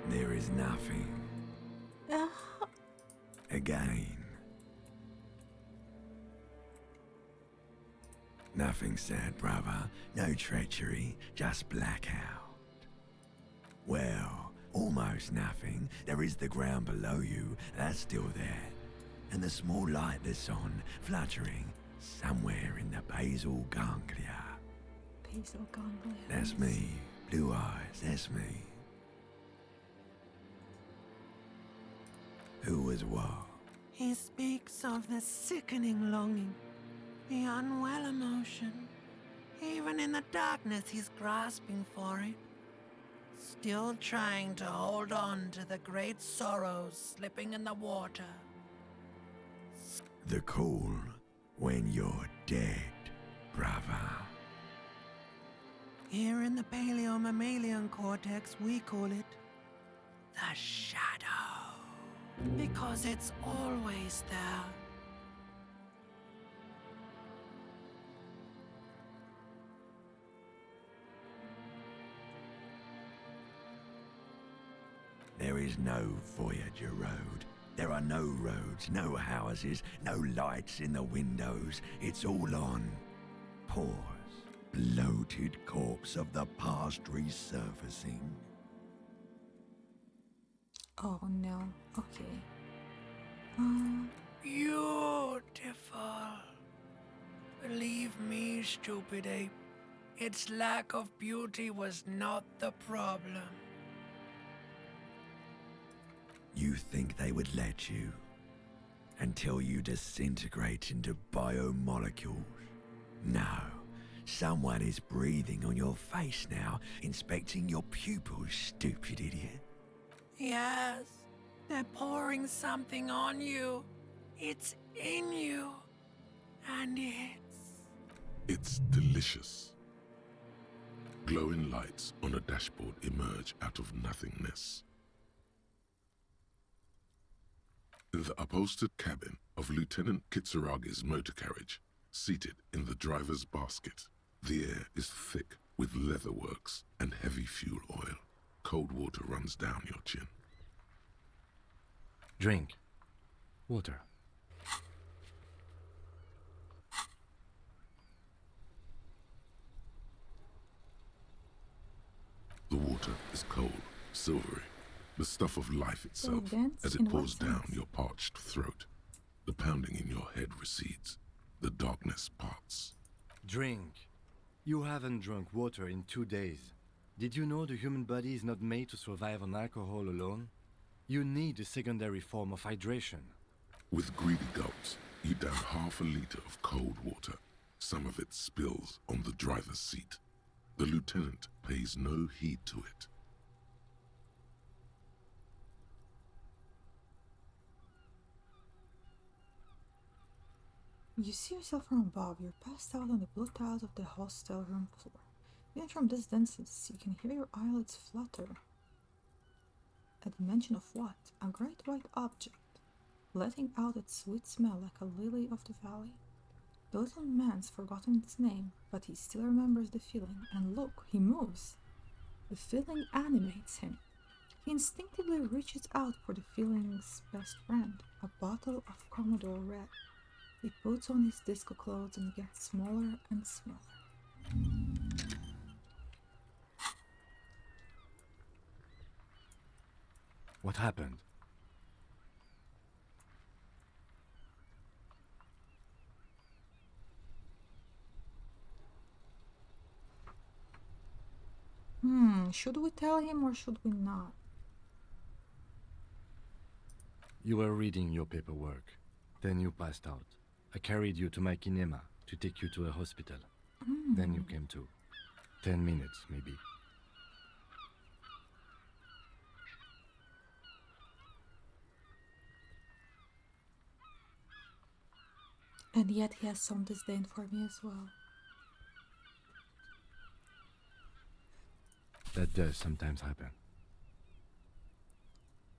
There is nothing. Again. Nothing sad, brother. No treachery, just blackout. Well, almost nothing. There is the ground below you, that's still there. And the small light that's on, fluttering, somewhere in the basal ganglia. Basal ganglia. That's me. Blue eyes, that's me. Who was what? He speaks of the sickening longing, the unwell emotion. Even in the darkness, he's grasping for it. Still trying to hold on to the great sorrows slipping in the water. The call when you're dead, brother. Here in the paleo-mammalian cortex, we call it the shadow. Because it's always there. There is no Voyager Road. There are no roads, no houses, no lights in the windows. It's all on pause. Bloated corpse of the past resurfacing. Oh no. Okay. Beautiful. Believe me, stupid ape. Its lack of beauty was not the problem. You think they would let you? Until you disintegrate into biomolecules? No. Someone is breathing on your face now, inspecting your pupils, stupid idiot. Yes, They're pouring something on you. It's in you. And It's delicious. Glowing lights on a dashboard emerge out of nothingness. In the upholstered cabin of Lieutenant Kitsuragi's motor carriage, seated in the driver's basket, the air is thick with leatherworks and heavy fuel oil. Cold water runs down your chin. Drink. Water. The water is cold, silvery, the stuff of life itself dense as in it what pours down sense? your parched throat. The pounding in your head recedes. The darkness parts. Drink. You haven't drunk water in 2 days. Did you know the human body is not made to survive on alcohol alone? You need a secondary form of hydration. With greedy gulps, you down half a liter of cold water. Some of it spills on the driver's seat. The lieutenant pays no heed to it. You see yourself from above. You're passed out on the blue tiles of the hostel room floor. Even from this distance, you can hear your eyelids flutter. At the mention of what? A great white object, letting out its sweet smell like a lily of the valley. The little man's forgotten its name, but he still remembers the feeling, and look, he moves. The feeling animates him. He instinctively reaches out for the feeling's best friend, a bottle of Commodore Red. He puts on his disco clothes and gets smaller and smaller. What happened? Should we tell him or should we not? You were reading your paperwork. Then you passed out. I carried you to my kinema to take you to a hospital. Then you came to. 10 minutes, maybe. And yet he has some disdain for me as well. That does sometimes happen.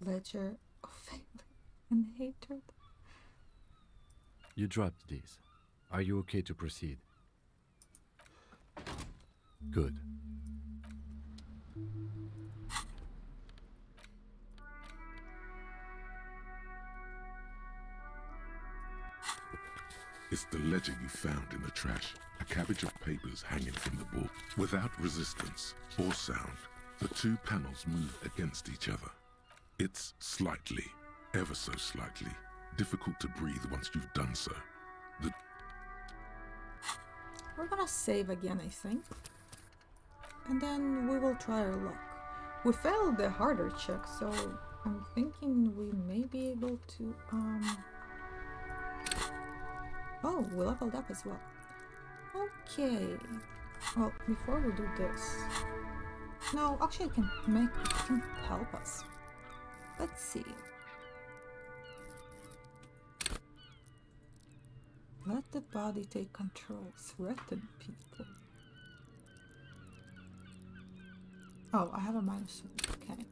Ledger of failure and hatred. You dropped these. Are you okay to proceed? Good. It's the ledger you found in the trash. A cabbage of papers hanging from the board. Without resistance or sound, the two panels move against each other. It's slightly, ever so slightly, difficult to breathe once you've done so. We're gonna save again, I think. And then we will try our luck. We failed the harder check, so I'm thinking we may be able to, Oh, we leveled up as well. Okay. Well, before we do this... No, actually it can help us. Let's see. Let the body take control. Threaten people. Oh, I have a minus one. Okay.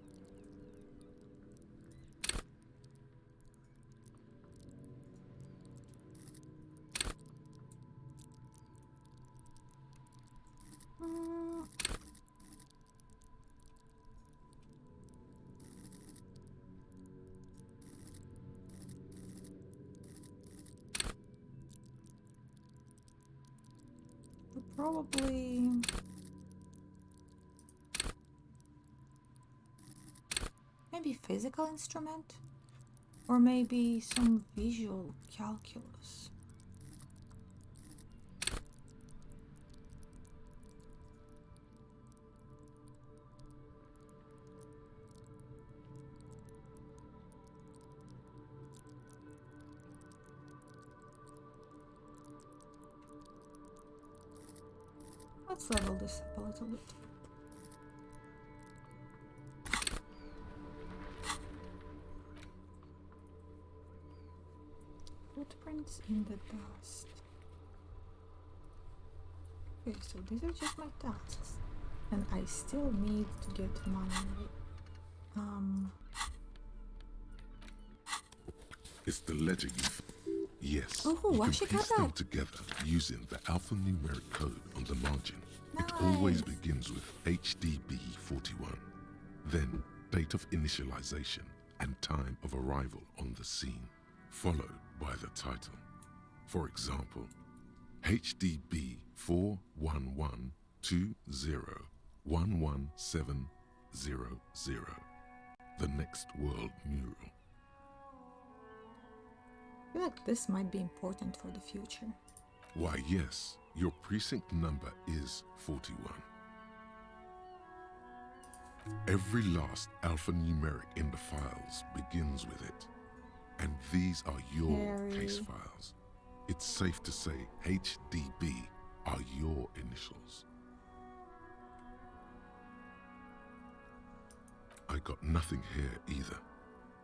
Probably... Maybe physical instrument? Or maybe some visual calculus. Let's level this up a little bit. Footprints in the dust. Okay, so these are just my tasks. And I still need to get money. It's the ledger Yes, oh, you I can should piece have them that. together using the alphanumeric code on the margin. Nice. It always begins with HDB41, then date of initialization and time of arrival on the scene, followed by the title. For example, HDB 41120111700, the next world mural. I feel like this might be important for the future. Why, yes, your precinct number is 41. Every last alphanumeric in the files begins with it. And these are your Harry. case files. It's safe to say HDB are your initials. I got nothing here either.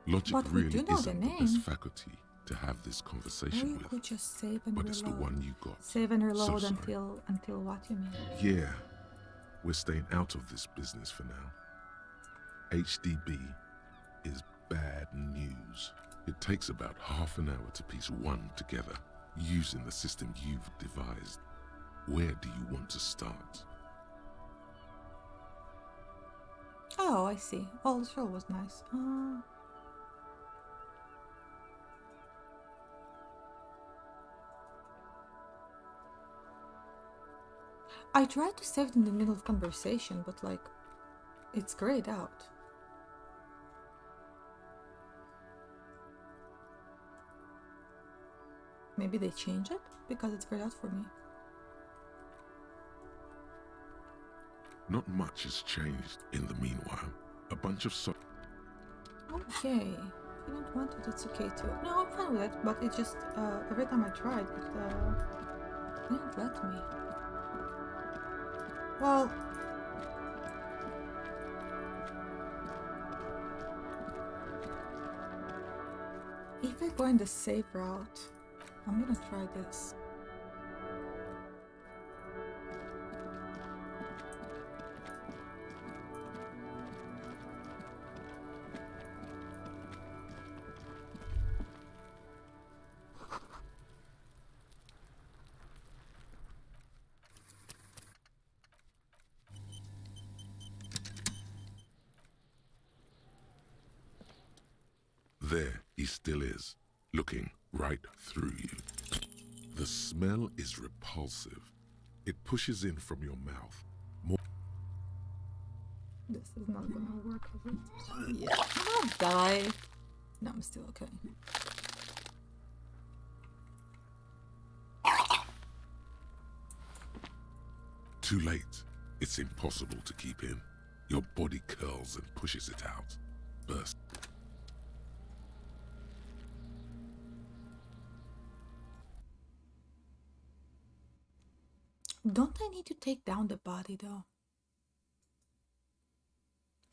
Logic But we really do know isn't the the best name. faculty to have this Or conversation you with, could just save and but reload. it's the one you got. Save and reload sorry. until what you mean? Yeah, we're staying out of this business for now. HDB is bad news. It takes about half an hour to piece one together using the system you've devised. Where do you want to start? Oh, I see. Well, this roll was nice. I tried to save it in the middle of conversation, but like, it's grayed out. Maybe they changed it because it's grayed out for me. Not much has changed in the meanwhile. A bunch of Okay, if you don't want it, it's okay too. No, I'm fine with it, but it just, every time I tried, it didn't let me. Well, if I go in the safe route, I'm gonna try this. There he still is, looking right through you. The smell is repulsive. It pushes in from your mouth. More This is not gonna work, is it? Yeah, I'm gonna die. No, I'm still okay. Too late. It's impossible to keep in. Your body curls and pushes it out. Burst. Don't I need to take down the body though?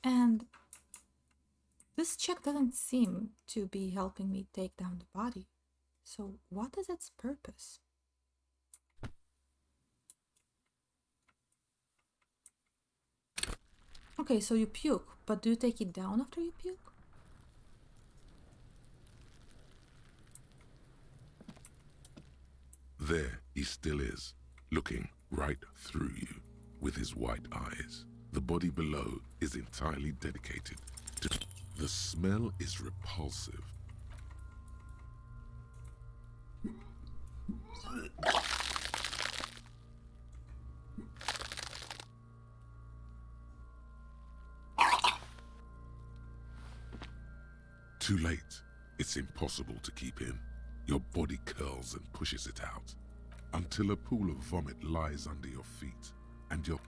And this check doesn't seem to be helping me take down the body. So what is its purpose? Okay, so you puke, but do you take it down after you puke? There he still is, looking right through you with his white eyes. The body below is entirely dedicated to... The smell is repulsive. Too late. It's impossible to keep in. Your body curls and pushes it out until a pool of vomit lies under your feet and your...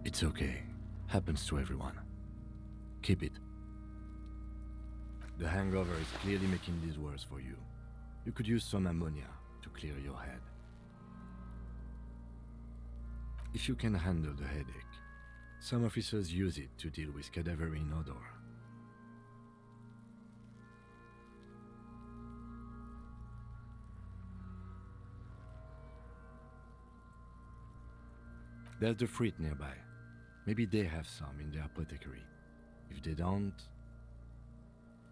It's okay. Happens to everyone. Keep it. The hangover is clearly making this worse for you. You could use some ammonia to clear your head. If you can handle the headache, some officers use it to deal with cadaverine odor. There's the fruit nearby. Maybe they have some in their apothecary. If they don't...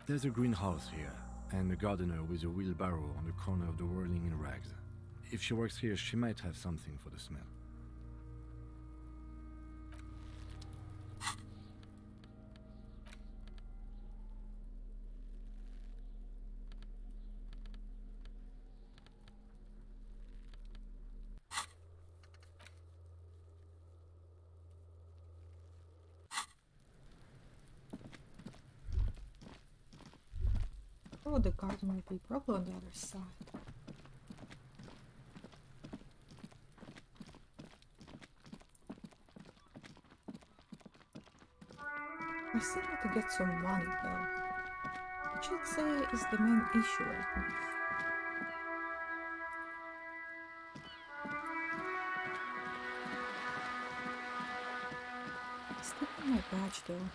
There's a greenhouse here, and a gardener with a wheelbarrow on the corner of the whirling in rags. If she works here, she might have something for the smell. Oh, the garden will be probably on the other side. I still need to get some money though. I should say is the main issue right now. Still in my badge though.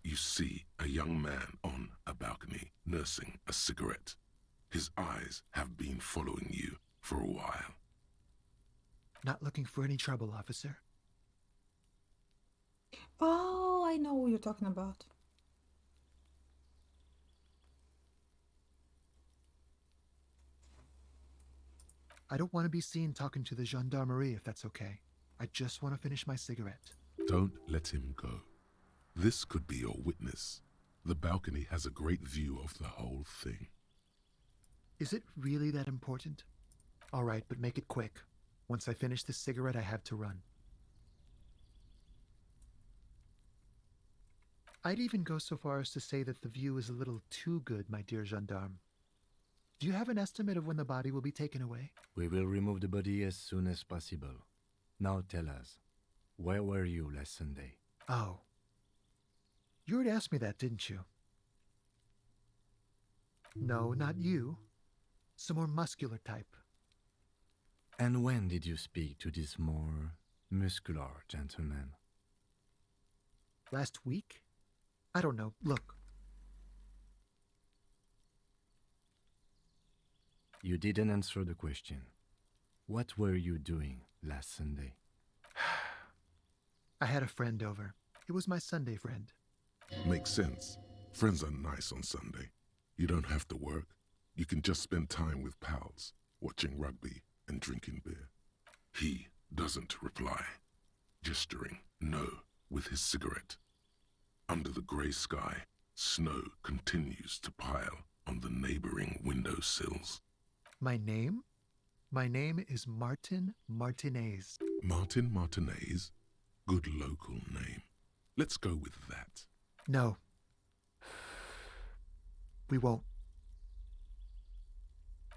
You see a young man on a balcony nursing a cigarette. His eyes have been following you for a while. Not looking for any trouble, officer. Oh, I know what you're talking about. I don't want to be seen talking to the gendarmerie if that's okay. I just want to finish my cigarette. Don't let him go. This could be your witness. The balcony has a great view of the whole thing. Is it really that important? All right, but make it quick. Once I finish this cigarette, I have to run. I'd even go so far as to say that the view is a little too good, my dear gendarme. Do you have an estimate of when the body will be taken away? We will remove the body as soon as possible. Now tell us, where were you last Sunday? Oh. You already asked me that, didn't you? No, not you. Some more muscular type. And when did you speak to this more muscular gentleman? Last week? I don't know. Look. You didn't answer the question. What were you doing last Sunday? I had a friend over. It was my Sunday friend. Makes sense. Friends are nice on Sunday. You don't have to work. You can just spend time with pals, watching rugby and drinking beer. He doesn't reply, gesturing no with his cigarette. Under the grey sky, snow continues to pile on the neighboring windowsills. My name? My name is Martin Martinez. Martin Martinez? Good local name. Let's go with that. No. We won't.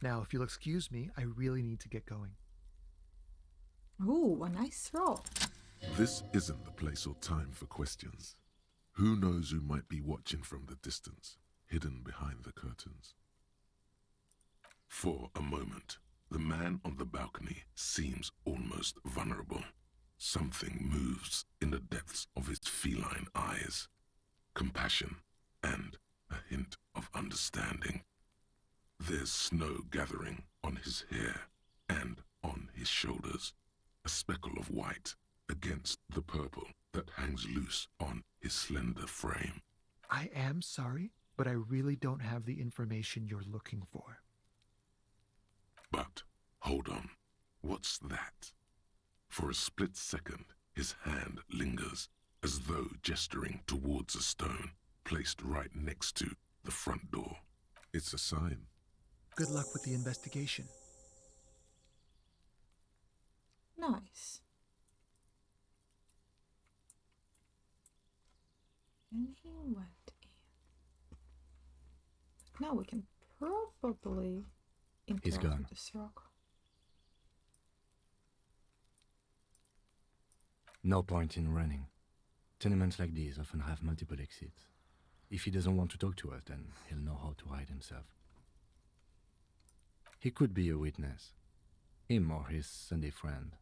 Now, if you'll excuse me, I really need to get going. Ooh, a nice throw. This isn't the place or time for questions. Who knows who might be watching from the distance, hidden behind the curtains? For a moment, the man on the balcony seems almost vulnerable. Something moves in the depths of his feline eyes. Compassion and a hint of understanding. There's snow gathering on his hair and on his shoulders, a speckle of white against the purple that hangs loose on his slender frame. I am sorry, but I really don't have the information you're looking for. But, hold on, what's that? For a split second, his hand lingers, as though gesturing towards a stone placed right next to the front door. It's a sign. Good luck with the investigation. Nice. And he went in. Now we can probably interact gone. with this rock. No point in running. Tenements like these often have multiple exits. If he doesn't want to talk to us, then he'll know how to hide himself. He could be a witness. Him or his Sunday friend.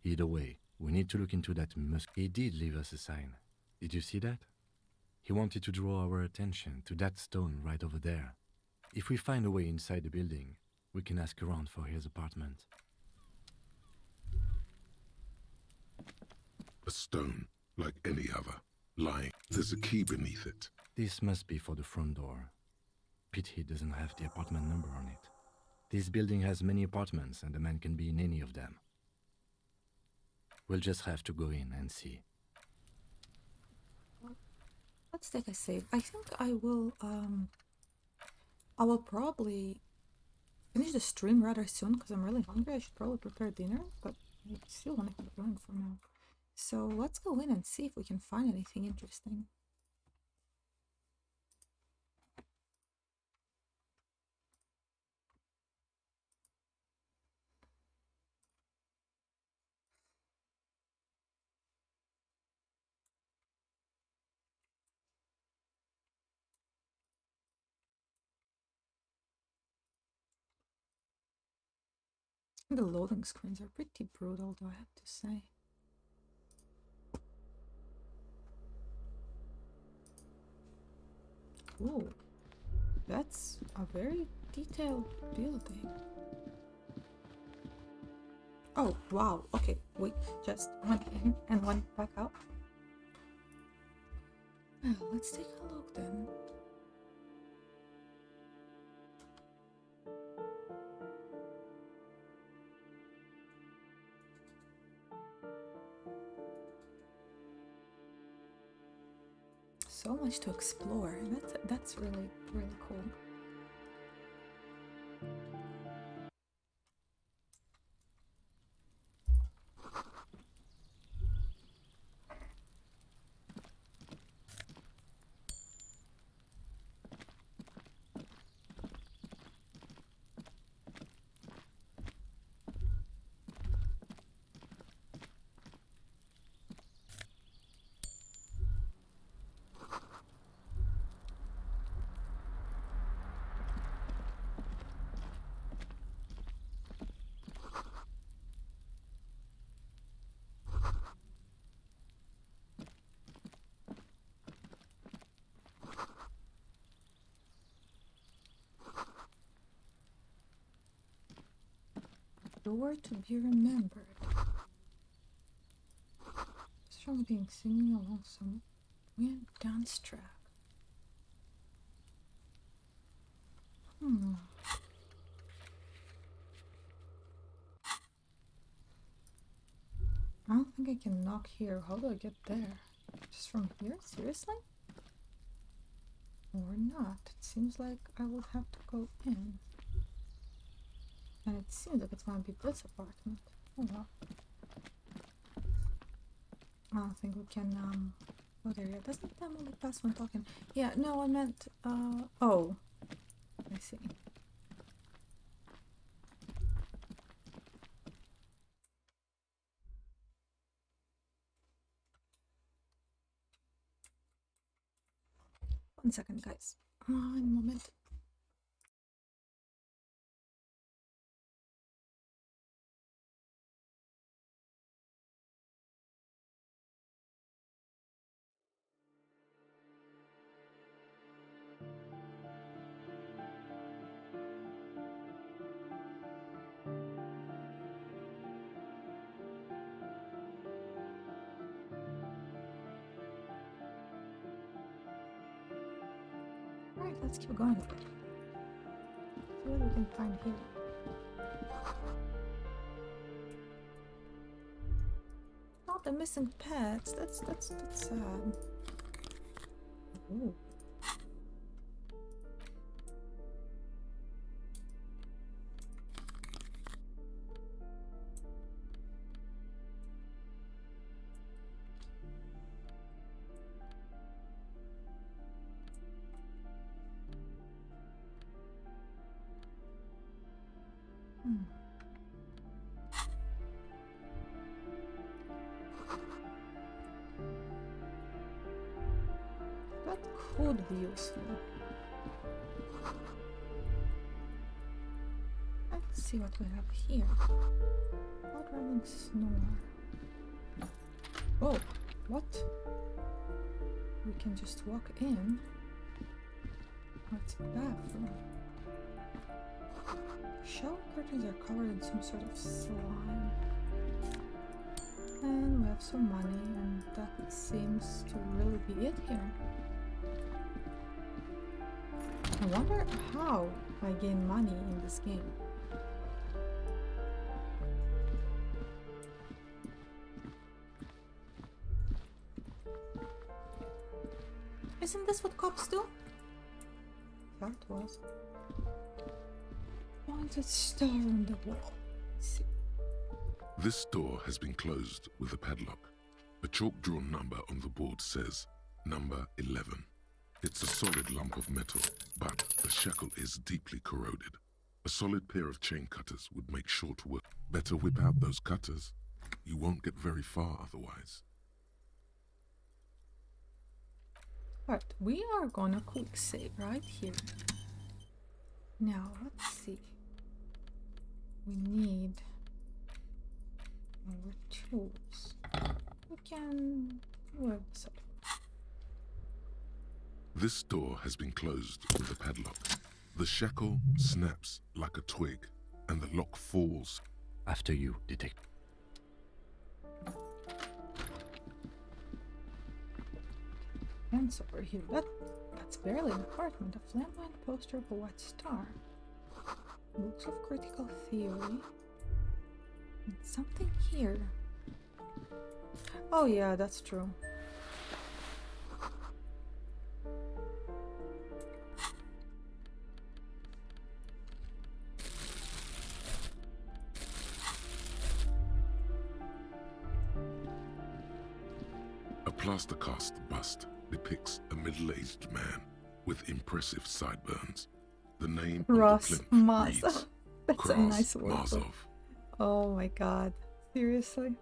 Either way, we need to look into that He did leave us a sign. Did you see that? He wanted to draw our attention to that stone right over there. If we find a way inside the building, we can ask around for his apartment. A stone, like any other, lying. There's a key beneath it. This must be for the front door. Pity he doesn't have the apartment number on it. This building has many apartments and the man can be in any of them. We'll just have to go in and see. Let's take a save. I think I will probably finish the stream rather soon because I'm really hungry. I should probably prepare dinner, but I still want to keep going for now. So let's go in and see if we can find anything interesting. The loading screens are pretty brutal, though, I have to say. Ooh, that's a very detailed building. Oh, wow. Okay, we just went in and went back out. Well, let's take a look then. So much to explore. That's really, really cool. Door to be remembered. Strongly being singing along some weird dance track. I don't think I can knock here. How do I get there? Just from here? Seriously? Or not? It seems like I would have to go in. And it seems like it's gonna be this apartment. Oh well. I don't think we can go there yet. Doesn't that only pass when talking? Yeah, no, I meant oh. I see. One second, guys. One moment. Alright, let's keep going. See what we can find here. Not the missing pets. That's sad. Ooh. What could be useful? Let's see what we have here. Outrunning snore. Oh, what? We can just walk in. What's a bathroom? Shower curtains are covered in some sort of slime. And we have some money, and that seems to really be it here. I wonder how I gain money in this game. Isn't this what cops do? That was. Wanted star on the wall. Let's see. This door has been closed with a padlock. A chalk-drawn number on the board says number 11. It's a solid lump of metal, but the shackle is deeply corroded. A solid pair of chain cutters would make short work. Better whip out those cutters. You won't get very far otherwise. Alright, we are gonna quick save right here. Now, let's see. We need our tools. We can work this up. This door has been closed with a padlock. The shackle snaps like a twig, and the lock falls. After you, detective. Fence over here. That's barely an apartment. A flamboyant poster of a white star. Books of critical theory. And something here. Oh yeah, that's true. A plaster cast bust depicts a middle-aged man with impressive sideburns. The name Ross on the plinth Mazov. reads That's a Kras nice word. Mazov. Oh my god. Seriously?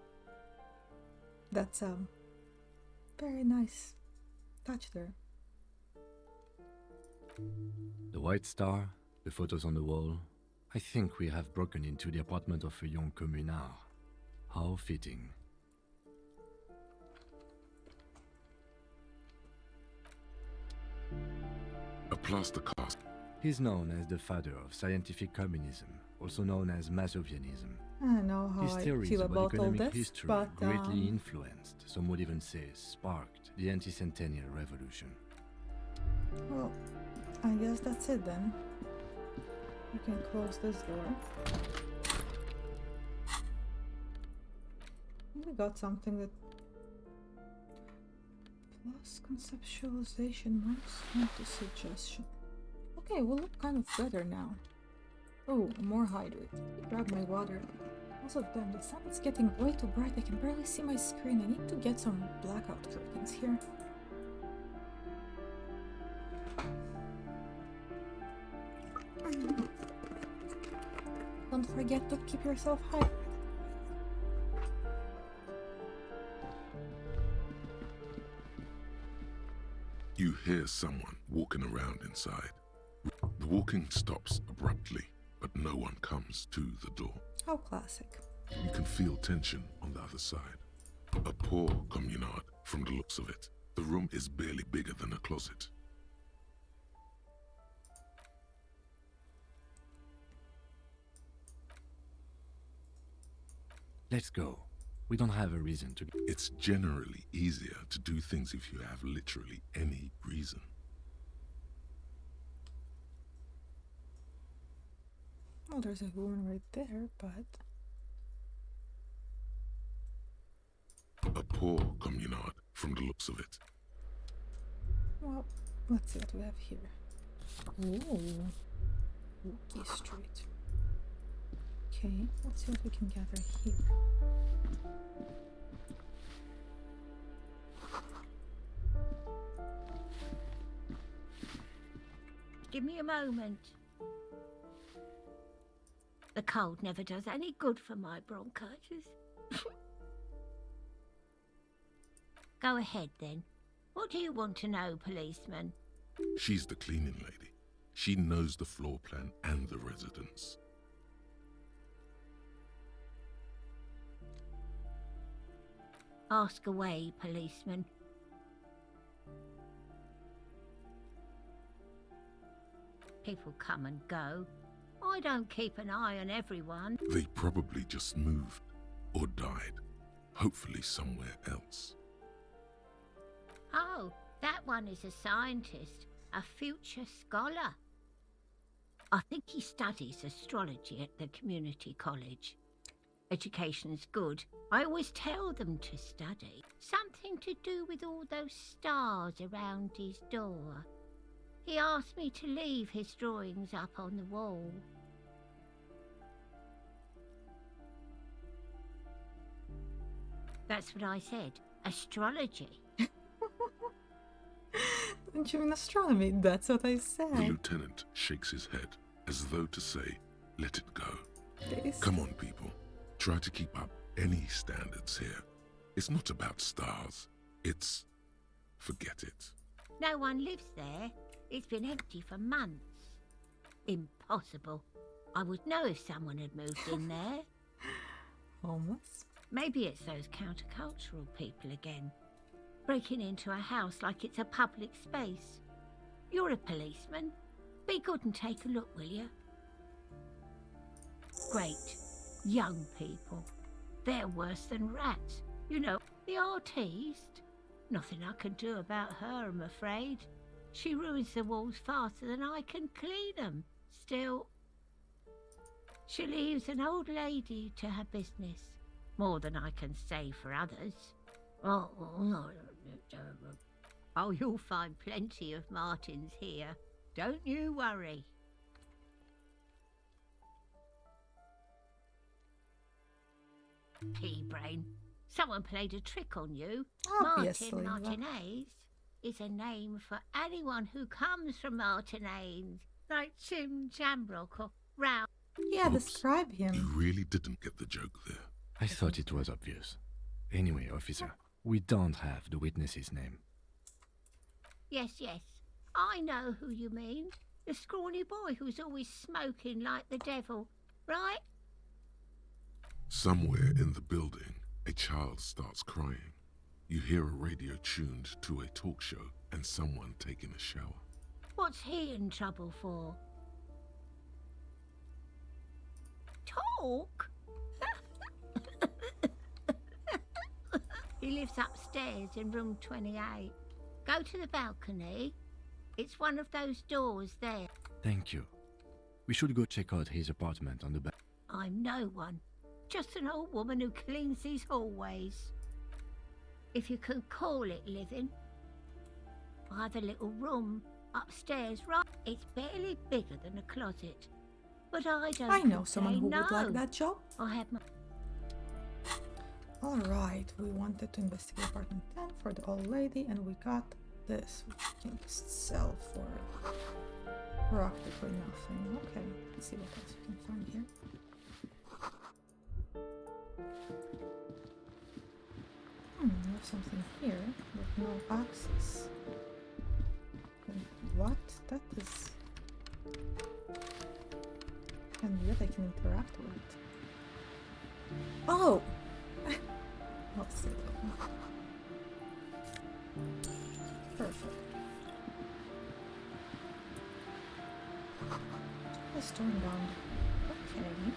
That's very nice touch there. The white star, the photos on the wall. I think we have broken into the apartment of a young communard. How fitting. A plaster cast. He's known as the father of scientific communism, also known as Masovianism. I don't know how His I theories feel about about all economic this, history but greatly influenced, some would even say sparked, the anti-centennial revolution. well, I guess that's it then. We can close this door. We got something that plus conceptualization minus into suggestion. Okay, we look kind of better now. Oh, more hydrate. Grab my water. Also, damn, the sun is getting way too bright. I can barely see my screen. I need to get some blackout curtains here. Don't forget to keep yourself hydrated. You hear someone walking around inside. The walking stops abruptly, but no one comes to the door. How classic. You can feel tension on the other side. A poor communard, from the looks of it. The room is barely bigger than a closet. Let's go. We don't have a reason to. It's generally easier to do things if you have literally any reason. Oh, there's a woman right there, but... A poor communard, from the looks of it. Well, let's see what we have here. Ooh. Wookie Street. Okay, let's see what we can gather here. Give me a moment. The cold never does any good for my bronchitis. Go ahead then. What do you want to know, policeman? She's the cleaning lady. She knows the floor plan and the residence. Ask away, policeman. People come and go. I don't keep an eye on everyone. They probably just moved or died, hopefully somewhere else. Oh, that one is a scientist, a future scholar. I think he studies astrology at the community college. Education's good. I always tell them to study. Something to do with all those stars around his door. He asked me to leave his drawings up on the wall. That's what I said. Astrology. Don't you mean astronomy? That's what I The said. lieutenant shakes his head as though to say, let it go. This. Come on, people. Try to keep up any standards here. It's not about stars. It's... forget it. No one lives there. It's been empty for months. Impossible. I would know if someone had moved in there. Homeless? Maybe it's those countercultural people again. Breaking into a house like it's a public space. You're a policeman. Be good and take a look, will you? Great. Young people. They're worse than rats. You know, the artiste. Nothing I can do about her, I'm afraid. She ruins the walls faster than I can clean them. Still, she leaves an old lady to her business. More than I can say for others. Oh, you'll find plenty of Martins here. Don't you worry. Pea-brain. Someone played a trick on you. Obviously, Martin Martinez is a name for anyone who comes from Martinez, like Jim Jambrock or Rao. Yeah, describe him. You really didn't get the joke there. I thought it was obvious. Anyway, officer, we don't have the witness's name. Yes, yes. I know who you mean. The scrawny boy who's always smoking like the devil, right? Somewhere in the building, a child starts crying. You hear a radio tuned to a talk show and someone taking a shower. What's he in trouble for? Talk? He lives upstairs in room 28. Go to the balcony. It's one of those doors there. Thank you. We should go check out his apartment on the back. I'm no one. Just an old woman who cleans these hallways. If you can call it living. I have a little room upstairs, right? It's barely bigger than a closet. But I don't I know someone who would like no. that job. I have my... Alright, we wanted to investigate apartment 10 for the old lady, and we got this, which we can just sell for practically nothing. Okay, let's see what else we can find here. There's something here with no access. What? That is... and yet I can interact with it. Oh! I'll save it. Perfect. Let's turn down. Okay.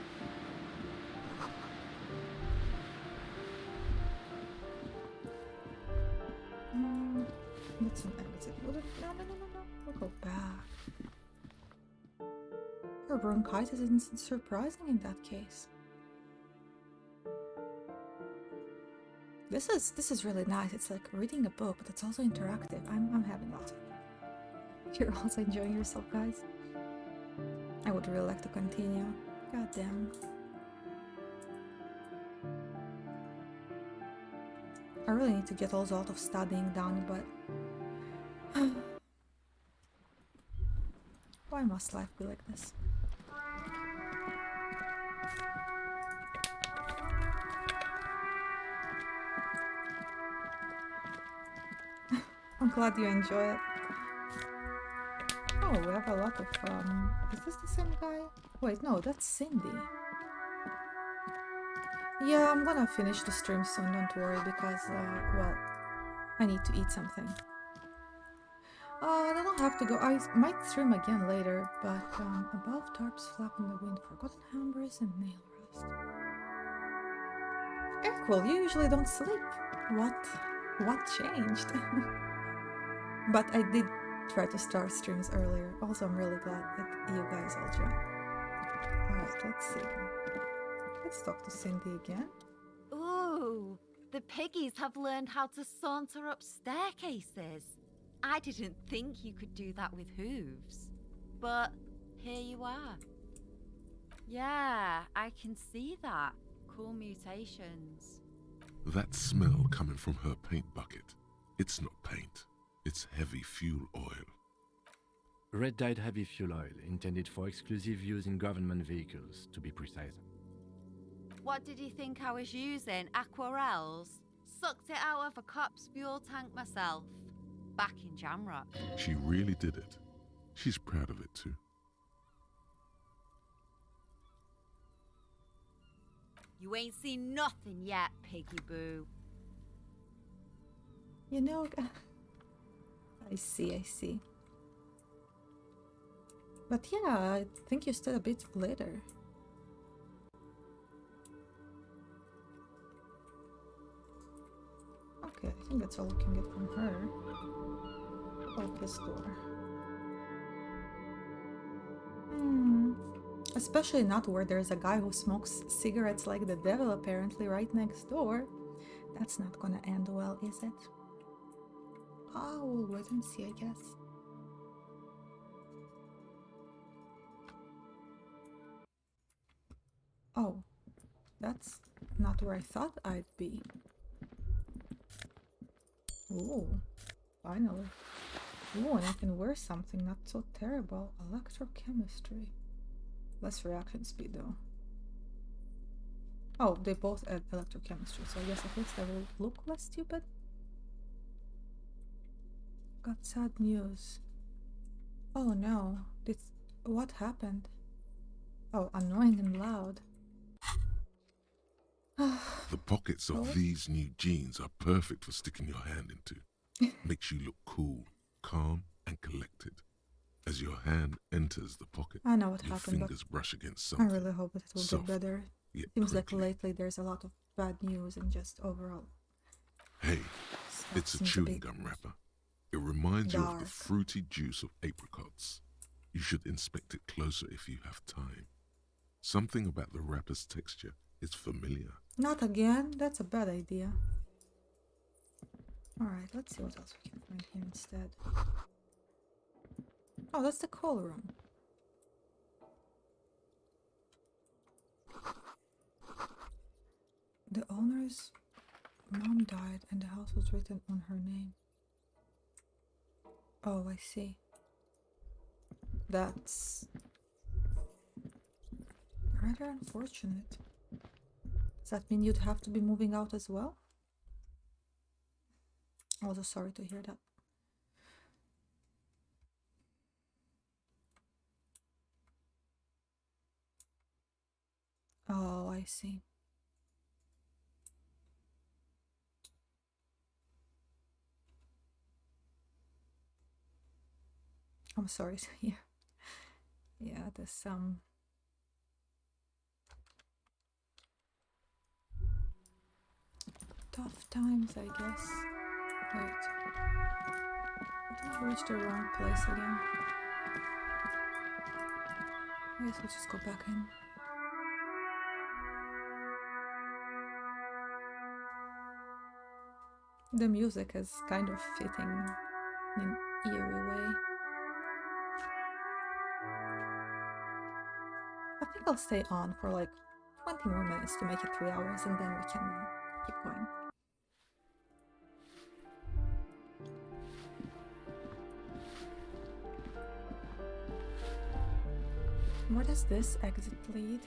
That's an exit. No. We'll go back. Her bronchitis isn't surprising in that case. This is really nice. It's like reading a book, but it's also interactive. I'm having lots of fun. You're also enjoying yourself, guys. I would really like to continue. God damn. I really need to get a lot of studying done, but why must life be like this? I'm glad you enjoy it. Oh, we have a lot of, is this the same guy? Wait, no, that's Cindy. Yeah, I'm gonna finish the stream soon, don't worry, because, well, I need to eat something. I don't have to go. I might stream again later, but, above tarps flap in the wind, forgotten hammers and nail rust. Equal, you usually don't sleep. What changed? But I did try to start streams earlier. Also, I'm really glad that you guys all joined. Alright, let's see. Let's talk to Cindy again. Ooh, the piggies have learned how to saunter up staircases. I didn't think you could do that with hooves. But here you are. Yeah, I can see that. Cool mutations. That smell coming from her paint bucket. It's not paint. It's heavy fuel oil. Red dyed heavy fuel oil, intended for exclusive use in government vehicles, to be precise. What did you think I was using? Aquarels? Sucked it out of a cop's fuel tank myself. Back in Jamrock. She really did it. She's proud of it too. You ain't seen nothing yet, Piggy Boo. You know, I see. But yeah, I think you stood a bit later. Okay, I think that's all we can get from her. Oh, this door. Especially not where there's a guy who smokes cigarettes like the devil apparently right next door. That's not gonna end well, is it? Oh, we'll wait and see, I guess. Oh, that's not where I thought I'd be. Ooh, finally. Ooh, and I can wear something not so terrible. Electrochemistry. Less reaction speed though. Oh, they both add electrochemistry, so I guess at least I will look less stupid. Got sad news. Oh no, what happened? Oh, annoying and loud. The pockets of these new jeans are perfect for sticking your hand into. Makes you look cool, calm, and collected. As your hand enters the pocket, I know what your happened, fingers brush against I something. really hope that it will soft, get better. yet Seems like crinkly. lately there's a lot of bad news and just overall. Hey, it's a chewing gum wrapper. It reminds you of the dark. fruity juice of apricots. You should inspect it closer if you have time. Something about the wrapper's texture is familiar. Not again, that's a bad idea. Alright, let's see what else we can find here instead. Oh, that's the coal room. The owner's mom died and the house was written on her name. Oh, I see. That's rather unfortunate. Does that mean you'd have to be moving out as well? Also sorry to hear that. Oh, I see. I'm sorry to hear. Yeah, there's some tough times, I guess. Wait. Did I reach the wrong place again? I guess we'll just go back in. The music is kind of fitting in an eerie way. I think I'll stay on for like 20 more minutes to make it 3 hours and then we can keep going. Where does this exit lead?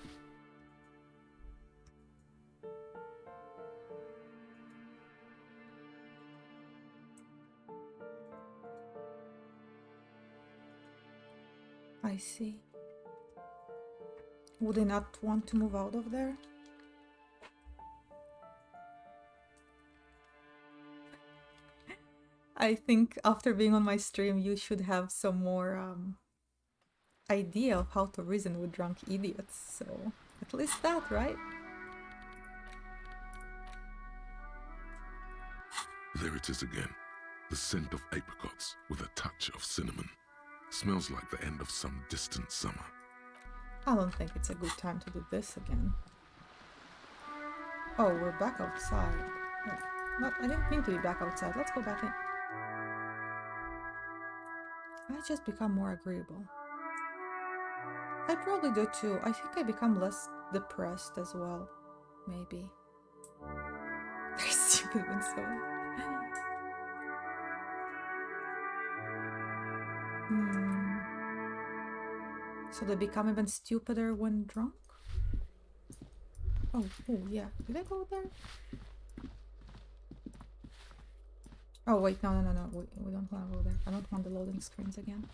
I see. Would they not want to move out of there? I think after being on my stream, you should have some more idea of how to reason with drunk idiots. So at least that, right? There it is again. The scent of apricots with a touch of cinnamon. Smells like the end of some distant summer. I don't think it's a good time to do this again. Oh, we're back outside. What? I didn't mean to be back outside. Let's go back in. I just become more agreeable. I probably do too. I think I become less depressed as well. Maybe. They're stupid when so. So they become even stupider when drunk? Oh, yeah. Did I go there? Oh, wait. No. We don't want to go there. I don't want the loading screens again.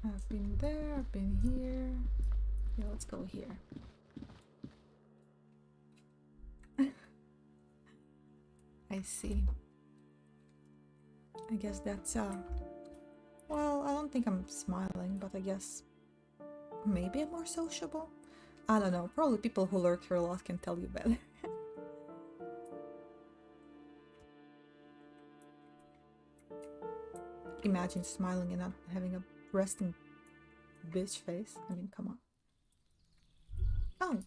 I've been there, I've been here. Yeah, let's go here. I see. I guess that's well, I don't think I'm smiling, but I guess maybe I'm more sociable? I don't know, probably people who lurk here a lot can tell you better. Imagine smiling and not having a resting bitch face. I mean, come on. Oh,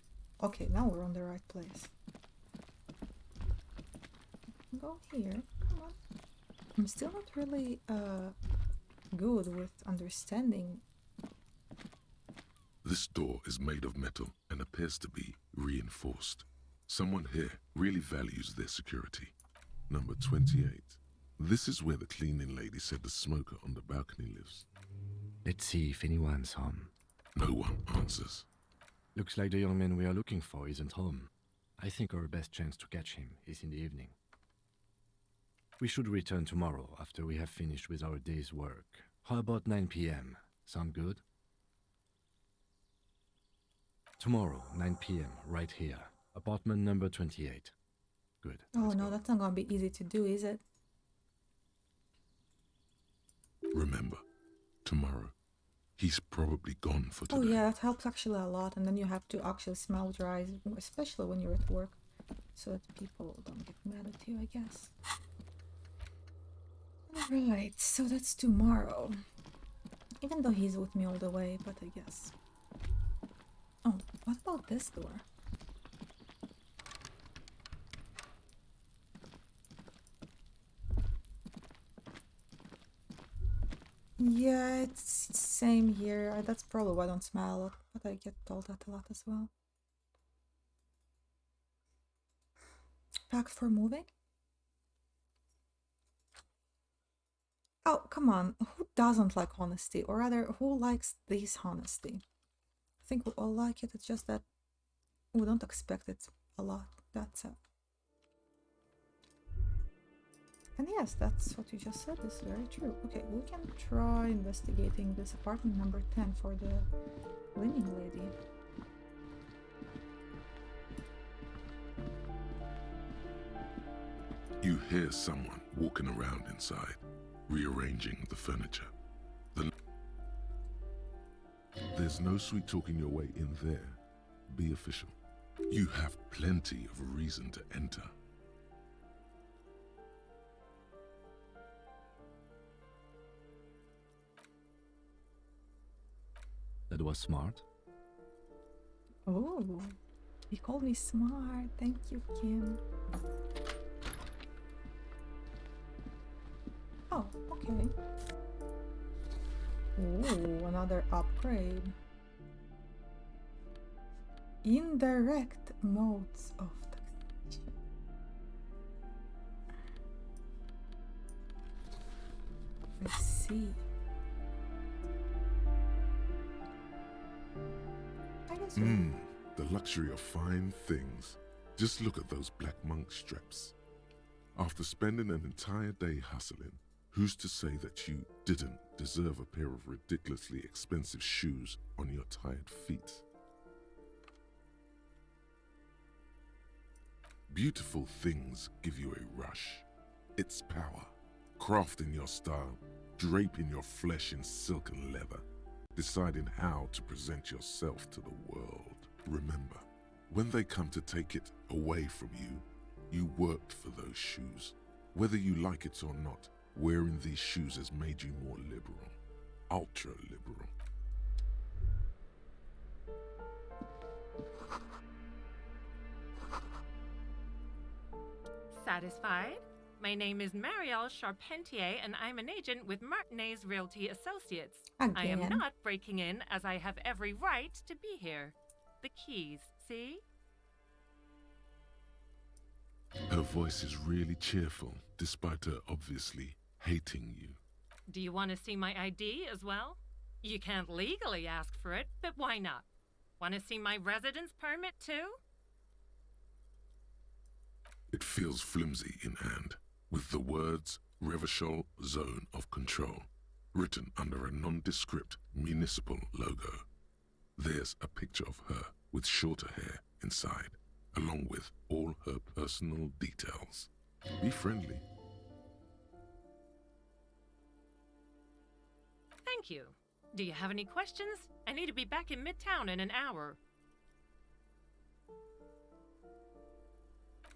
okay, now we're on the right place. Go here, come on. I'm still not really good with understanding. This door is made of metal and appears to be reinforced. Someone here really values their security. Number 28. This is where the cleaning lady said the smoker on the balcony lives. Let's see if anyone's home. No one answers. Looks like the young man we are looking for isn't home. I think our best chance to catch him is in the evening. We should return tomorrow after we have finished with our day's work. How about 9 p.m.? Sound good? Tomorrow, 9 p.m., right here. Apartment number 28. Good. Oh no, that's not gonna be easy to do, is it? Remember, tomorrow. He's probably gone for today. Oh yeah, that helps actually a lot, and then you have to actually smell your eyes, especially when you're at work, so that people don't get mad at you, I guess. Alright, so that's tomorrow. Even though he's with me all the way, but I guess. Oh, what about this door? Yeah, it's same here. That's probably why I don't smile a lot, but I get told that a lot as well. Packed for moving? Oh, come on. Who doesn't like honesty? Or rather, who likes dishonesty? I think we all like it. It's just that we don't expect it a lot. That's it. And yes, that's what you just said is very true. Okay, we can try investigating this apartment number 10 for the cleaning lady. You hear someone walking around inside, rearranging the furniture. There's no sweet talking your way in there. Be official. You have plenty of reason to enter. That was smart. Oh, he called me smart. Thank you, Kim. Oh, okay. Ooh, another upgrade. Indirect modes of taxation. I see. The luxury of fine things. Just look at those black monk straps. After spending an entire day hustling, who's to say that you didn't deserve a pair of ridiculously expensive shoes on your tired feet? Beautiful things give you a rush. It's power, crafting your style, draping your flesh in silk and leather, deciding how to present yourself to the world. Remember, when they come to take it away from you, you worked for those shoes. Whether you like it or not, wearing these shoes has made you more liberal, ultra liberal. Satisfied? My name is Marielle Charpentier, and I'm an agent with Martinez Realty Associates. I am Again. not breaking in, as I have every right to be here. The keys, see? Her voice is really cheerful, despite her obviously hating you. Do you want to see my ID as well? You can't legally ask for it, but why not? Want to see my residence permit too? It feels flimsy in hand, with the words Revachol Zone of Control written under a nondescript municipal logo. There's a picture of her with shorter hair inside, along with all her personal details. Be friendly. Thank you. Do you have any questions? I need to be back in Midtown in an hour.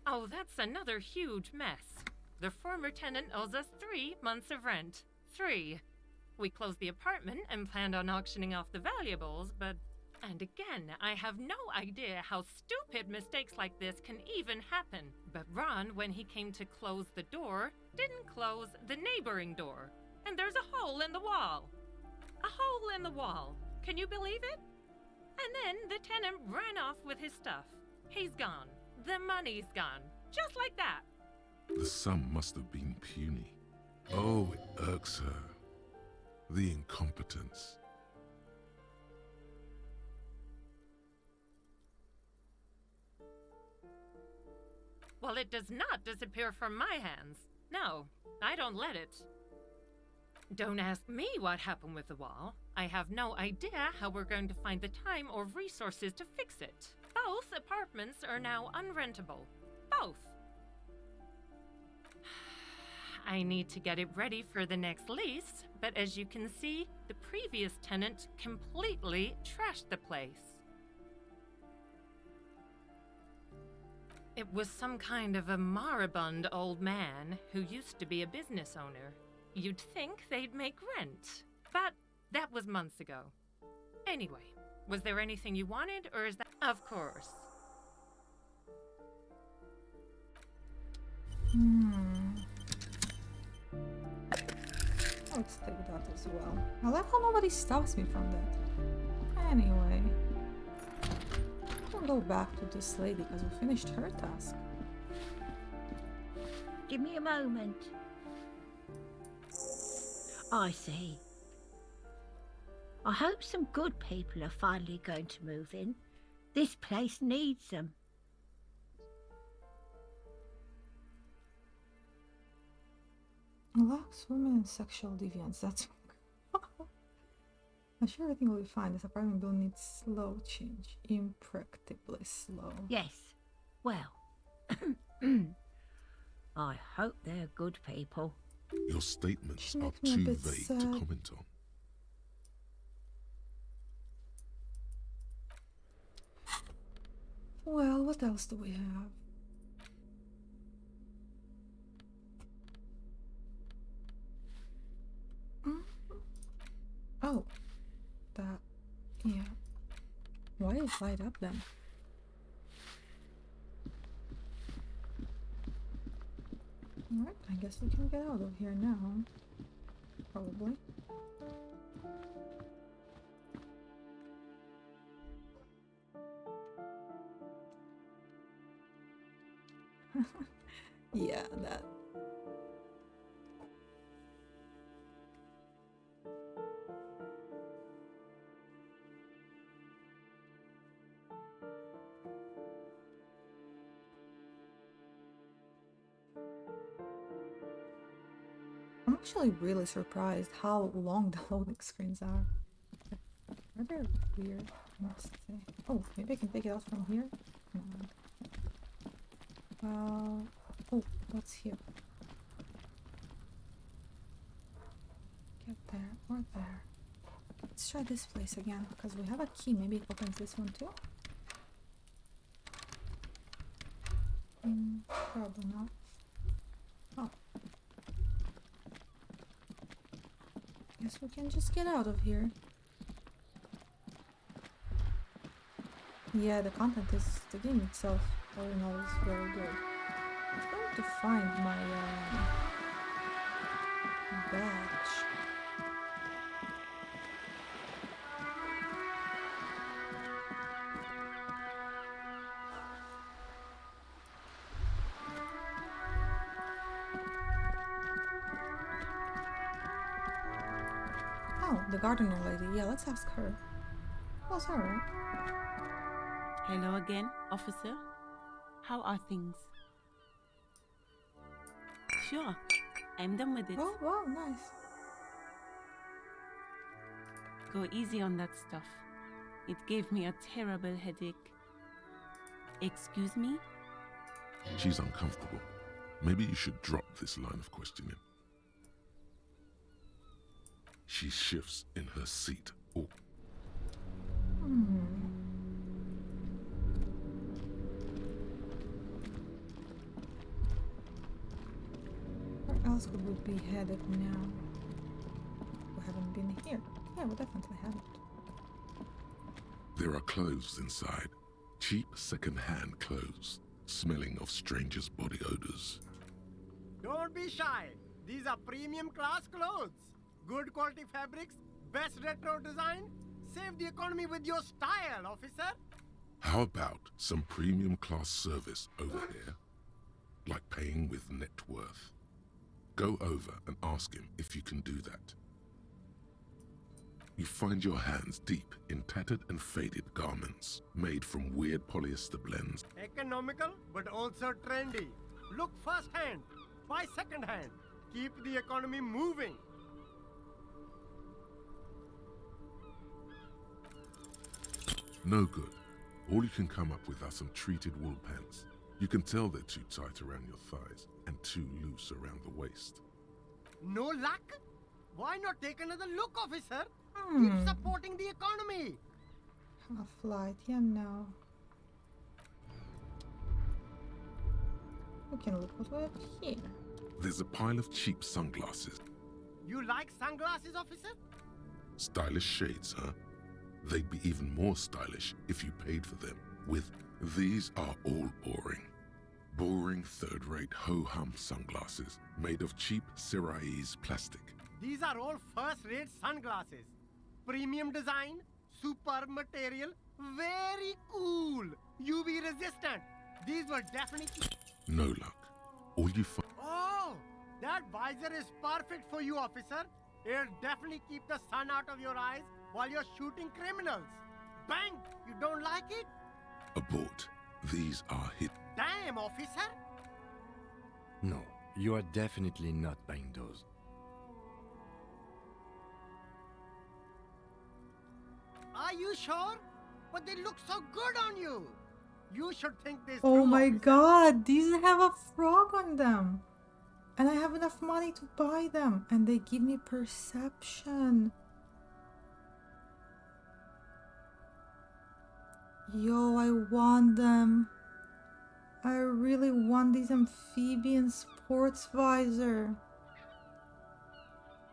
Oh, that's another huge mess. The former tenant owes us 3 months of rent. 3. We closed the apartment and planned on auctioning off the valuables, but... And again, I have no idea how stupid mistakes like this can even happen. But Ron, when he came to close the door, didn't close the neighboring door. And there's a hole in the wall. A hole in the wall. Can you believe it? And then the tenant ran off with his stuff. He's gone. The money's gone. Just like that. The sum must have been puny. Oh, it irks her. The incompetence. Well, it does not disappear from my hands. No, I don't let it. Don't ask me what happened with the wall. I have no idea how we're going to find the time or resources to fix it. Both apartments are now unrentable. Both. I need to get it ready for the next lease, but as you can see, the previous tenant completely trashed the place. It was some kind of a moribund old man who used to be a business owner. You'd think they'd make rent, but that was months ago. Anyway, was there anything you wanted, or is that... Of course. Let's take that as well. I like how nobody stops me from that. Anyway. I'll go back to this lady because we finished her task. Give me a moment. I see. I hope some good people are finally going to move in. This place needs them. Locks women and sexual deviants. That's... I'm sure everything will be fine. This apartment building needs slow change. Impracticably slow. Yes. Well. I hope they're good people. Your statements She are makes me a too bit vague sad. to comment on. Well, what else do we have? Oh, that, yeah. Why is it light up then? Alright, I guess we can get out of here now. Probably. Yeah, that. actually really surprised how long the loading screens are. They're weird, I must say. Oh, maybe I can take it out from here? No. Oh, what's here? Get there, or there. Let's try this place again, because we have a key. Maybe it opens this one too? Probably not. Oh. Guess we can just get out of here. Yeah, the content is, the game itself, all in all, is very good. I'm going to find my badge. Oh, the gardener lady. Yeah, let's ask her. Oh, it's alright. Hello again, officer. How are things? Sure, I'm done with it. Oh, wow, nice. Go easy on that stuff. It gave me a terrible headache. Excuse me? She's uncomfortable. Maybe you should drop this line of questioning. She shifts in her seat. Oh. Where else could we be headed now? We haven't been here. Yeah, we definitely haven't. There are clothes inside. Cheap second-hand clothes, smelling of strangers' body odors. Don't be shy. These are premium class clothes. Good quality fabrics, best retro design. Save the economy with your style, officer. How about some premium class service over here? Like paying with net worth. Go over and ask him if you can do that. You find your hands deep in tattered and faded garments made from weird polyester blends. Economical, but also trendy. Look first hand, buy second hand. Keep the economy moving. No good. All you can come up with are some treated wool pants. You can tell they're too tight around your thighs and too loose around the waist. No luck? Why not take another look, officer? Keep supporting the economy. A flight, yeah, no. We can look what we have here. There's a pile of cheap sunglasses. You like sunglasses, officer? Stylish shades, huh? They'd be even more stylish if you paid for them. These are all boring. Boring third-rate ho-hum sunglasses made of cheap Syrahese plastic. These are all first-rate sunglasses. Premium design, superb material, very cool. UV resistant. These were definitely... No luck. All you find... Oh, that visor is perfect for you, officer. It'll definitely keep the sun out of your eyes while you're shooting criminals. Bang! You don't like it? Abort. These are hit. Damn, officer! No, you are definitely not buying those. Are you sure? But they look so good on you. You should think this Oh through, my officer. god, these have a frog on them. And I have enough money to buy them. And they give me perception. Yo, I want them. I really want these amphibian sports visor.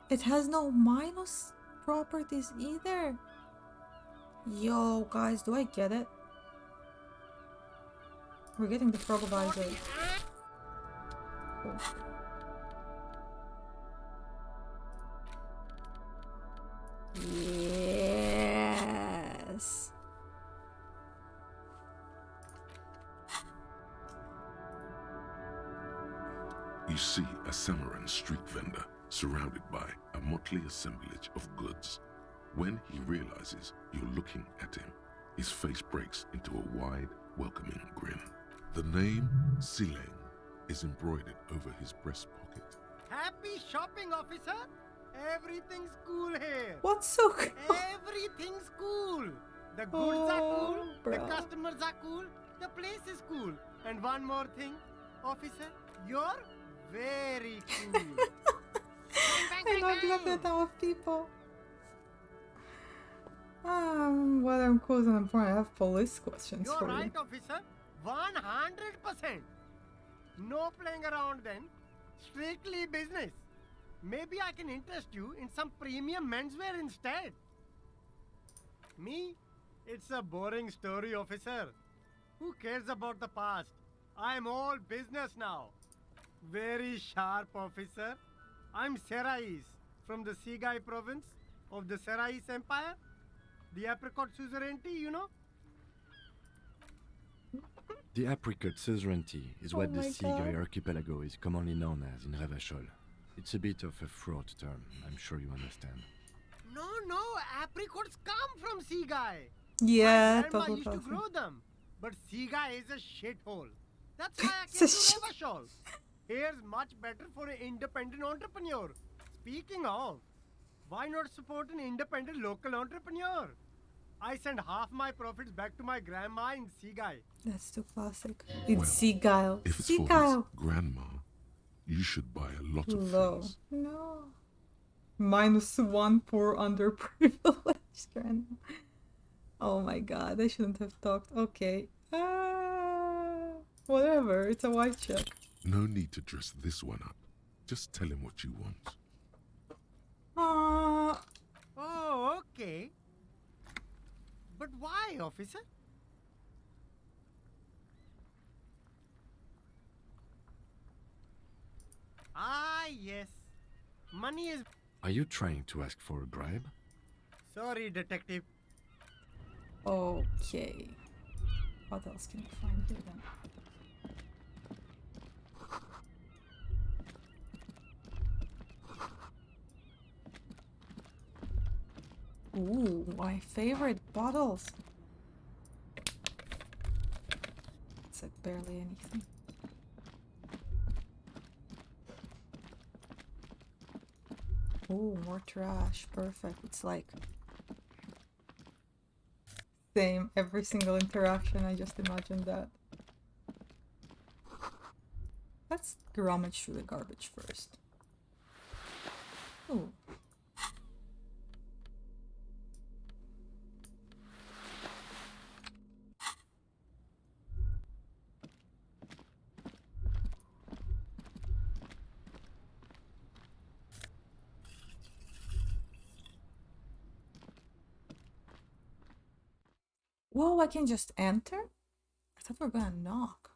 It has no minus properties either. Yo, guys, do I get it? We're getting the frog visor. Cool. Yes. You see a Samaran street vendor surrounded by a motley assemblage of goods. When he realizes you're looking at him, his face breaks into a wide, welcoming grin. The name Sileng is embroidered over his breast pocket. Happy shopping, officer. Everything's cool here. What's so cool? Everything's cool. The goods are cool. The bruh. customers are cool. The place is cool. And one more thing, officer, you're very cool. I don't love that time with people. Whether I'm cool and important, I have police questions You're for right, you. officer. 100%. No playing around then. Strictly business. Maybe I can interest you in some premium menswear instead. Me? It's a boring story, officer. Who cares about the past? I'm all business now. Very sharp, officer. I'm Serais from the Sigai province of the Serais Empire. The apricot suzerainty, you know? The apricot suzerainty is what Oh the my Sigai God. archipelago is commonly known as in Revachol. It's a bit of a fraught term, I'm sure you understand. No, apricots come from Sigai. Yeah, My grandma totally used to possible. grow them. But Sigai is a shithole. That's why I It's came a to shit- Revachol. Here's much better for an independent entrepreneur. Speaking of, why not support an independent local entrepreneur? I send half my profits back to my grandma in Sigai. That's too classic. It's Well, Seagull. If it's for his Seagull. grandma, you should buy a lot of Low. things. No. -1 poor underprivileged grandma. Oh my god, I shouldn't have talked. Okay. Whatever, it's a white check. No need to dress this one up. Just tell him what you want. Oh, okay. But why, officer? Ah, yes. Money is... Are you trying to ask for a bribe? Sorry, detective. Okay. What else can you find here then? Ooh, my favorite bottles. It's like barely anything. Ooh, more trash. Perfect. It's like same every single interaction. I just imagined that. Let's rummage through the garbage first. Ooh. Whoa, I can just enter? I thought we were gonna knock.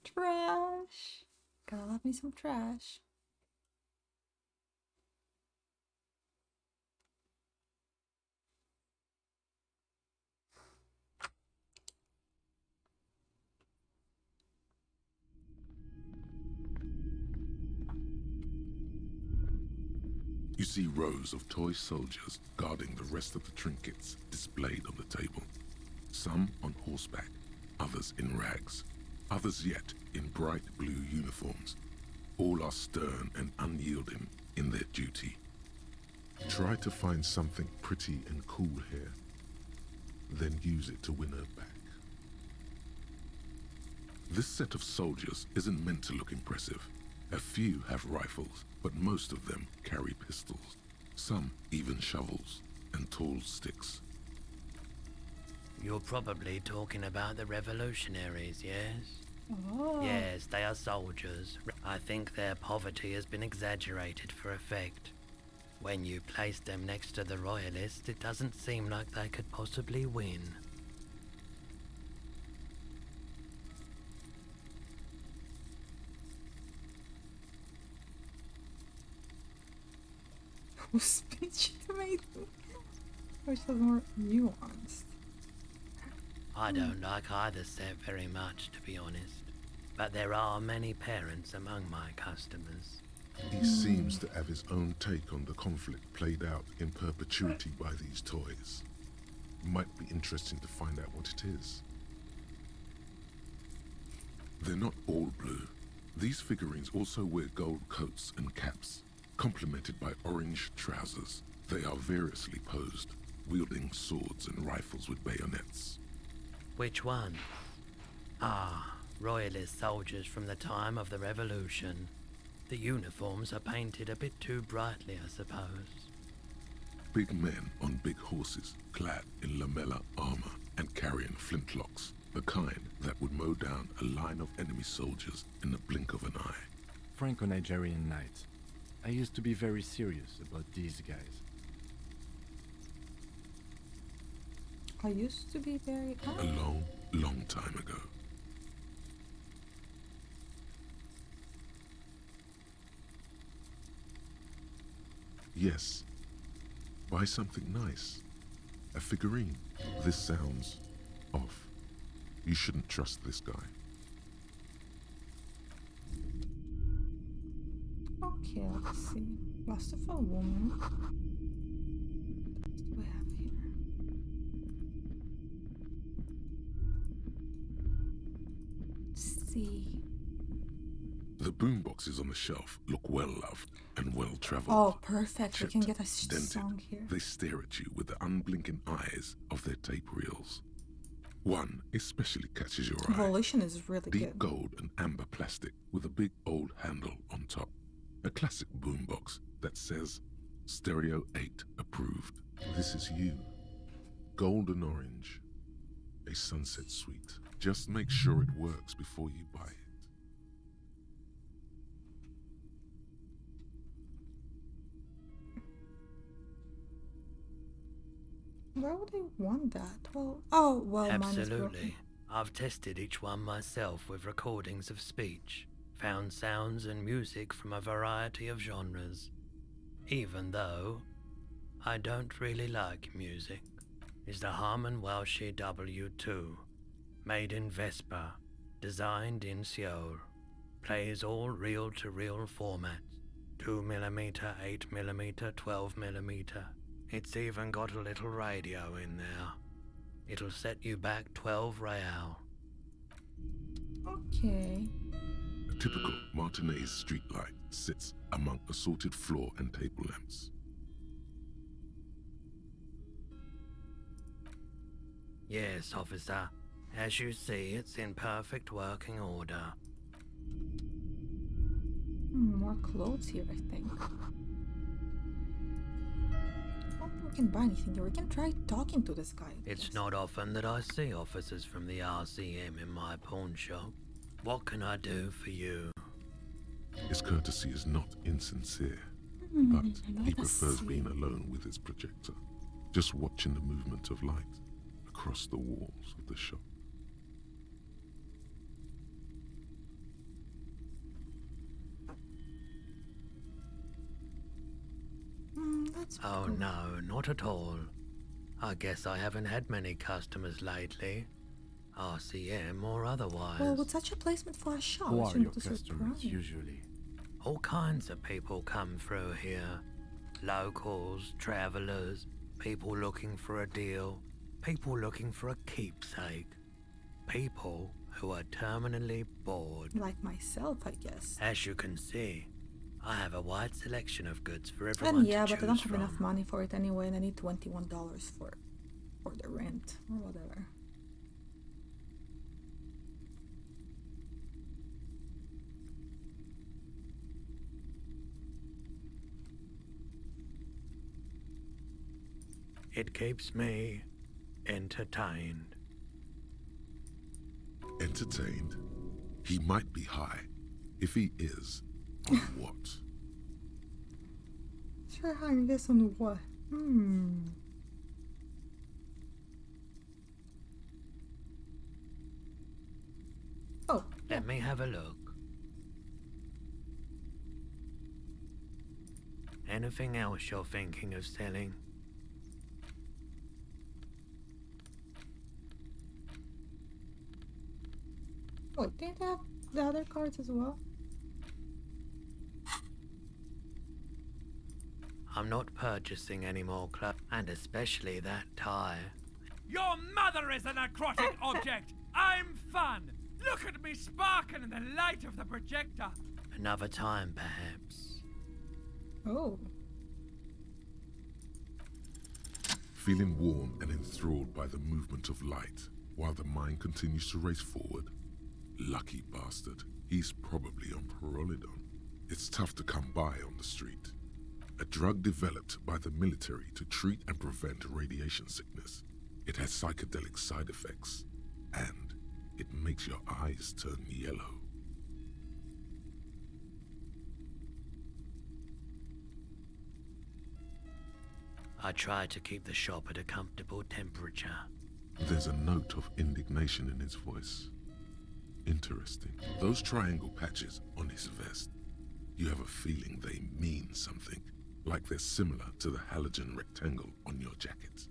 Trash. Gotta love me some trash. You see rows of toy soldiers guarding the rest of the trinkets displayed on the table. Some on horseback, others in rags, others yet in bright blue uniforms. All are stern and unyielding in their duty. Try to find something pretty and cool here, then use it to win her back. This set of soldiers isn't meant to look impressive. A few have rifles, but most of them carry pistols. Some even shovels and tall sticks. You're probably talking about the revolutionaries, yes? Oh. Yes, they are soldiers. I think their poverty has been exaggerated for effect. When you place them next to the royalists, it doesn't seem like they could possibly win. Whose speech it made me? Which was more nuanced. I don't like either set very much, to be honest. But there are many parents among my customers. He seems to have his own take on the conflict played out in perpetuity by these toys. Might be interesting to find out what it is. They're not all blue. These figurines also wear gold coats and caps, complemented by orange trousers. They are variously posed, wielding swords and rifles with bayonets. Which one? Ah, royalist soldiers from the time of the Revolution. The uniforms are painted a bit too brightly, I suppose. Big men on big horses, clad in lamella armor and carrying flintlocks, the kind that would mow down a line of enemy soldiers in the blink of an eye. Franco-Nigerian knights. I used to be very serious about these guys. I used to be very... A long, long time ago. Yes. Buy something nice. A figurine. This sounds off. You shouldn't trust this guy. Okay, let's see. Bust of a woman. What do we have here? Let's see. The boomboxes on the shelf look well loved and well traveled. Oh, perfect. We can Chipped, get a dented. song here. They stare at you with the unblinking eyes of their tape reels. One especially catches your eye. Volition is really Deep good. gold and amber plastic with a big old handle on top. A classic boombox that says Stereo 8 approved. This is you. Golden orange. A sunset suite. Just make sure it works before you buy it. Why would I want that? Well, oh, well, mine is broken. Absolutely. I've tested each one myself with recordings of speech, found sounds and music from a variety of genres. Even though I don't really like music, is the Harman Welsh W2, made in Vespa, designed in Seoul, plays all reel-to-reel formats, 2mm, 8mm, 12mm. It's even got a little radio in there. It'll set you back 12 real. Okay. A typical Martinez streetlight sits among assorted floor and table lamps. Yes, officer. As you see, it's in perfect working order. More clothes here, I think. I don't think we can buy anything here. We can try talking to this guy. It's not often that I see officers from the RCM in my pawn shop. What can I do for you? His courtesy is not insincere, Hmm, but he let us prefers see. being alone with his projector, just watching the movement of light across the walls of the shop. Oh no, not at all. I guess I haven't had many customers lately, RCM or otherwise. Well, with such a placement for a shop, Who it are shouldn't your be customers surprising. usually? All kinds of people come through here. Locals, travelers, people looking for a deal, people looking for a keepsake, people who are terminally bored. Like myself, I guess. As you can see, I have a wide selection of goods for everyone And yeah, to but I don't choose have from. enough money for it anyway, and I need $21 for the rent or whatever. It keeps me entertained. Entertained? He might be high. If he is, on what? Sure, hang this on what? Oh, Let me have a look. Anything else you're thinking of selling? wait, did they have the other cards as well? I'm not purchasing any more clothes, and especially that tie. Your mother is a necrotic object! I'm fun! Look at me sparkle in the light of the projector. Another time, perhaps. Oh. Feeling warm and enthralled by the movement of light, while the mind continues to race forward. Lucky bastard. He's probably on Pyrrolidon. It's tough to come by on the street. A drug developed by the military to treat and prevent radiation sickness. It has psychedelic side effects, and it makes your eyes turn yellow. I try to keep the shop at a comfortable temperature. There's a note of indignation in his voice. Interesting. Those triangle patches on his vest, you have a feeling they mean something, like they're similar to the halogen rectangle on your jacket.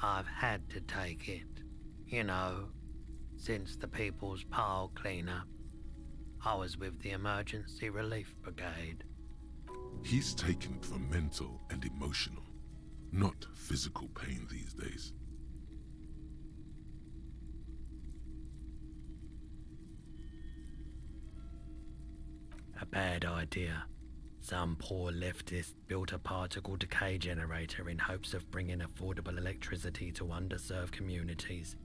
I've had to take it. You know, since the People's Pile cleanup. I was with the Emergency Relief Brigade. He's taken it for mental and emotional, not physical pain these days. A bad idea. Some poor leftist built a particle decay generator in hopes of bringing affordable electricity to underserved communities.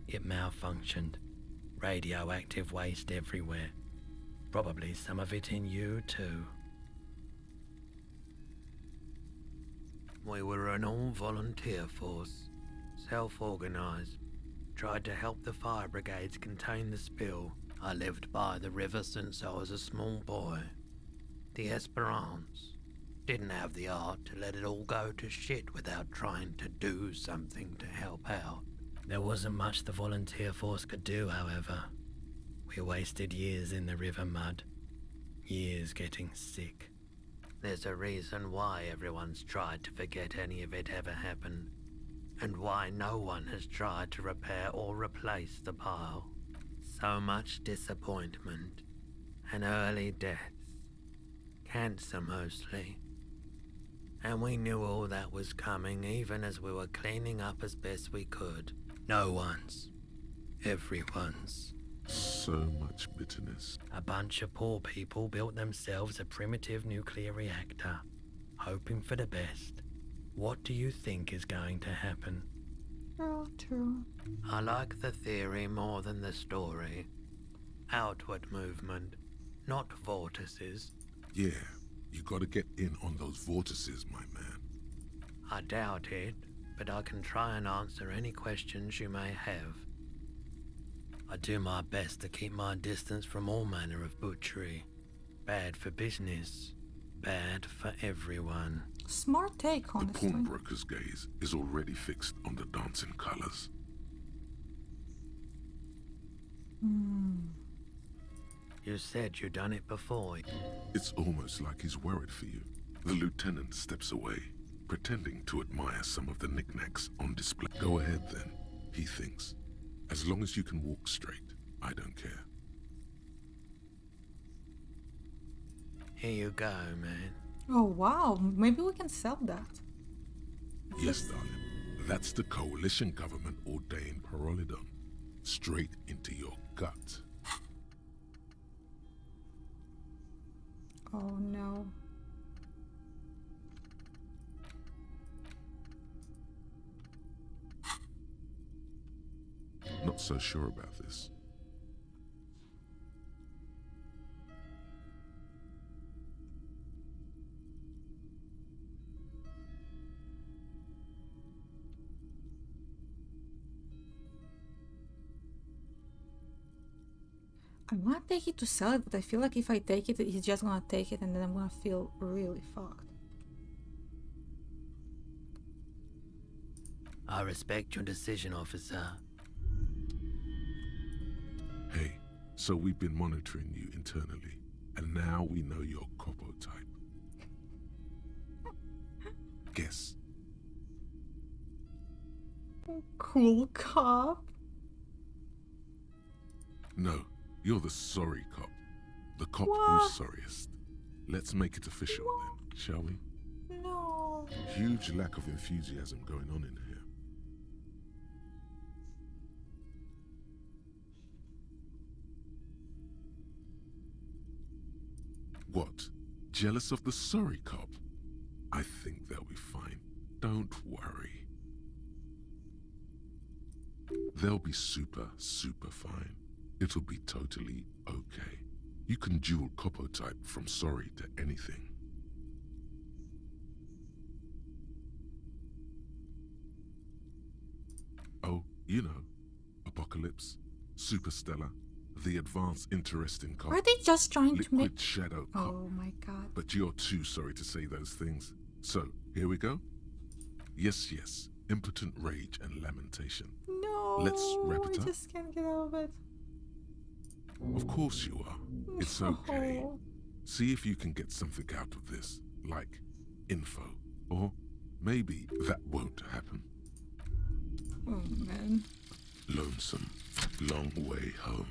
It malfunctioned. Radioactive waste everywhere. Probably some of it in you too. We were an all-volunteer force, self-organized. Tried to help the fire brigades contain the spill. I lived by the river since I was a small boy. The Esperance didn't have the art to let it all go to shit without trying to do something to help out. There wasn't much the volunteer force could do, however. We wasted years in the river mud. Years getting sick. There's a reason why everyone's tried to forget any of it ever happened, and why no one has tried to repair or replace the pile. So much disappointment, and early deaths. Cancer mostly. And we knew all that was coming even as we were cleaning up as best we could. No one's. Everyone's. So much bitterness. A bunch of poor people built themselves a primitive nuclear reactor, hoping for the best. What do you think is going to happen? Oh, true. I like the theory more than the story. Outward movement, not vortices. Yeah, you gotta get in on those vortices, my man. I doubt it, but I can try and answer any questions you may have. I do my best to keep my distance from all manner of butchery. Bad for business, bad for everyone. Smart take, honestly. The pawnbroker's gaze is already fixed on the dancing colors. You said you'd done it before. It's almost like he's worried for you. The lieutenant steps away, pretending to admire some of the knickknacks on display. Go ahead then, he thinks. As long as you can walk straight, I don't care. Here you go, man. Oh wow, maybe we can sell that. Yes, darling. That's the coalition government ordained Pyrrolidon. Straight into your gut. Oh no. Not so sure about this. I want to take it to sell it, but I feel like if I take it, he's just gonna take it and then I'm gonna feel really fucked. I respect your decision, officer. Hey, so we've been monitoring you internally, and now we know your Copo type. Guess. Cool cop. No, you're the sorry cop. The cop What? who's sorriest. Let's make it official then, shall we? No. Huge lack of enthusiasm going on in here. What? Jealous of the sorry cop? I think they'll be fine. Don't worry. They'll be super fine. It'll be totally okay. You can dual copo type from sorry to anything. Oh, you know, Apocalypse, Superstellar, the advanced interesting cop. Are they just trying to Liquid make... Shadow cop. Oh my god. But you're too sorry to say those things. So, here we go? Yes, impotent rage and lamentation. No. Let's wrap it I up. just can't get out of it. Of course you are. It's okay. See if you can get something out of this, like info. Or maybe that won't happen. Oh man. Lonesome, long way home.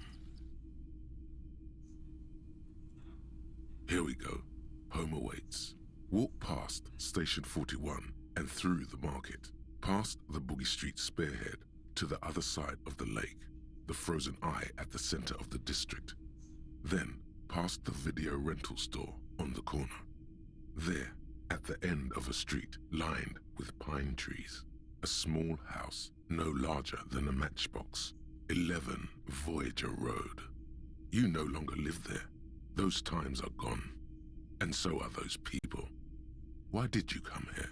Here we go. Home awaits. Walk past Station 41 and through the market, past the Boogie Street spearhead to the other side of the lake, the frozen eye at the center of the district. Then past the video rental store on the corner. There, at the end of a street lined with pine trees, a small house no larger than a matchbox. 11 Voyager Road. You no longer live there. Those times are gone. And so are those people. Why did you come here?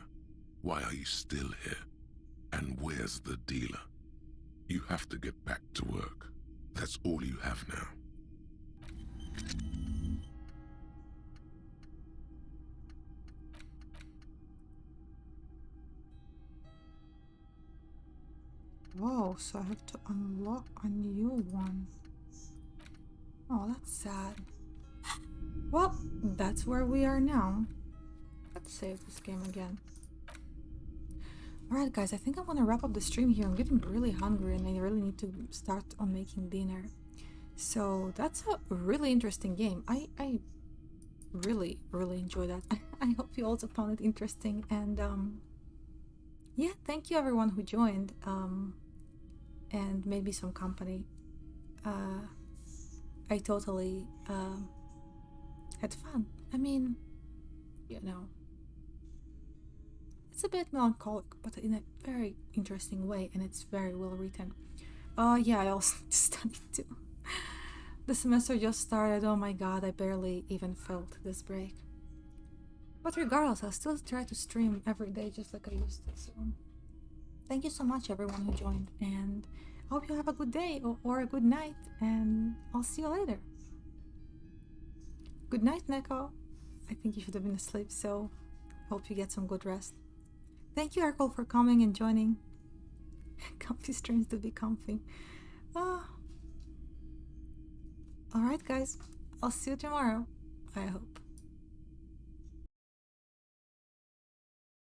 Why are you still here? And where's the dealer? You have to get back to work. That's all you have now. Whoa, so I have to unlock a new one. Oh, that's sad. Well, that's where we are now. Let's save this game again. Alright guys, I think I'm gonna wrap up the stream here. I'm getting really hungry and I really need to start on making dinner. So that's a really interesting game. I really enjoy that. I hope you also found it interesting, and yeah, thank you everyone who joined and made me some company. I totally had fun. I mean, you know, it's a bit melancholic, but in a very interesting way, and it's very well written. Yeah, I also need to study too. The semester just started. Oh my god, I barely even felt this break. But regardless, I'll still try to stream every day just like I used to. So thank you so much everyone who joined, and I hope you have a good day or a good night, and I'll see you later. Good night, Neko. I think you should have been asleep, so hope you get some good rest. Thank you, Arkle, for coming and joining. Comfy streams to be comfy. Alright guys, I'll see you tomorrow, I hope.